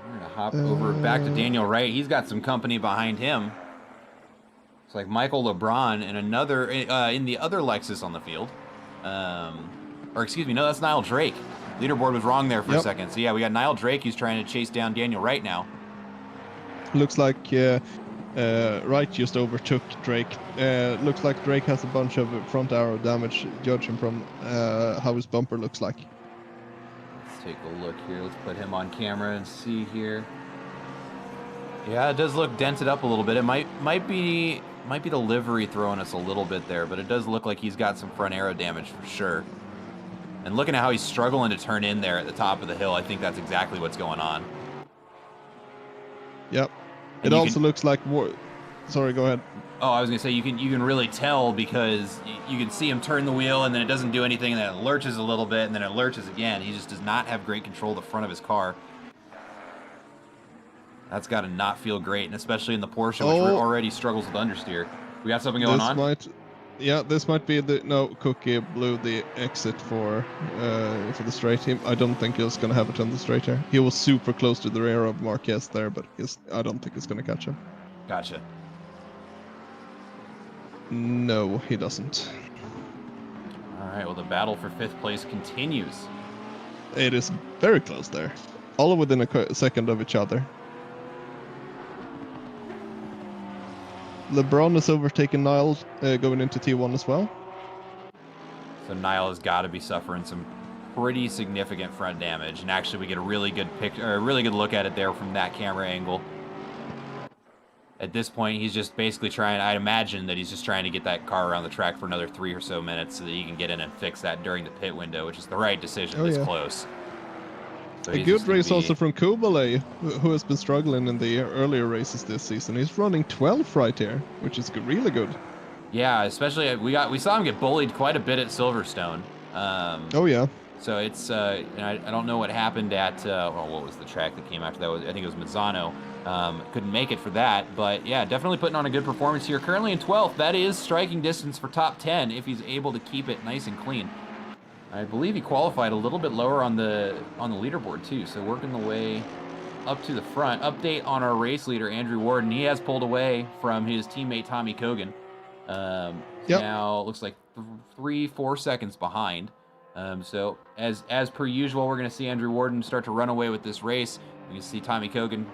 Speaker 1: We're going to hop over back to Daniel Wright. He's got some company behind him. It's like Michael LeBron and another in the other Lexus on the field. Or excuse me, no, that's Niall Drake. Leaderboard was wrong there for a second. So yeah, we got Niall Drake who's trying to chase down Daniel Wright now.
Speaker 2: Looks like Wright just overtook Drake. Looks like Drake has a bunch of front arrow damage, judging from how his bumper looks like.
Speaker 1: Let's take a look here. Let's put him on camera and see here. Yeah, it does look dented up a little bit. It might be the livery throwing us a little bit there, but it does look like he's got some front arrow damage for sure. And looking at how he's struggling to turn in there at the top of the hill, I think that's exactly what's going on.
Speaker 2: Yep. It also looks like... Sorry, go ahead.
Speaker 1: Oh, I was going to say, you can really tell because you can see him turn the wheel and then it doesn't do anything and then it lurches a little bit and then it lurches again. He just does not have great control of the front of his car. That's got to not feel great, and especially in the Porsche, which already struggles with understeer. We got something going on?
Speaker 2: Yeah, this might be the... No, Cookie blew the exit for the straight. I don't think he's going to have it on the straight here. He was super close to the rear of Marquez there, but I don't think he's going to catch him.
Speaker 1: Gotcha.
Speaker 2: No, he doesn't.
Speaker 1: All right, well, the battle for 5th place continues.
Speaker 2: It is very close there. All within a second of each other. LeBron is overtaking Niall going into T1 as well.
Speaker 1: So Niall has got to be suffering some pretty significant front damage, and actually we get a really good picture, or a really good look at it there from that camera angle. At this point, he's just basically trying, I'd imagine that he's just trying to get that car around the track for another 3 or so minutes so that he can get in and fix that during the pit window, which is the right decision this close.
Speaker 2: So a good race also from Kyalami, who has been struggling in the earlier races this season. He's running 12th right here, which is really good.
Speaker 1: Yeah, especially we saw him get bullied quite a bit at Silverstone.
Speaker 2: Oh yeah.
Speaker 1: So it's I don't know what happened at what was the track that came after that? I think it was Mazzano. Couldn't make it for that, but yeah, definitely putting on a good performance here. Currently in 12th, that is striking distance for top 10 if he's able to keep it nice and clean. I believe he qualified a little bit lower on the leaderboard too, so working the way up to the front. Update on our race leader, Andrew Warden. He has pulled away from his teammate Tommy Kogan. Now it looks like 3-4 seconds behind. So as per usual, we're going to see Andrew Warden start to run away with this race. You can see Tommy Kogan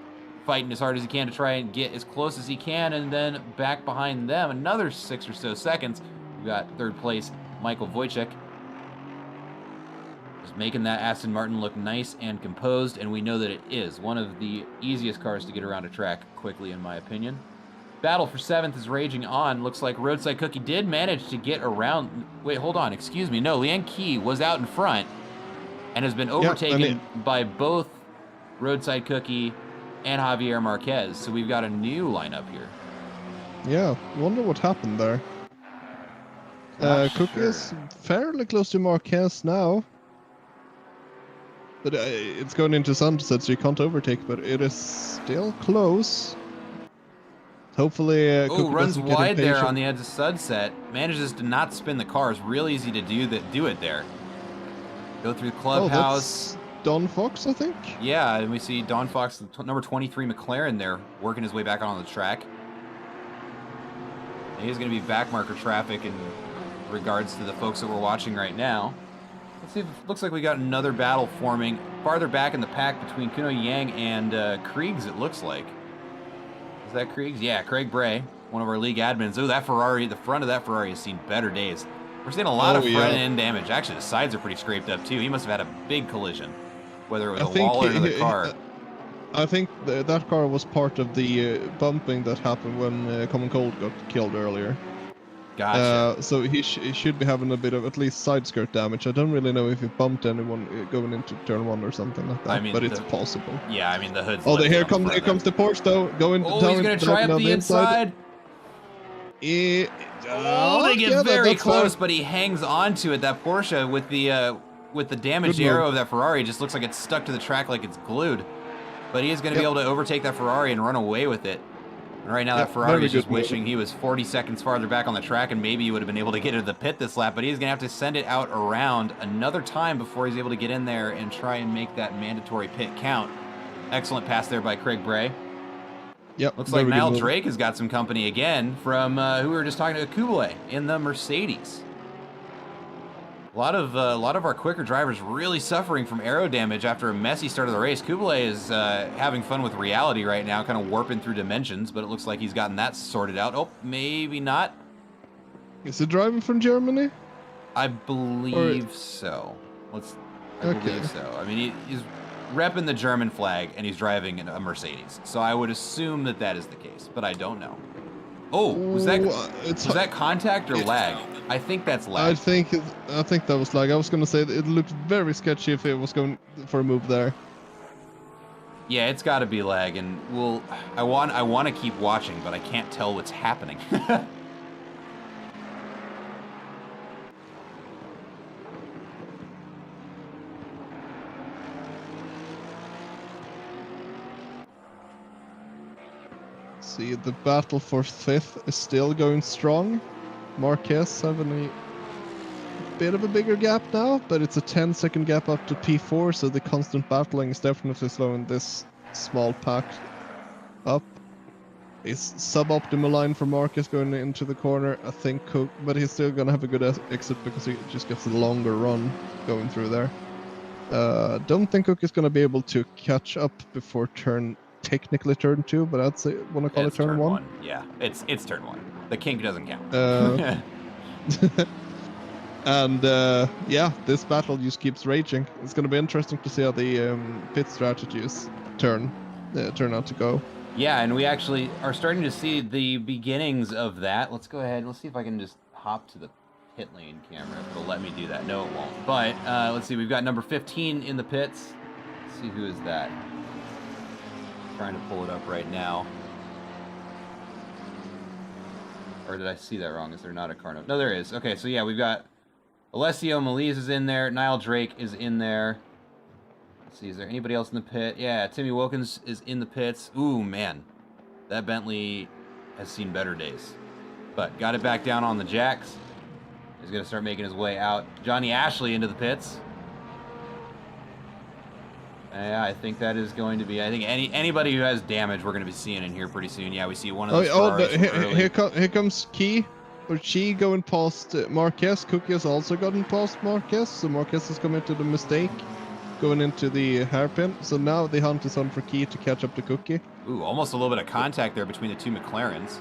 Speaker 1: fighting as hard as he can to try and get as close as he can, and then back behind them another 6 or so seconds. We've got third place Michael Wojcik. Just making that Aston Martin look nice and composed, and we know that it is one of the easiest cars to get around a track quickly, in my opinion. Battle for 7th is raging on. Looks like Roadside Cookie did manage to get around. Wait, hold on. Excuse me. No, Lian Key was out in front and has been overtaken by both Roadside Cookie and Javier Marquez. So we've got a new lineup here.
Speaker 2: Yeah, wonder what happened there. Cookie is fairly close to Marquez now. But it's going into sunset, so you can't overtake, but it is still close. Hopefully,
Speaker 1: runs wide there on the edge of sunset. Manages to not spin the car. It's real easy to do it there. Go through the clubhouse.
Speaker 2: That's Don Fox, I think.
Speaker 1: Yeah, and we see Don Fox, number 23 McLaren there, working his way back on the track. And he's going to be backmarker traffic in regards to the folks that we're watching right now. Let's see. It looks like we got another battle forming farther back in the pack between Kuno Yang and Kriegs. It looks like. Is that Kriegs? Yeah, Craig Bray, one of our league admins. Oh, that Ferrari, the front of that Ferrari has seen better days. We're seeing a lot of front end damage. Actually, the sides are pretty scraped up too. He must have had a big collision, whether it was a wall or another car.
Speaker 2: I think that car was part of the bumping that happened when Common Cold got killed earlier.
Speaker 1: Gotcha.
Speaker 2: So he should be having a bit of at least side skirt damage. I don't really know if he bumped anyone going into turn 1 or something like that, but it's possible.
Speaker 1: Yeah, I mean the hood's.
Speaker 2: Oh, here comes the Porsche though. Going.
Speaker 1: Oh, he's gonna try up the inside. They get very close, but he hangs on to it. That Porsche with the damaged aero of that Ferrari just looks like it's stuck to the track like it's glued. But he is going to be able to overtake that Ferrari and run away with it. And right now that Ferrari is just wishing he was 40 seconds farther back on the track, and maybe he would have been able to get into the pit this lap, but he's going to have to send it out around another time before he's able to get in there and try and make that mandatory pit count. Excellent pass there by Craig Bray.
Speaker 2: Yep.
Speaker 1: Looks like Niall Drake has got some company again from who we were just talking to, Kublai in the Mercedes. A lot of our quicker drivers really suffering from aero damage after a messy start of the race. Kublai is having fun with reality right now, kind of warping through dimensions, but it looks like he's gotten that sorted out. Oh, maybe not.
Speaker 2: Is he driving from Germany?
Speaker 1: I believe so. I believe so. I mean, he's repping the German flag, and he's driving a Mercedes. So I would assume that is the case, but I don't know. Oh, was that contact or lag? I think that's lag.
Speaker 2: I think that was lag. I was gonna say it looked very sketchy if it was going for a move there.
Speaker 1: Yeah, it's got to be lag, and I want to keep watching, but I can't tell what's happening.
Speaker 2: See, the battle for 5th is still going strong. Marquez having a bit of a bigger gap now, but it's a 10-second gap up to P4, so the constant battling is definitely slowing this small pack up. It's suboptimal line for Marquez going into the corner, I think, but he's still going to have a good exit because he just gets a longer run going through there. Don't think Cook is going to be able to catch up before technically turn 2, but I'd say want to call it turn 1.
Speaker 1: Yeah, it's turn 1. The kink doesn't count.
Speaker 2: And yeah, this battle just keeps raging. It's going to be interesting to see how the pit strategies turn out to go.
Speaker 1: Yeah, and we actually are starting to see the beginnings of that. Let's go ahead. Let's see if I can just hop to the pit lane camera. If it'll let me do that. No, it won't. But let's see. We've got number 15 in the pits. Let's see, who is that? I'm trying to pull it up right now. Or did I see that wrong? Is there not a car note? No, there is. Okay, so yeah, we've got Alessio Melise is in there. Niall Drake is in there. Let's see, is there anybody else in the pit? Yeah, Timmy Wilkins is in the pits. Ooh, man. That Bentley has seen better days. But got it back down on the jacks. He's going to start making his way out. Johnny Ashley into the pits. Yeah, I think that is going to be... I think anybody who has damage we're going to be seeing in here pretty soon. Yeah, we see one of those
Speaker 2: here comes Key. Or Chi going past Marquez. Cookie has also gotten past Marquez. So Marquez has come into the mistake. Going into the hairpin. So now the hunt is on for Key to catch up to Cookie.
Speaker 1: Ooh, almost a little bit of contact there between the two McLarens.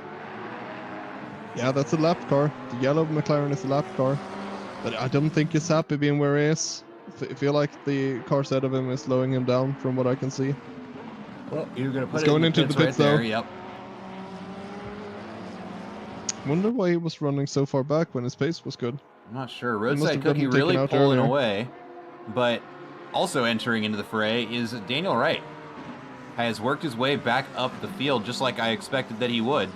Speaker 2: Yeah, that's a lap car. The yellow McLaren is a lap car. But I don't think he's happy being where he is. I feel like the cars ahead of him is slowing him down from what I can see.
Speaker 1: Well, you're going to put
Speaker 2: he's going into the pits though.
Speaker 1: There, yep.
Speaker 2: Wonder why he was running so far back when his pace was good.
Speaker 1: I'm not sure. Roadside Cookie really pulling away. But also entering into the fray is Daniel Wright. Has worked his way back up the field just like I expected that he would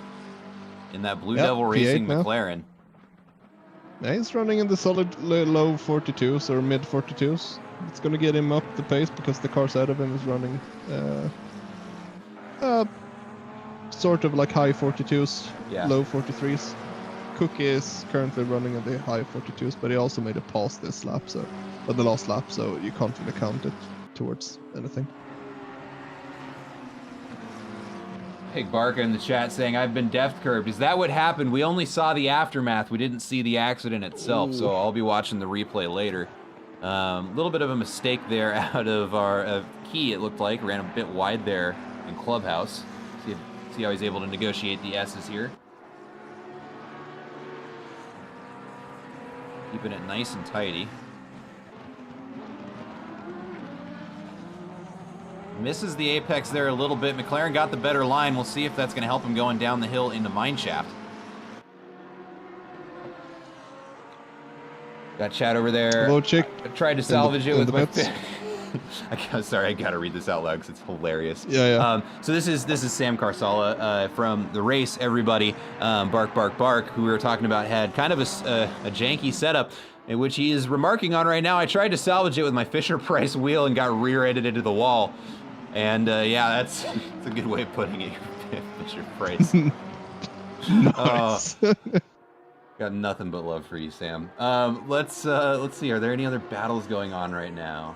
Speaker 1: in that Blue Devil Racing McLaren.
Speaker 2: Yeah, he's running in the solid low 42s or mid 42s. It's going to get him up the pace because the cars ahead of him is running sort of like high 42s, low 43s. Cookie is currently running in the high 42s, but he also made a pass this lap, or the last lap, so you can't really count it towards anything.
Speaker 1: Pig Barker in the chat saying, I've been depth curbed. Is that what happened? We only saw the aftermath. We didn't see the accident itself, so I'll be watching the replay later. A little bit of a mistake there out of our Key, it looked like. Ran a bit wide there in Clubhouse. See how he's able to negotiate the S's here. Keeping it nice and tidy. Misses the apex there a little bit. McLaren got the better line. We'll see if that's going to help him going down the hill into Mineshaft. Got Chad over there.
Speaker 2: Hello, chick.
Speaker 1: I tried to salvage it with my... Sorry, I got to read this out loud because it's hilarious.
Speaker 2: Yeah.
Speaker 1: So this is Sam Karsala from the race, everybody. Bark, Bark, Bark, who we were talking about, had kind of a janky setup, in which he is remarking on right now. I tried to salvage it with my Fisher-Price wheel and got rear-ended into the wall. And yeah, that's a good way of putting it, Fisher-Price.
Speaker 2: Nice.
Speaker 1: Got nothing but love for you, Sam. Let's see. Are there any other battles going on right now?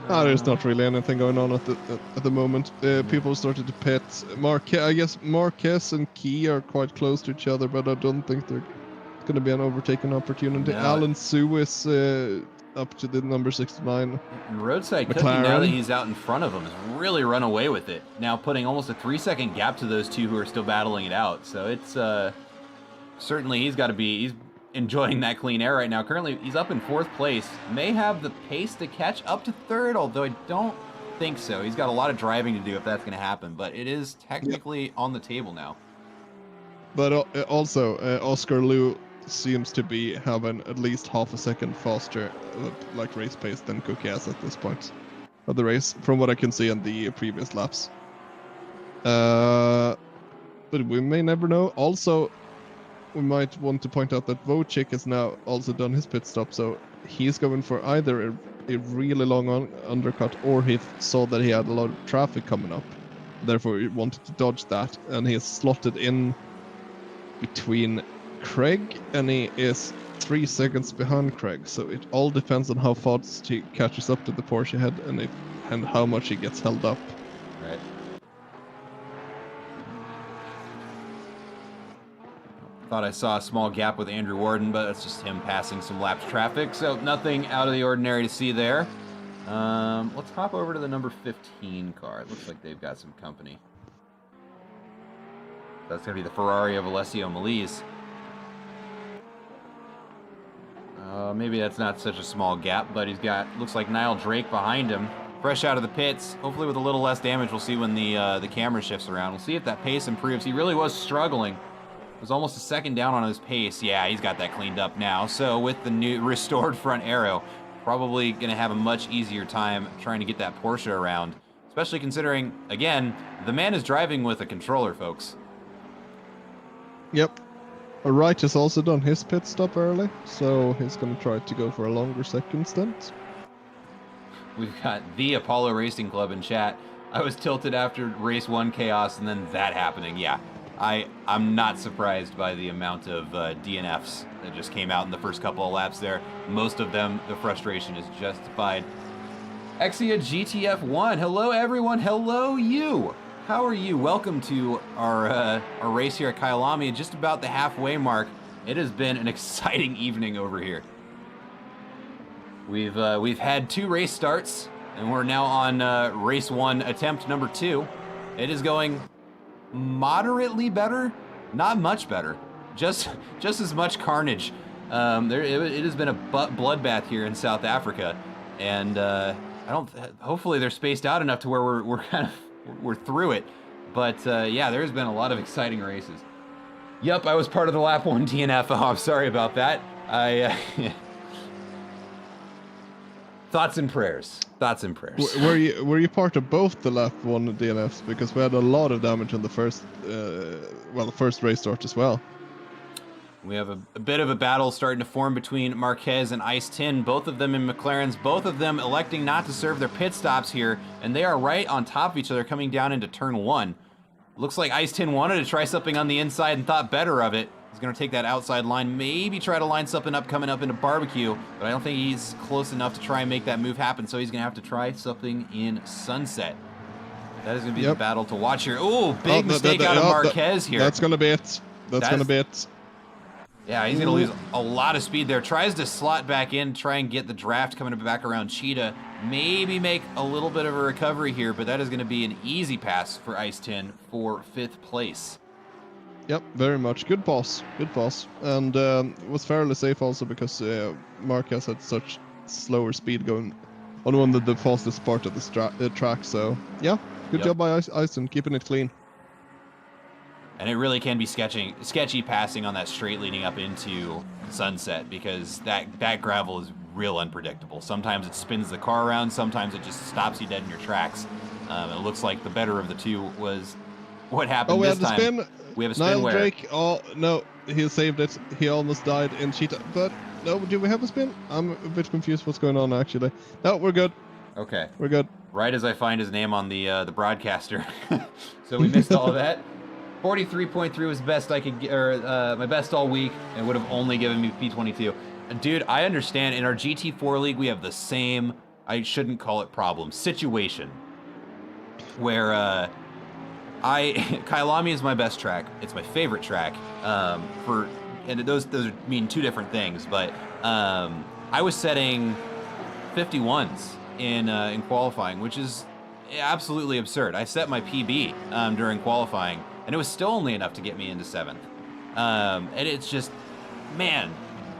Speaker 2: There's not really anything going on at the moment. People started to pit. I guess Marquez and Key are quite close to each other, but I don't think they're going to be an overtaking opportunity. No. Alan Sue is up to the number 69.
Speaker 1: And Roadside Cookie, now that he's out in front of him, has really run away with it. Now putting almost a 3-second gap to those two who are still battling it out. So it's certainly he's enjoying that clean air right now. Currently, he's up in 4th place. May have the pace to catch up to 3rd, although I don't think so. He's got a lot of driving to do if that's going to happen, but it is technically on the table now.
Speaker 2: But also, Oscar Liu seems to be having at least half a second faster race pace than Cookie has at this point of the race, from what I can see in the previous laps. But we may never know. Also, we might want to point out that Wojcik has now also done his pit stop, so he's going for either a really long undercut, or he saw that he had a lot of traffic coming up. Therefore, he wanted to dodge that, and he is slotted in between Craig, and he is 3 seconds behind Craig. So it all depends on how fast he catches up to the Porsche head and how much he gets held up.
Speaker 1: Right. Thought I saw a small gap with Andrew Warden, but that's just him passing some lapped traffic, so nothing out of the ordinary to see there. Let's hop over to the number 15 car. It looks like they've got some company. That's going to be the Ferrari of Alessio Melise. Maybe that's not such a small gap, but he's got, looks like Niall Drake behind him. fresh out of the pits. Hopefully with a little less damage. We'll see when the camera shifts around. We'll see if that pace improves. He really was struggling. It was almost a second down on his pace. Yeah, he's got that cleaned up now. So with the new restored front aero, probably going to have a much easier time trying to get that Porsche around. Especially considering, again, the man is driving with a controller, folks.
Speaker 2: Yep. Wright has also done his pit stop early, so he's going to try to go for a longer second stint.
Speaker 1: We've got the Apollo Racing Club in chat. I was tilted after race 1 chaos and then that happening. Yeah, I'm not surprised by the amount of DNFs that just came out in the first couple of laps there. Most of them, the frustration is justified. Exia GTF1, hello everyone, hello you. How are you? Welcome to our race here at Kyalami, just about the halfway mark. It has been an exciting evening over here. We've had 2 race starts, and we're now on race 1, attempt number 2. It is going moderately better, not much better, just as much carnage. It has been a bloodbath here in South Africa, and hopefully they're spaced out enough to where we're through it. But yeah, there's been a lot of exciting races. Yep, I was part of the lap 1 DNF. Oh, I'm sorry about that. Thoughts and prayers. Thoughts and prayers.
Speaker 2: Were you part of both the lap 1 DNFs? Because we had a lot of damage on the first race start as well.
Speaker 1: We have a bit of a battle starting to form between Marquez and Ice Tin, both of them in McLarens, both of them electing not to serve their pit stops here, and they are right on top of each other coming down into turn 1. Looks like Ice Tin wanted to try something on the inside and thought better of it. He's going to take that outside line, maybe try to line something up coming up into Barbecue, but I don't think he's close enough to try and make that move happen, so he's going to have to try something in Sunset. That is going to be the battle to watch here. Ooh, big mistake out of Marquez here.
Speaker 2: That's going to be it. That's going to be it.
Speaker 1: Yeah, he's going to lose a lot of speed there. Tries to slot back in, try and get the draft coming back around Cheetah. Maybe make a little bit of a recovery here, but that is going to be an easy pass for Ice Tin for 5th place.
Speaker 2: Yep, very much. Good pass. Good pass. And it was fairly safe also because Marquez had such slower speed going on one of the fastest part of the track. So, yeah, good job by Ice Tin, keeping it clean.
Speaker 1: And it really can be sketchy passing on that straight leading up into Sunset because that gravel is real unpredictable. Sometimes it spins the car around, sometimes it just stops you dead in your tracks. It looks like the better of the two was what happened this time.
Speaker 2: Spin.
Speaker 1: We have a spin
Speaker 2: Niall
Speaker 1: where?
Speaker 2: Drake, oh no, he saved it. He almost died in Cheetah, but no, do we have a spin? I'm a bit confused what's going on actually. No, we're good.
Speaker 1: Okay.
Speaker 2: We're good.
Speaker 1: Right as I find his name on the broadcaster. So we missed all of that. 43.3 was the best I could get, or my best all week, and would have only given me P22. Dude, I understand. In our GT4 league, we have the same, I shouldn't call it problem, situation, where Kyalami is my best track. It's my favorite track. And those mean 2 different things, but I was setting 51s in qualifying, which is absolutely absurd. I set my PB during qualifying, and it was still only enough to get me into 7th. And it's just, man,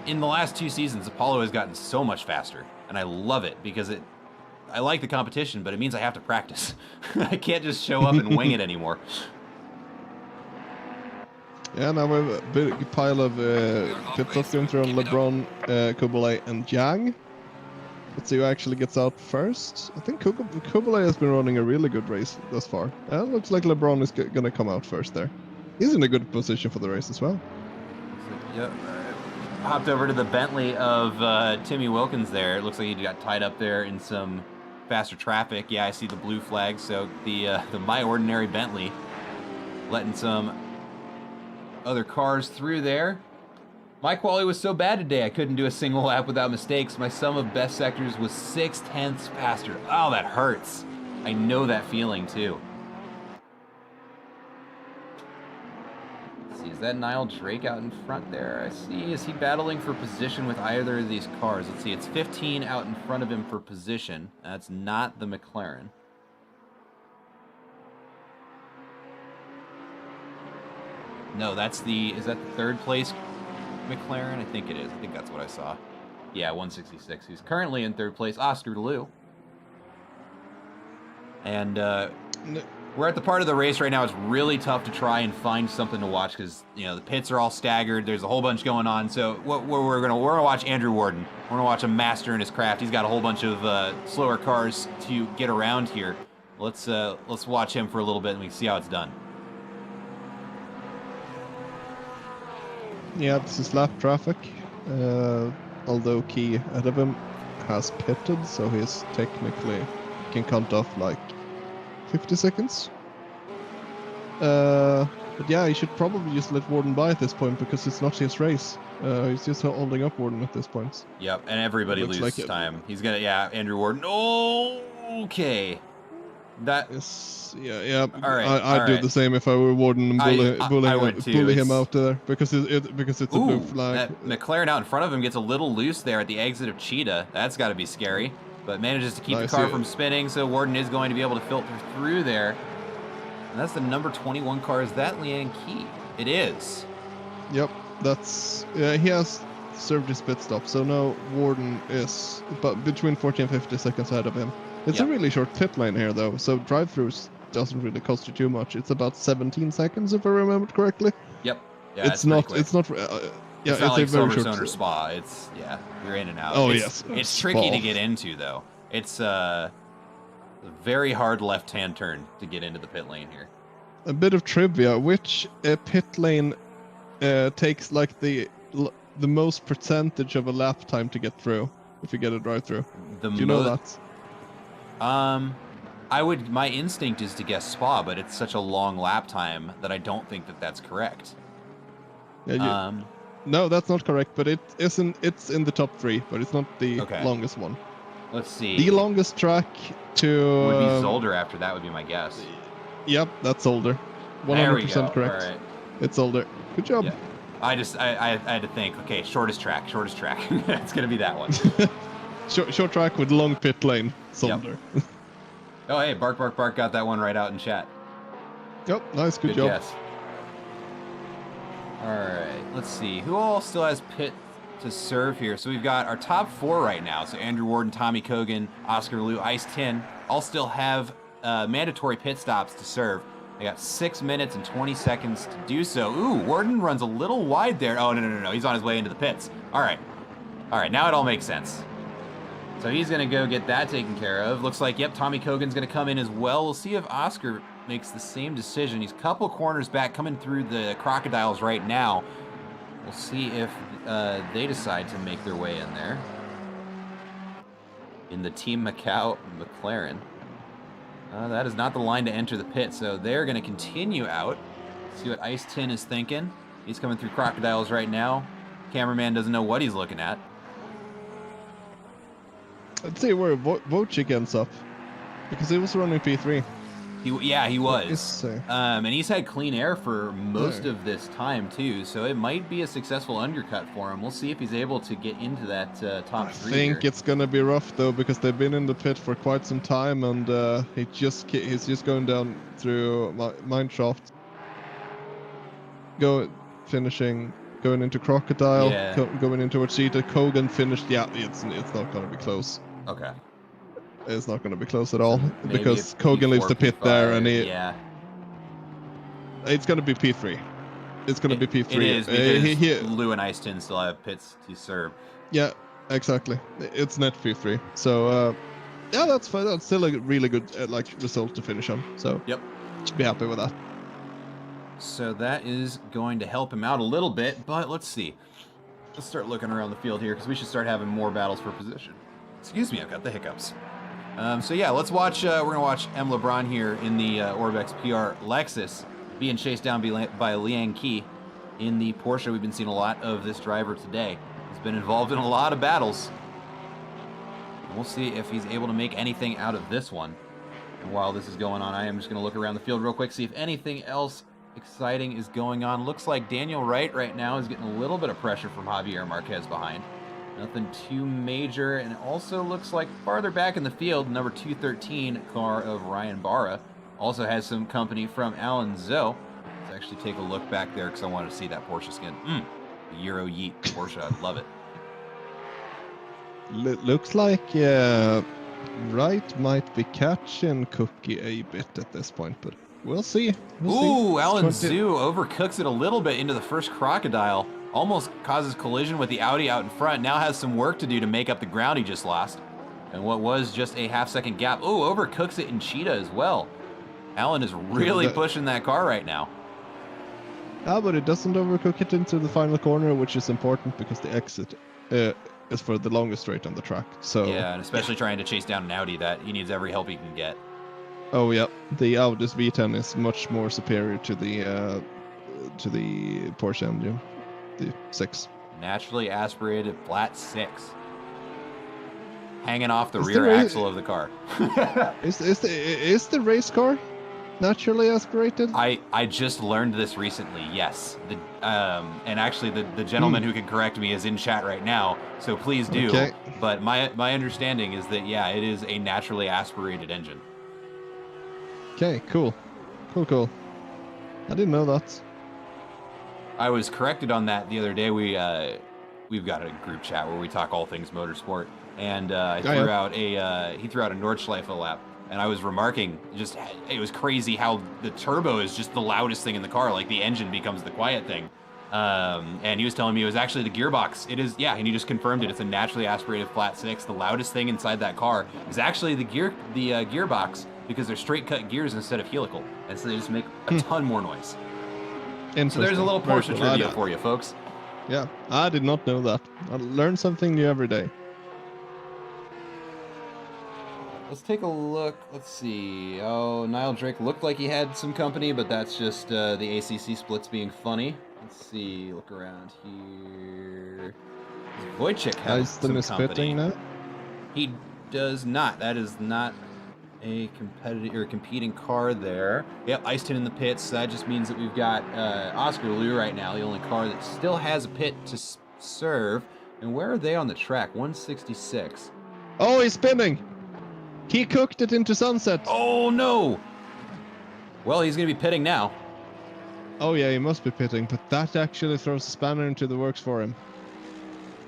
Speaker 1: in the last 2 seasons, Apollo has gotten so much faster, and I love it because I like the competition, but it means I have to practice. I can't just show up and wing it anymore.
Speaker 2: Yeah, now we have a big pile of pit stops going through on LeBron, Kubalay, and Jang. Let's see who actually gets out first. I think Kubalay has been running a really good race thus far. It looks like LeBron is going to come out first there. He's in a good position for the race as well.
Speaker 1: Yep. Hopped over to the Bentley of Timmy Wilkins there. It looks like he got tied up there in some faster traffic. Yeah, I see the blue flag. So the My Ordinary Bentley letting some other cars through there. My quality was so bad today I couldn't do a single lap without mistakes. My sum of best sectors was 0.6 faster. Oh, that hurts. I know that feeling too. Let's see, is that Niall Drake out in front there? I see. Is he battling for position with either of these cars? Let's see, it's 15 out in front of him for position. That's not the McLaren. No, is that the 3rd place McLaren? I think it is. I think that's what I saw. Yeah, 166. He's currently in 3rd place. Oscar DeLu. And we're at the part of the race right now. It's really tough to try and find something to watch because the pits are all staggered. There's a whole bunch going on. So we're gonna watch Andrew Warden. We're gonna watch a master in his craft. He's got a whole bunch of slower cars to get around here. Let's watch him for a little bit and we can see how it's done.
Speaker 2: Yeah, this is lap traffic. Although Key ahead of him has pitted, so he's technically can count off like 50 seconds. But yeah, he should probably just let Warden by at this point because it's not his race. He's just holding up Warden at this point.
Speaker 1: Yep, and everybody loses like time. He's gonna, Andrew Warden. Oh, okay. That
Speaker 2: is, yeah.
Speaker 1: All right,
Speaker 2: I'd do the same if I were Warden and bully him out there because it's a blue flag.
Speaker 1: That McLaren out in front of him gets a little loose there at the exit of Cheetah. That's got to be scary, but manages to keep the car from spinning. So Warden is going to be able to filter through there. And that's the number 21 car. Is that Liang Key? It is.
Speaker 2: Yep, he has served his pit stop. So now Warden is between 40 and 50 seconds ahead of him. It's a really short pit lane here, though, so drive-throughs doesn't really cost you too much. It's about 17 seconds, if I remember correctly.
Speaker 1: Yep. Yeah,
Speaker 2: it's not like
Speaker 1: it's not like
Speaker 2: a very
Speaker 1: Silverstone
Speaker 2: short
Speaker 1: or Spa. It's you're in and out.
Speaker 2: Oh
Speaker 1: yes. It's tricky to get into, though. It's a very hard left-hand turn to get into the pit lane here.
Speaker 2: A bit of trivia: which pit lane takes like the most percentage of a lap time to get through if you get a drive-through? Do you know that?
Speaker 1: My instinct is to guess Spa, but it's such a long lap time that I don't think that that's correct.
Speaker 2: Yeah, no, that's not correct, but it's in the top 3, but it's not the longest one.
Speaker 1: Let's see.
Speaker 2: The longest track to
Speaker 1: would be Zolder after that would be my guess.
Speaker 2: Yep, that's Zolder. 100% correct. All right. It's Zolder. Good job.
Speaker 1: Yeah. I had to think, okay, shortest track. It's going to be that one.
Speaker 2: Short track with long pit lane, Zolder.
Speaker 1: Yep. Oh, hey, Bark got that one right out in chat.
Speaker 2: Yep, nice, good job.
Speaker 1: Guess. All right, let's see. Who all still has pit to serve here? So we've got our top 4 right now. So Andrew Warden, Tommy Kogan, Oscar Liu, Ice Tin, all still have mandatory pit stops to serve. They got 6 minutes and 20 seconds to do so. Ooh, Warden runs a little wide there. Oh, no. He's on his way into the pits. All right, now it all makes sense. So he's going to go get that taken care of. Looks like, Tommy Kogan's going to come in as well. We'll see if Oscar makes the same decision. He's a couple corners back coming through the crocodiles right now. We'll see if they decide to make their way in there. In the Team Macau McLaren. That is not the line to enter the pit, so they're going to continue out. See what Ice Tin is thinking. He's coming through crocodiles right now. Cameraman doesn't know what he's looking at.
Speaker 2: I'd say where Wojcik ends up, because he was running P3.
Speaker 1: He was. And he's had clean air for most of this time, too, so it might be a successful undercut for him. We'll see if he's able to get into that top 3
Speaker 2: I think it's going to be rough, though, because they've been in the pit for quite some time, and he's just going down through Mineshaft. Going into Crocodile, going into Cheetah. Kogan finished. Yeah, it's not going to be close.
Speaker 1: Okay.
Speaker 2: It's not going to be close at all because Kogan leaves the pit there, and it's going to be P3. It's going to be P3.
Speaker 1: It is because Lou and Ice Tin still have pits to serve.
Speaker 2: Yeah, exactly. It's net P3. So that's fine. That's still a really good result to finish on. So should be happy with that.
Speaker 1: So that is going to help him out a little bit, but let's see. Let's start looking around the field here because we should start having more battles for position. Excuse me, I've got the hiccups. Let's watch. We're going to watch M. LeBron here in the Orbex PR Lexus being chased down by Liang Key in the Porsche. We've been seeing a lot of this driver today. He's been involved in a lot of battles. We'll see if he's able to make anything out of this one. And while this is going on, I am just going to look around the field real quick, see if anything else exciting is going on. Looks like Daniel Wright right now is getting a little bit of pressure from Javier Marquez behind. Nothing too major, and it also looks like farther back in the field, number 213 car of Ryan Barra also has some company from Alan Zoe. Let's actually take a look back there because I wanted to see that Porsche skin. The Euro Yeet Porsche, I love it.
Speaker 2: Looks like Right might be catching Cookie a bit at this point, but we'll see.
Speaker 1: Ooh, Alan Zhu overcooks it a little bit into the first crocodile. Almost causes collision with the Audi out in front. Now has some work to do to make up the ground he just lost. And what was just a half-second gap. Ooh, overcooks it in Cheetah as well. Alan is really pushing that car right now.
Speaker 2: Ah, but it doesn't overcook it into the final corner, which is important because the exit is for the longest straight on the track. So
Speaker 1: yeah, and especially trying to chase down an Audi that he needs every help he can get.
Speaker 2: Oh yeah, the Audi's V10 is much more superior to the Porsche engine, the 6.
Speaker 1: Naturally aspirated flat 6. Hanging off the rear axle of the car.
Speaker 2: is the race car naturally aspirated?
Speaker 1: I just learned this recently. Yes, and actually the gentleman who can correct me is in chat right now, so please do.
Speaker 2: Okay.
Speaker 1: But my understanding is that yeah, it is a naturally aspirated engine.
Speaker 2: Okay, cool. I didn't know that.
Speaker 1: I was corrected on that the other day. We've got a group chat where we talk all things motorsport, and he threw out a Nordschleife lap, and I was remarking just it was crazy how the turbo is just the loudest thing in the car, like the engine becomes the quiet thing. And he was telling me it was actually the gearbox. It is, yeah, and he just confirmed it. It's a naturally aspirated flat 6. The loudest thing inside that car is actually the gearbox, because they're straight cut gears instead of helical, and so they just make a ton more noise. So there's a little Porsche trivia for you, folks.
Speaker 2: Yeah, I did not know that. I learn something new every day.
Speaker 1: Let's take a look. Let's see. Oh, Niall Drake looked like he had some company, but that's just the ACC splits being funny. Let's see. Look around here. Does Wojciech have some company?
Speaker 2: Now?
Speaker 1: He does not. That is not a competing car there. Yep, Eiston in the pits. That just means that we've got Oscar Liu right now, the only car that still has a pit to serve. And where are they on the track? 166.
Speaker 2: Oh, he's spinning. He cooked it into sunset.
Speaker 1: Oh, no. Well, he's going to be pitting now.
Speaker 2: Oh, yeah, he must be pitting, but that actually throws a spanner into the works for him.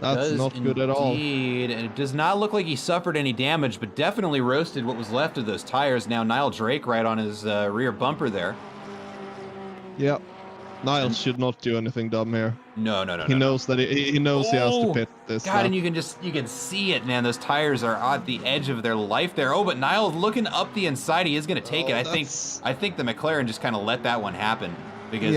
Speaker 2: That's not good at all.
Speaker 1: Indeed, and it does not look like he suffered any damage, but definitely roasted what was left of those tires. Now Niall Drake right on his rear bumper there.
Speaker 2: Yeah, Niall should not do anything dumb here.
Speaker 1: No.
Speaker 2: He knows that he knows he has to pit this.
Speaker 1: God, and you can see it, man. Those tires are at the edge of their life there. Oh, but Niall's looking up the inside. He is going to take it. I think the McLaren just kind of let that one happen because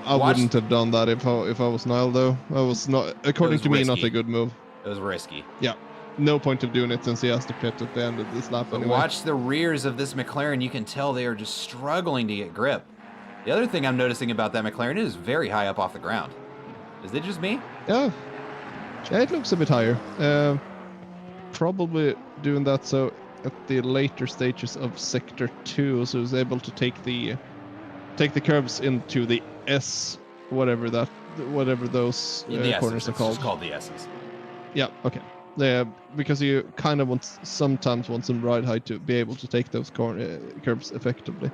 Speaker 2: I wouldn't have done that if I was Niall, though. I was not, according to me, not a good move.
Speaker 1: It was risky.
Speaker 2: Yeah, no point of doing it since he has to pit at the end of this lap anyway.
Speaker 1: Watch the rears of this McLaren. You can tell they are just struggling to get grip. The other thing I'm noticing about that McLaren, it is very high up off the ground. Is it just me?
Speaker 2: Yeah, it looks a bit higher. Probably doing that so at the later stages of Sector 2, so he's able to take the curves into the S, whatever those corners are called.
Speaker 1: It's called the S's.
Speaker 2: Yeah, okay. Because you kind of sometimes want some ride height to be able to take those curves effectively.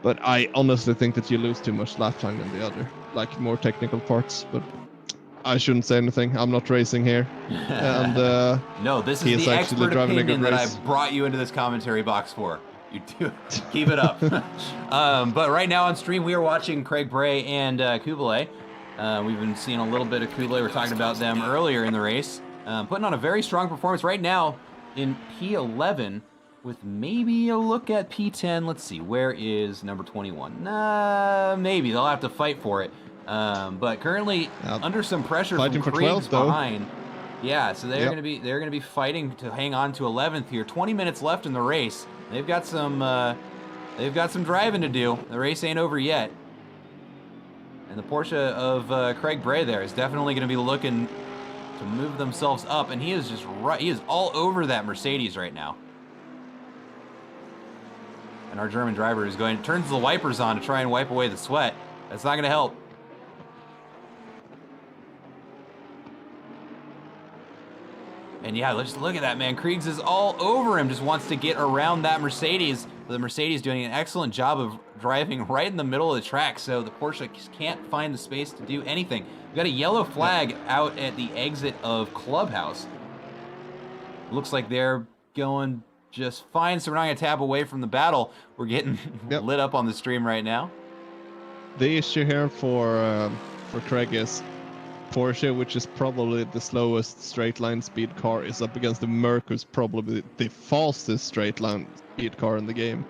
Speaker 2: But I honestly think that you lose too much lap time than the other, like more technical parts. But I shouldn't say anything. I'm not racing here. And
Speaker 1: no, this is the expert opinion that I've brought you into this commentary box for. You do. Keep it up. But right now on stream, we are watching Craig Bray and Kublai. We've been seeing a little bit of Kublai. We were talking about them earlier in the race. Putting on a very strong performance right now in P11 with maybe a look at P10. Let's see. Where is number 21? Maybe. They'll have to fight for it. But currently under some pressure from Krieg's behind. Yeah, so they're gonna be fighting to hang on to 11th here. 20 minutes left in the race. They've got some driving to do. The race ain't over yet. And the Porsche of Craig Bray there is definitely going to be looking to move themselves up, and he is just right. He is all over that Mercedes right now. And our German driver is turns the wipers on to try and wipe away the sweat. That's not going to help. And yeah, let's look at that, man. Kriegs is all over him, just wants to get around that Mercedes. The Mercedes doing an excellent job of driving right in the middle of the track, so the Porsche just can't find the space to do anything. We've got a yellow flag out at the exit of Clubhouse. Looks like they're going just fine, so we're not going to tab away from the battle. We're getting lit up on the stream right now.
Speaker 2: The issue here for Craig is Porsche, which is probably the slowest straight line speed car, is up against the Merc, who's probably the fastest straight line speed car in the game.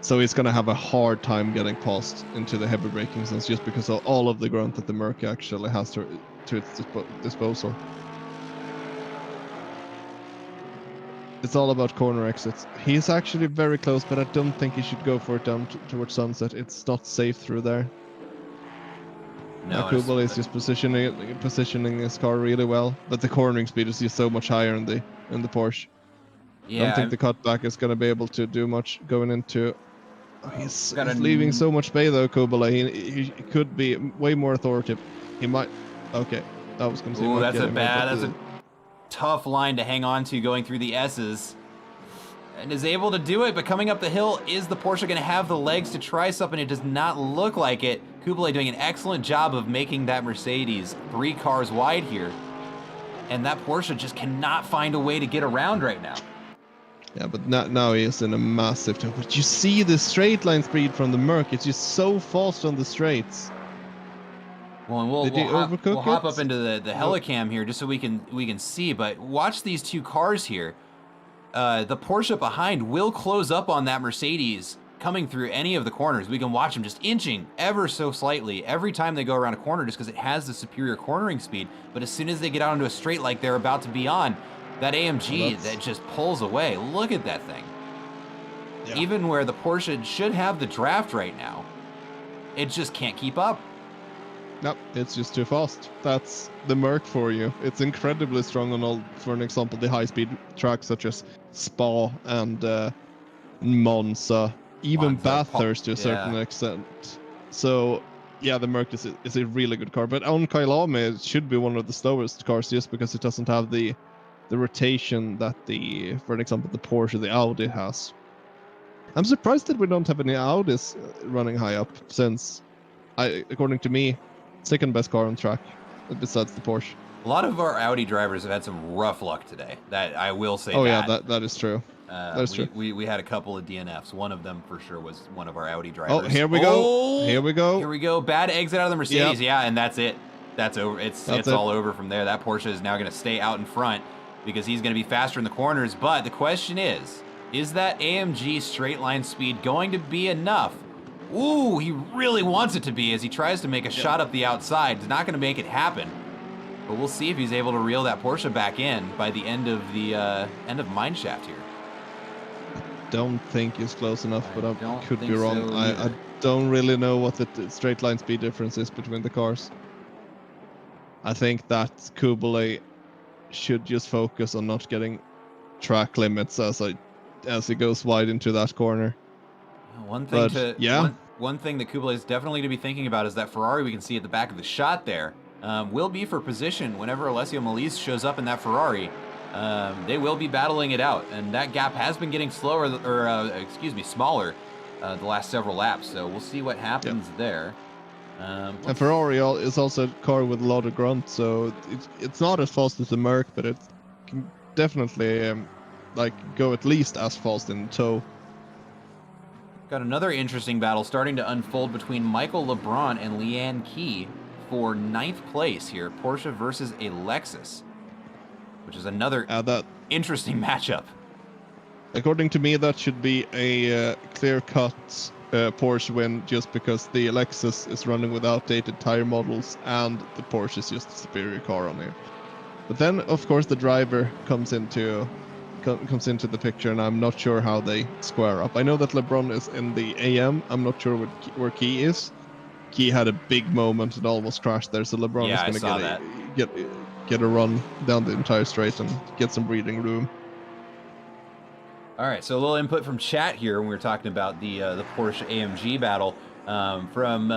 Speaker 2: So he's going to have a hard time getting past into the heavy braking zones just because of all of the grunt that the Merc actually has to its disposal. It's all about corner exits. He's actually very close, but I don't think he should go for it down towards Sunset. It's not safe through there.
Speaker 1: No,
Speaker 2: Kubel is just positioning his car really well, but the cornering speed is just so much higher in the Porsche.
Speaker 1: Yeah,
Speaker 2: I don't think the cutback is going to be able to do much going into. He's leaving so much bay though, Kubel. He could be way more authoritative. He might. Okay, that was going to.
Speaker 1: Ooh, that's a tough line to hang on to going through the S's. And is able to do it, but coming up the hill, is the Porsche going to have the legs to try something? It does not look like it. Kublai doing an excellent job of making that Mercedes 3 cars wide here. And that Porsche just cannot find a way to get around right now.
Speaker 2: Yeah, but now he is in a massive jump. But you see the straight line speed from the Merc. It's just so fast on the straights.
Speaker 1: Well, and we'll hop up into the helicam here just so we can see. But watch these 2 cars here. The Porsche behind will close up on that Mercedes coming through any of the corners. We can watch them just inching ever so slightly every time they go around a corner just because it has the superior cornering speed. But as soon as they get out into a straight like they're about to be on, that AMG that just pulls away. Look at that thing. Yeah. Even where the Porsche should have the draft right now, it just can't keep up.
Speaker 2: Nope, it's just too fast. That's the Merc for you. It's incredibly strong on all, for an example, the high-speed tracks such as Spa and Monza, even Bathurst to a certain extent. So, yeah, the Merc is a really good car. But on Kyalami, it should be one of the slowest cars just because it doesn't have the rotation that for an example, the Porsche, the Audi has. I'm surprised that we don't have any Audis running high up since, according to me, second best car on track besides the Porsche.
Speaker 1: A lot of our Audi drivers have had some rough luck today. That I will say.
Speaker 2: Oh yeah, that is true. That is true.
Speaker 1: We had a couple of DNFs. One of them for sure was one of our Audi drivers.
Speaker 2: Oh, here we go. Here we go.
Speaker 1: Here we go. Bad exit out of the Mercedes. Yep. Yeah, and that's it. That's over. It's all over from there. That Porsche is now going to stay out in front because he's going to be faster in the corners. But the question is that AMG straight line speed going to be enough? Ooh, he really wants it to be as he tries to make a shot up the outside. He's not going to make it happen. But we'll see if he's able to reel that Porsche back in by the end of the mineshaft here.
Speaker 2: Don't think he's close enough, but I could be wrong. I don't really know what the straight line speed difference is between the cars. I think that Kublai should just focus on not getting track limits as he goes wide into that corner.
Speaker 1: One thing that Kublai is definitely to be thinking about is that Ferrari we can see at the back of the shot there will be for position whenever Alessio Melise shows up in that Ferrari. They will be battling it out, and that gap has been getting smaller the last several laps. So we'll see what happens there.
Speaker 2: And Ferrari is also a car with a lot of grunt, so it's not as fast as the Merc, but it can definitely go at least as fast in tow.
Speaker 1: Got another interesting battle starting to unfold between Michael LeBron and Leanne Key for 9th place here. Porsche versus a Lexus, which is another interesting matchup.
Speaker 2: According to me, that should be a clear-cut Porsche win just because the Lexus is running with outdated tire models and the Porsche is just a superior car on here. But then, of course, the driver comes into the picture, and I'm not sure how they square up. I know that LeBron is in the AM. I'm not sure where Key is. Key had a big moment and almost crashed there, so LeBron is going to get a run down the entire straight and get some breathing room.
Speaker 1: All right, so a little input from chat here when we were talking about the Porsche AMG battle. From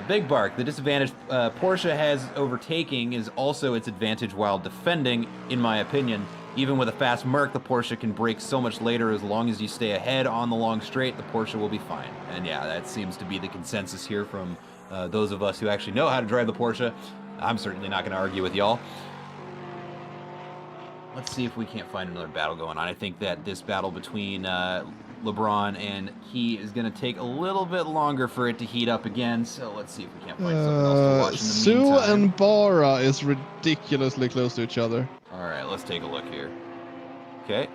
Speaker 1: Big Bark, the disadvantage Porsche has overtaking is also its advantage while defending, in my opinion. Even with a fast Merc, the Porsche can brake so much later. As long as you stay ahead on the long straight, the Porsche will be fine. And yeah, that seems to be the consensus here from those of us who actually know how to drive the Porsche. I'm certainly not going to argue with y'all. Let's see if we can't find another battle going on. I think that this battle between LeBron and Key is going to take a little bit longer for it to heat up again. So let's see if we can't find something else to watch in the
Speaker 2: Sue
Speaker 1: meantime.
Speaker 2: and Bara is ridiculously close to each other.
Speaker 1: All right, let's take a look here. Okay.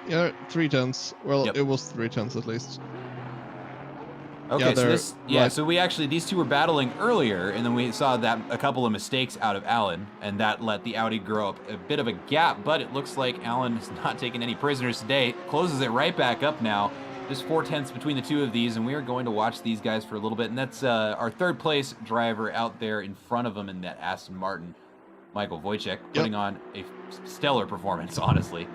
Speaker 2: Yeah, 3/10. Well,
Speaker 1: Yep.
Speaker 2: it was 3/10 at least.
Speaker 1: Okay,
Speaker 2: right.
Speaker 1: so we actually, these two were battling earlier, and then we saw that a couple of mistakes out of Allen, and that let the Audi grow up a bit of a gap, but it looks like Allen is not taking any prisoners today. Closes it right back up now. Just 4/10 between the two of these, and we are going to watch these guys for a little bit, and that's our third place driver out there in front of him in that Aston Martin, Michael Wojcik, putting on a stellar performance, honestly.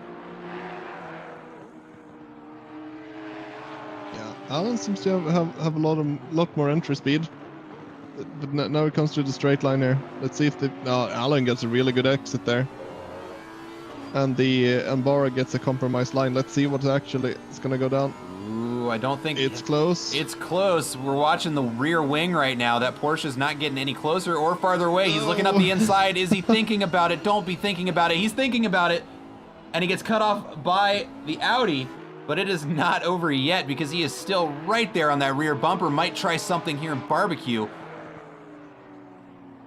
Speaker 2: Yeah, Allen seems to have a lot more entry speed. But now it comes to the straight line here. Let's see if Allen gets a really good exit there. And the Ambara gets a compromised line. Let's see what actually is going to go down.
Speaker 1: Ooh, I don't think...
Speaker 2: It's close.
Speaker 1: It's close. We're watching the rear wing right now. That Porsche's not getting any closer or farther away. He's looking up the inside. Is he thinking about it? Don't be thinking about it. He's thinking about it. And he gets cut off by the Audi. But it is not over yet because he is still right there on that rear bumper. Might try something here in barbecue.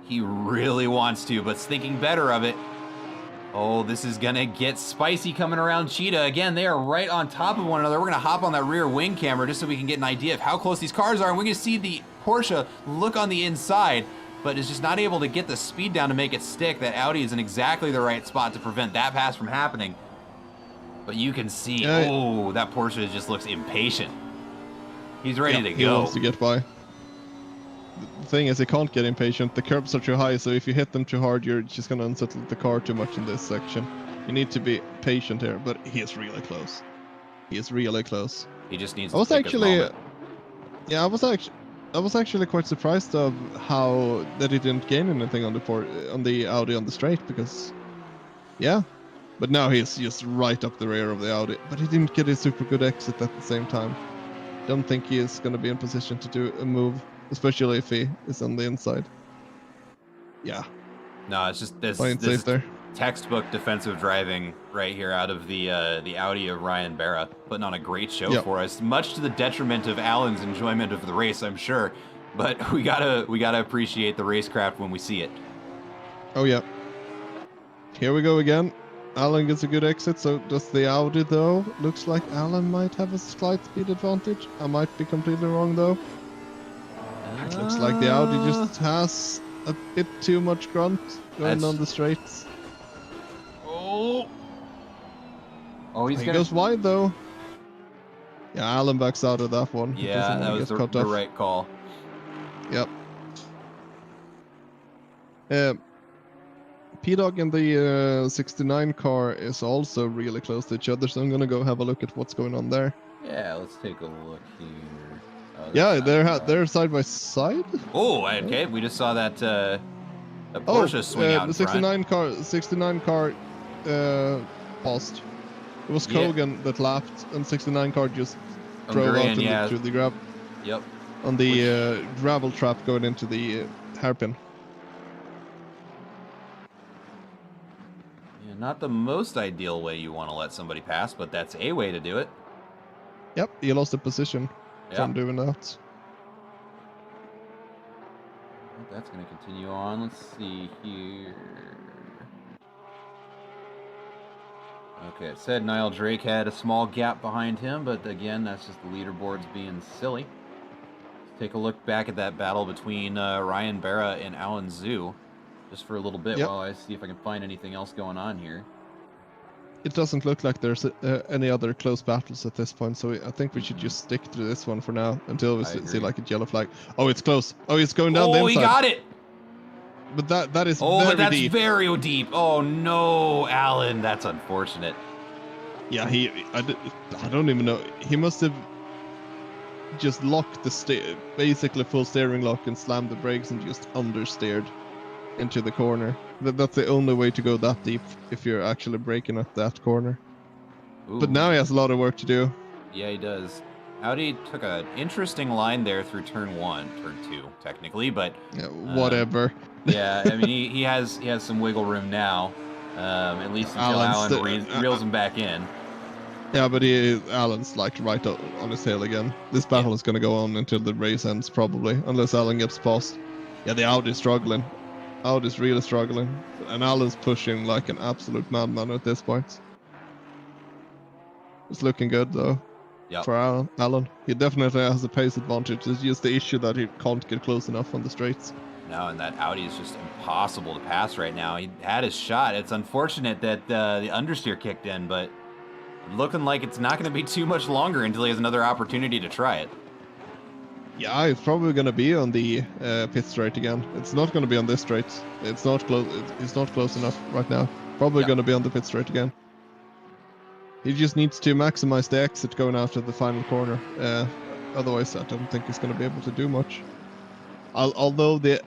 Speaker 1: He really wants to, but's thinking better of it. Oh, this is gonna get spicy coming around Cheetah. Again, they are right on top of one another. We're gonna hop on that rear wing camera just so we can get an idea of how close these cars are. And we're gonna see the Porsche look on the inside, but is just not able to get the speed down to make it stick. That Audi is in exactly the right spot to prevent that pass from happening. But you can see, oh, that Porsche just looks impatient. He's ready to go.
Speaker 2: He wants to get by. The thing is, he can't get impatient. The curbs are too high, so if you hit them too hard, you're just going to unsettle the car too much in this section. You need to be patient here, but he is really close. He is really close.
Speaker 1: He just needs to take his moment.
Speaker 2: Yeah, I was actually quite surprised of how that he didn't gain anything on the Audi on the straight, because, yeah. But now he's just right up the rear of the Audi. But he didn't get a super good exit at the same time. Don't think he is going to be in position to do a move, especially if he is on the inside. Yeah.
Speaker 1: No, it's just this textbook defensive driving right here out of the Audi of Ryan Barra, putting on a great show for us, much to the detriment of Allen's enjoyment of the race, I'm sure. But we gotta appreciate the racecraft when we see it.
Speaker 2: Oh yeah. Here we go again. Allen gets a good exit, so does the Audi though. Looks like Allen might have a slight speed advantage. I might be completely wrong though. It looks like the Audi just has a bit too much grunt going on the straights.
Speaker 1: Oh,
Speaker 2: he goes wide though. Yeah, Allen backs out of that one.
Speaker 1: Yeah, that was the right call.
Speaker 2: Yep. P-Dog and the 69 car is also really close to each other, so I'm gonna go have a look at what's going on there.
Speaker 1: Yeah, let's take a look here. Oh,
Speaker 2: yeah, they're side by side.
Speaker 1: Oh, okay. We just saw that Porsche swing out.
Speaker 2: The 69 car paused. It was Kogan that lapped, and 69 car just drove out through the grab.
Speaker 1: Yep.
Speaker 2: On the gravel trap going into the hairpin.
Speaker 1: Not the most ideal way you want to let somebody pass, but that's a way to do it.
Speaker 2: Yep, he lost the position from doing that.
Speaker 1: That's going to continue on. Let's see here. Okay, it said Niall Drake had a small gap behind him, but again, that's just the leaderboards being silly. Let's take a look back at that battle between Ryan Barra and Alan Zhu. Just for a little bit while I see if I can find anything else going on here.
Speaker 2: It doesn't look like there's any other close battles at this point, so I think we should just stick to this one for now until we see like a yellow flag. Oh, it's close. Oh, it's going down the inside.
Speaker 1: Oh, he got it!
Speaker 2: But that is
Speaker 1: very deep. Oh, no, Alan. That's unfortunate.
Speaker 2: Yeah, I don't even know. He must have just locked basically full steering lock and slammed the brakes and just understeered into the corner. That's the only way to go that deep if you're actually braking at that corner. Ooh. But now he has a lot of work to do.
Speaker 1: Yeah, he does. Audi took an interesting line there through turn 2, technically, but
Speaker 2: whatever.
Speaker 1: Yeah, I mean he has some wiggle room now. at least until Alan reels him back in.
Speaker 2: Yeah, but Alan's like right on his tail again. This battle is going to go on until the race ends, probably, unless Alan gets past. Yeah, the Audi's struggling. Audi's really struggling. And Alan's pushing like an absolute madman at this point. It's looking good, though, for Alan. He definitely has a pace advantage. It's just the issue that he can't get close enough on the straights.
Speaker 1: No, and that Audi is just impossible to pass right now. He had his shot. It's unfortunate that the understeer kicked in, but looking like it's not going to be too much longer until he has another opportunity to try it.
Speaker 2: Yeah, it's probably going to be on the pit straight again. It's not going to be on this straight. It's not close. It's not close enough right now. Probably going to be on the pit straight again. He just needs to maximize the exit going out of the final corner. Otherwise, I don't think he's going to be able to do much. Although the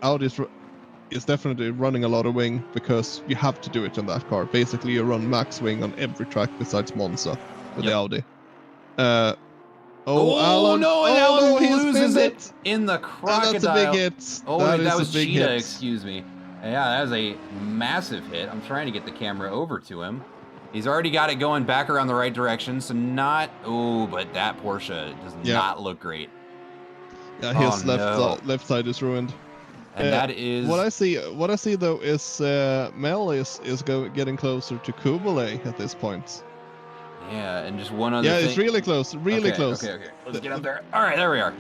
Speaker 2: Audi is definitely running a lot of wing, because you have to do it on that car. Basically, you run max wing on every track besides Monza with the Audi.
Speaker 1: Alan!
Speaker 2: No,
Speaker 1: Alan loses it in the crocodile.
Speaker 2: That's a big hit.
Speaker 1: Oh, that was Cheetah, excuse me. Yeah, that was a massive hit. I'm trying to get the camera over to him. He's already got it going back around the right direction, so not... Oh, but that Porsche does not look great.
Speaker 2: Yeah, his left side is ruined.
Speaker 1: And that is...
Speaker 2: What I see though is Mel is getting closer to Kublai at this point.
Speaker 1: Yeah, and just one other thing.
Speaker 2: Yeah, it's really close, close.
Speaker 1: Okay. Let's get up there. All right, there we are.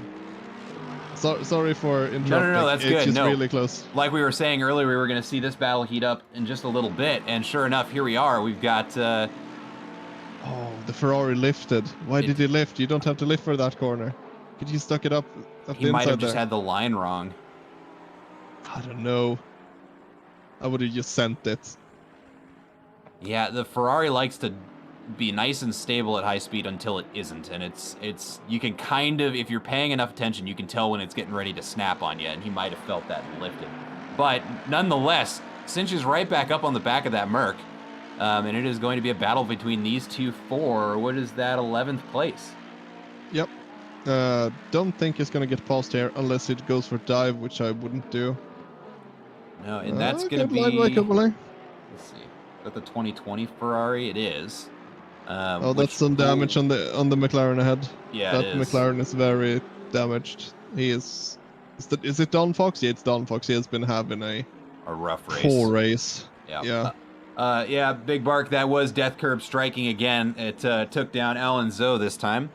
Speaker 2: Sorry for interrupting.
Speaker 1: No, that's good.
Speaker 2: It's just really close.
Speaker 1: Like we were saying earlier, we were going to see this battle heat up in just a little bit, and sure enough, here we are. We've got...
Speaker 2: Oh, the Ferrari lifted. Why did he lift? You don't have to lift for that corner. Could you stuck it up the inside?
Speaker 1: He might have just had the line wrong.
Speaker 2: I don't know. I would have just sent it.
Speaker 1: Yeah, the Ferrari likes to be nice and stable at high speed until it isn't, and it's you can kind of, if you're paying enough attention, you can tell when it's getting ready to snap on you, and he might have felt that and lifted. But nonetheless, cinches right back up on the back of that Merc, and it is going to be a battle between these two for, what is that, 11th place?
Speaker 2: Yep. Don't think he's going to get past here unless it goes for dive, which I wouldn't do.
Speaker 1: No, and that's going to be... Let's see. Is that the 2020 Ferrari? It is.
Speaker 2: That's some damage on the McLaren ahead.
Speaker 1: Yeah,
Speaker 2: that McLaren is very damaged. He is. Is it Don Fox? Yeah, it's Don Fox. He has been having a
Speaker 1: rough race.
Speaker 2: Poor race.
Speaker 1: Yeah. Yeah, Big Bark. That was Death Curb striking again. It took down Alan Zoe this time.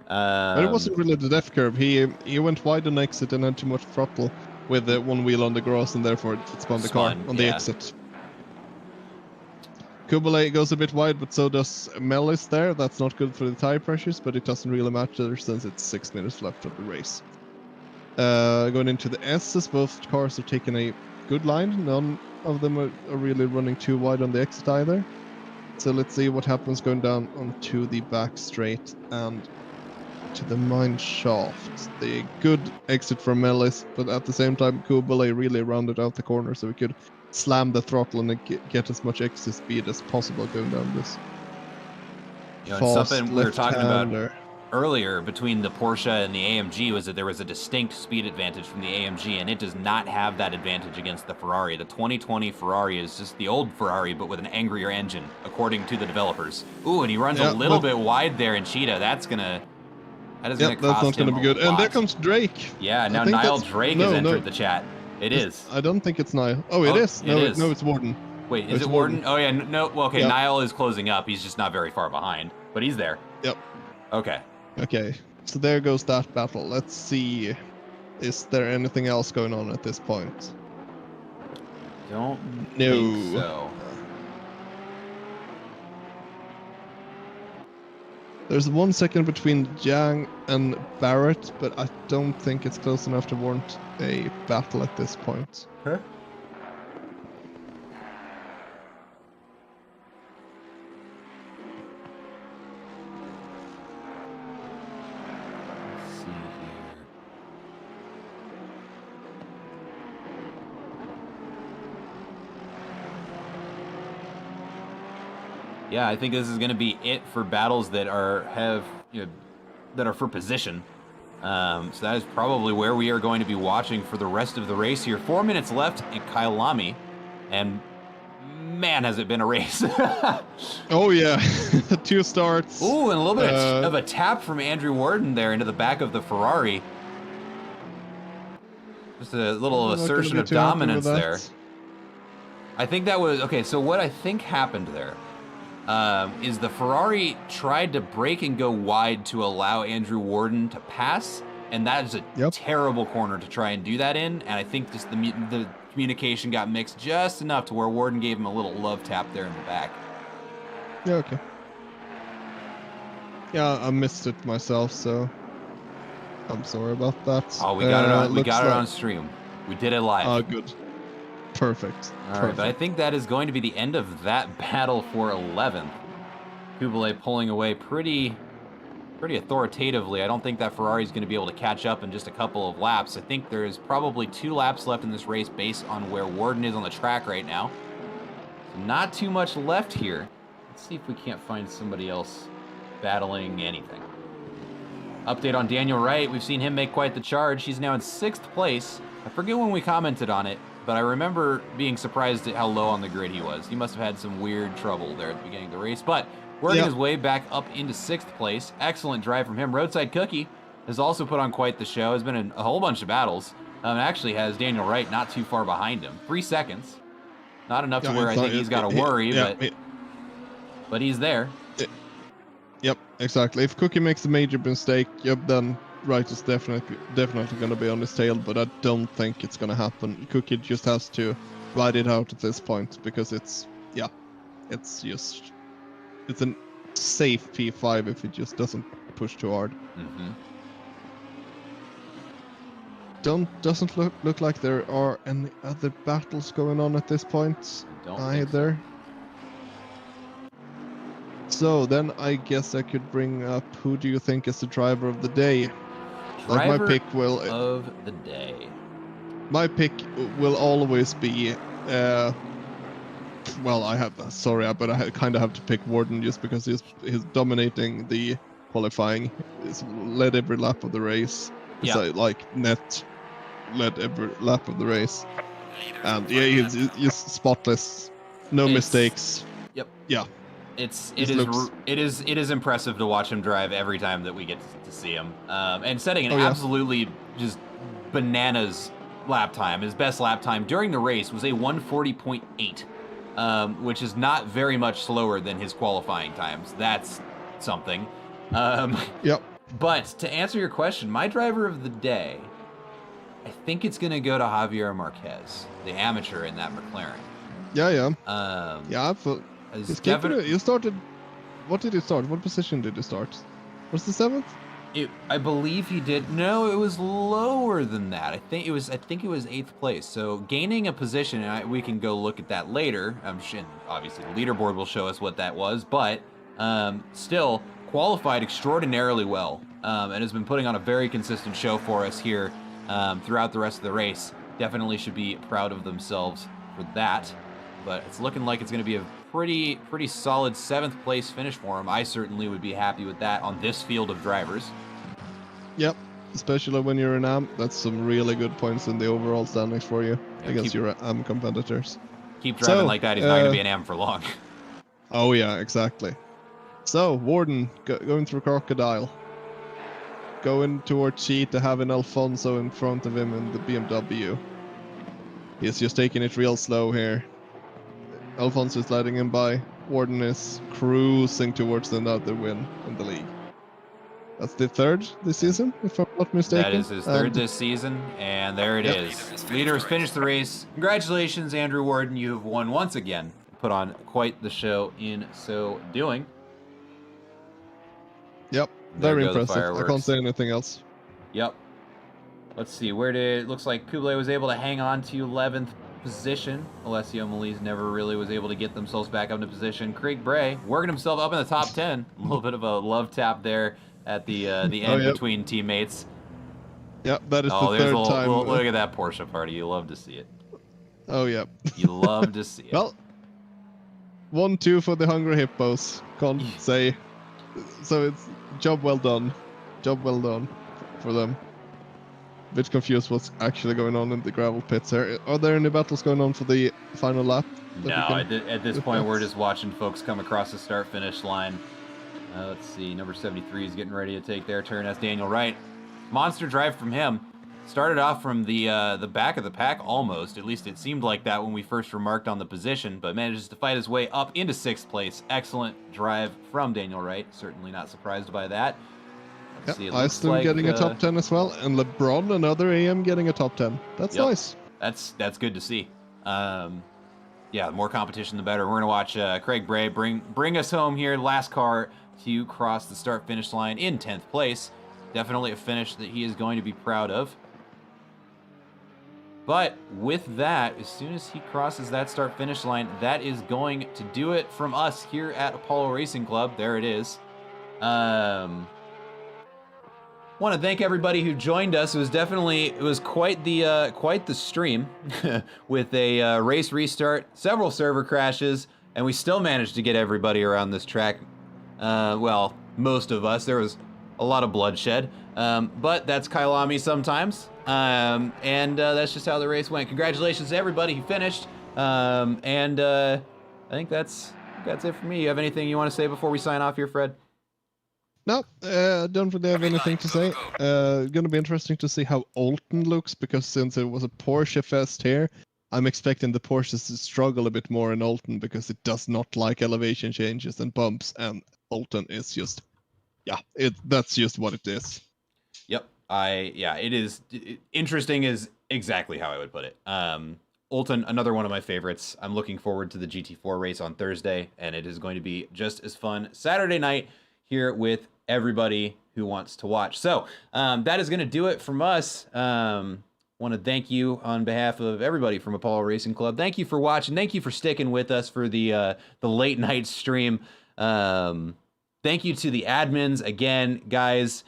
Speaker 2: But it wasn't really the Death Curb. He went wide on exit and had too much throttle with the one wheel on the grass, and therefore it spun the car on the exit. Kublai goes a bit wide, but so does Mellis there. That's not good for the tire pressures, but it doesn't really matter since it's 6 minutes left of the race. Going into the S's, both cars are taking a good line. None of them are really running too wide on the exit either. So let's see what happens going down onto the back straight and to the mine shaft. The good exit from Mellis, but at the same time, Kublai really rounded out the corner so we could slam the throttle and get as much exit speed as possible going down this.
Speaker 1: You know, something we were talking about earlier between the Porsche and the AMG was that there was a distinct speed advantage from the AMG, and it does not have that advantage against the Ferrari. The 2020 Ferrari is just the old Ferrari, but with an angrier engine, according to the developers. Ooh, and he runs a little bit wide there in Cheetah. That's not gonna be good.
Speaker 2: And there comes Drake.
Speaker 1: Yeah, now Niall Drake has entered the chat. It is.
Speaker 2: I don't think it's Niall. Oh, it is. No, it's Warden.
Speaker 1: Wait, is it Warden? Oh yeah, no. Well, okay, Niall is closing up. He's just not very far behind, but he's there.
Speaker 2: Yep.
Speaker 1: Okay.
Speaker 2: Okay, so there goes that battle. Let's see. Is there anything else going on at this point?
Speaker 1: Don't think so.
Speaker 2: There's 1 second between Jiang and Barrett, but I don't think it's close enough to warrant a battle at this point.
Speaker 1: Huh? Let's see here. Yeah, I think this is going to be it for battles that are for position. So that is probably where we are going to be watching for the rest of the race here. 4 minutes left in Kyalami, and man, has it been a race.
Speaker 2: Oh, yeah. 2 starts.
Speaker 1: Ooh, and a little bit of a tap from Andrew Warden there into the back of the Ferrari. Just a little assertion of dominance there. I think that was, okay, so what I think happened there is the Ferrari tried to brake and go wide to allow Andrew Warden to pass, and that is a terrible corner to try and do that in, and I think just the communication got mixed just enough to where Warden gave him a little love tap there in the back.
Speaker 2: Yeah, okay. Yeah, I missed it myself, so I'm sorry about that.
Speaker 1: Oh, we got it on. We got it on stream. We did it live.
Speaker 2: Oh, good. Perfect.
Speaker 1: All right, but I think that is going to be the end of that battle for 11th. Kublai pulling away pretty authoritatively. I don't think that Ferrari is going to be able to catch up in just a couple of laps. I think there's probably 2 laps left in this race based on where Warden is on the track right now. So not too much left here. Let's see if we can't find somebody else battling anything. Update on Daniel Wright. We've seen him make quite the charge. He's now in 6th place. I forget when we commented on it, but I remember being surprised at how low on the grid he was. He must have had some weird trouble there at the beginning of the race, but working his way back up into 6th place. Excellent drive from him. Roadside Cookie has also put on quite the show. Has been in a whole bunch of battles. Actually has Daniel Wright not too far behind him. 3 seconds. Not enough to where I think he's got to worry, but he's there.
Speaker 2: Yep, exactly. If Cookie makes a major mistake, then Wright is definitely going to be on his tail, but I don't think it's going to happen. Cookie just has to ride it out at this point because it's a safe P5 if it just doesn't push too hard. Doesn't look like there are any other battles going on at this point either. So then I guess I could bring up, who do you think is the driver of the day? My pick will
Speaker 1: of the day.
Speaker 2: My pick will always be well, but I kind of have to pick Warden just because he's dominating the qualifying. He's led every lap of the race. Yeah. Net led every lap of the race. And he's spotless. No mistakes.
Speaker 1: Yep.
Speaker 2: Yeah.
Speaker 1: It is impressive to watch him drive every time that we get to see him. And setting an absolutely just bananas lap time. His best lap time during the race was a 140.8, which is not very much slower than his qualifying times. That's something.
Speaker 2: Yep.
Speaker 1: But to answer your question, my driver of the day, I think it's going to go to Javier Marquez, the amateur in that McLaren.
Speaker 2: Yeah.
Speaker 1: Yeah,
Speaker 2: you started. What did you start? What position did you start? Was the 7th?
Speaker 1: I believe he did. No, it was lower than that. I think it was 8th place. So gaining a position, and we can go look at that later. Obviously, the leaderboard will show us what that was, but still qualified extraordinarily well, and has been putting on a very consistent show for us here throughout the rest of the race. Definitely should be proud of themselves for that. But it's looking like it's going to be a pretty solid 7th place finish for him. I certainly would be happy with that on this field of drivers.
Speaker 2: Yep, especially when you're an AM. That's some really good points in the overall standings for you against your AM competitors.
Speaker 1: Keep driving like that. He's not going to be an AM for long.
Speaker 2: Oh yeah, exactly. So Warden going through Crocodile, going towards Cheetah, having Alfonso in front of him in the BMW. He's just taking it real slow here. Alfonso is letting him by. Warden is cruising towards another win in the league. That's the 3rd this season, if I'm not mistaken.
Speaker 1: That is his 3rd this season, and there it is. Leaders finished the race. Congratulations, Andrew Warden. You have won once again. Put on quite the show in so doing.
Speaker 2: Yep, very impressive. I can't say anything else.
Speaker 1: Yep. Let's see, looks like Kublai was able to hang on to 11th position. Alessio Melise never really was able to get themselves back up into position. Craig Bray working himself up in the top 10. A little bit of a love tap there at the end between teammates.
Speaker 2: Yep, that is the 3rd time.
Speaker 1: Look at that Porsche party. You love to see it.
Speaker 2: Oh, yeah.
Speaker 1: You love to see it.
Speaker 2: Well, 1-2 for the Hungry Hippos. Can't say. So it's job well done. Job well done for them. a bit confused what's actually going on in the gravel pits here. Are there any battles going on for the final lap?
Speaker 1: No, at this point, we're just watching folks come across the start-finish line. Let's see, number 73 is getting ready to take their turn. That's Daniel Wright. Monster drive from him. Started off from the back of the pack almost. At least it seemed like that when we first remarked on the position, but manages to fight his way up into 6th place. Excellent drive from Daniel Wright. Certainly not surprised by that.
Speaker 2: Let's see, Iceland getting a top 10 as well, and LeBron, another AM, getting a top 10. That's nice.
Speaker 1: That's good to see. Yeah, the more competition, the better. We're going to watch Craig Bray bring us home here. Last car to cross the start-finish line in 10th place. Definitely a finish that he is going to be proud of. But with that, as soon as he crosses that start-finish line, that is going to do it from us here at Apollo Racing Club. There it is. Want to thank everybody who joined us. It was quite the stream with a race restart, several server crashes, and we still managed to get everybody around this track. Well, most of us. There was a lot of bloodshed, but that's Kyalami sometimes. That's just how the race went. Congratulations to everybody who finished. I think that's it for me. You have anything you want to say before we sign off here, Fred?
Speaker 2: No, don't really have anything to say. Going to be interesting to see how Olten looks, because since it was a Porsche fest here, I'm expecting the Porsches to struggle a bit more in Olten, because it does not like elevation changes and bumps, and Olten is just, that's just what it is.
Speaker 1: Yep. It is interesting is exactly how I would put it. Olten, another one of my favorites. I'm looking forward to the GT4 race on Thursday, and it is going to be just as fun Saturday night here with everybody who wants to watch. So that is going to do it from us. Want to thank you on behalf of everybody from Apollo Racing Club. Thank you for watching. Thank you for sticking with us for the late night stream. Thank you to the admins again, guys.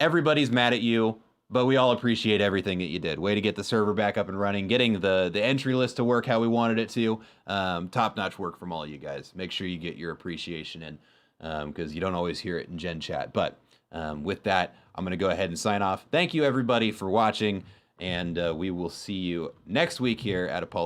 Speaker 1: Everybody's mad at you, but we all appreciate everything that you did. Way to get the server back up and running, getting the entry list to work how we wanted it to. Top-notch work from all you guys. Make sure you get your appreciation in, because you don't always hear it in Gen Chat. But with that, I'm going to go ahead and sign off. Thank you, everybody, for watching, and we will see you next week here at Apollo.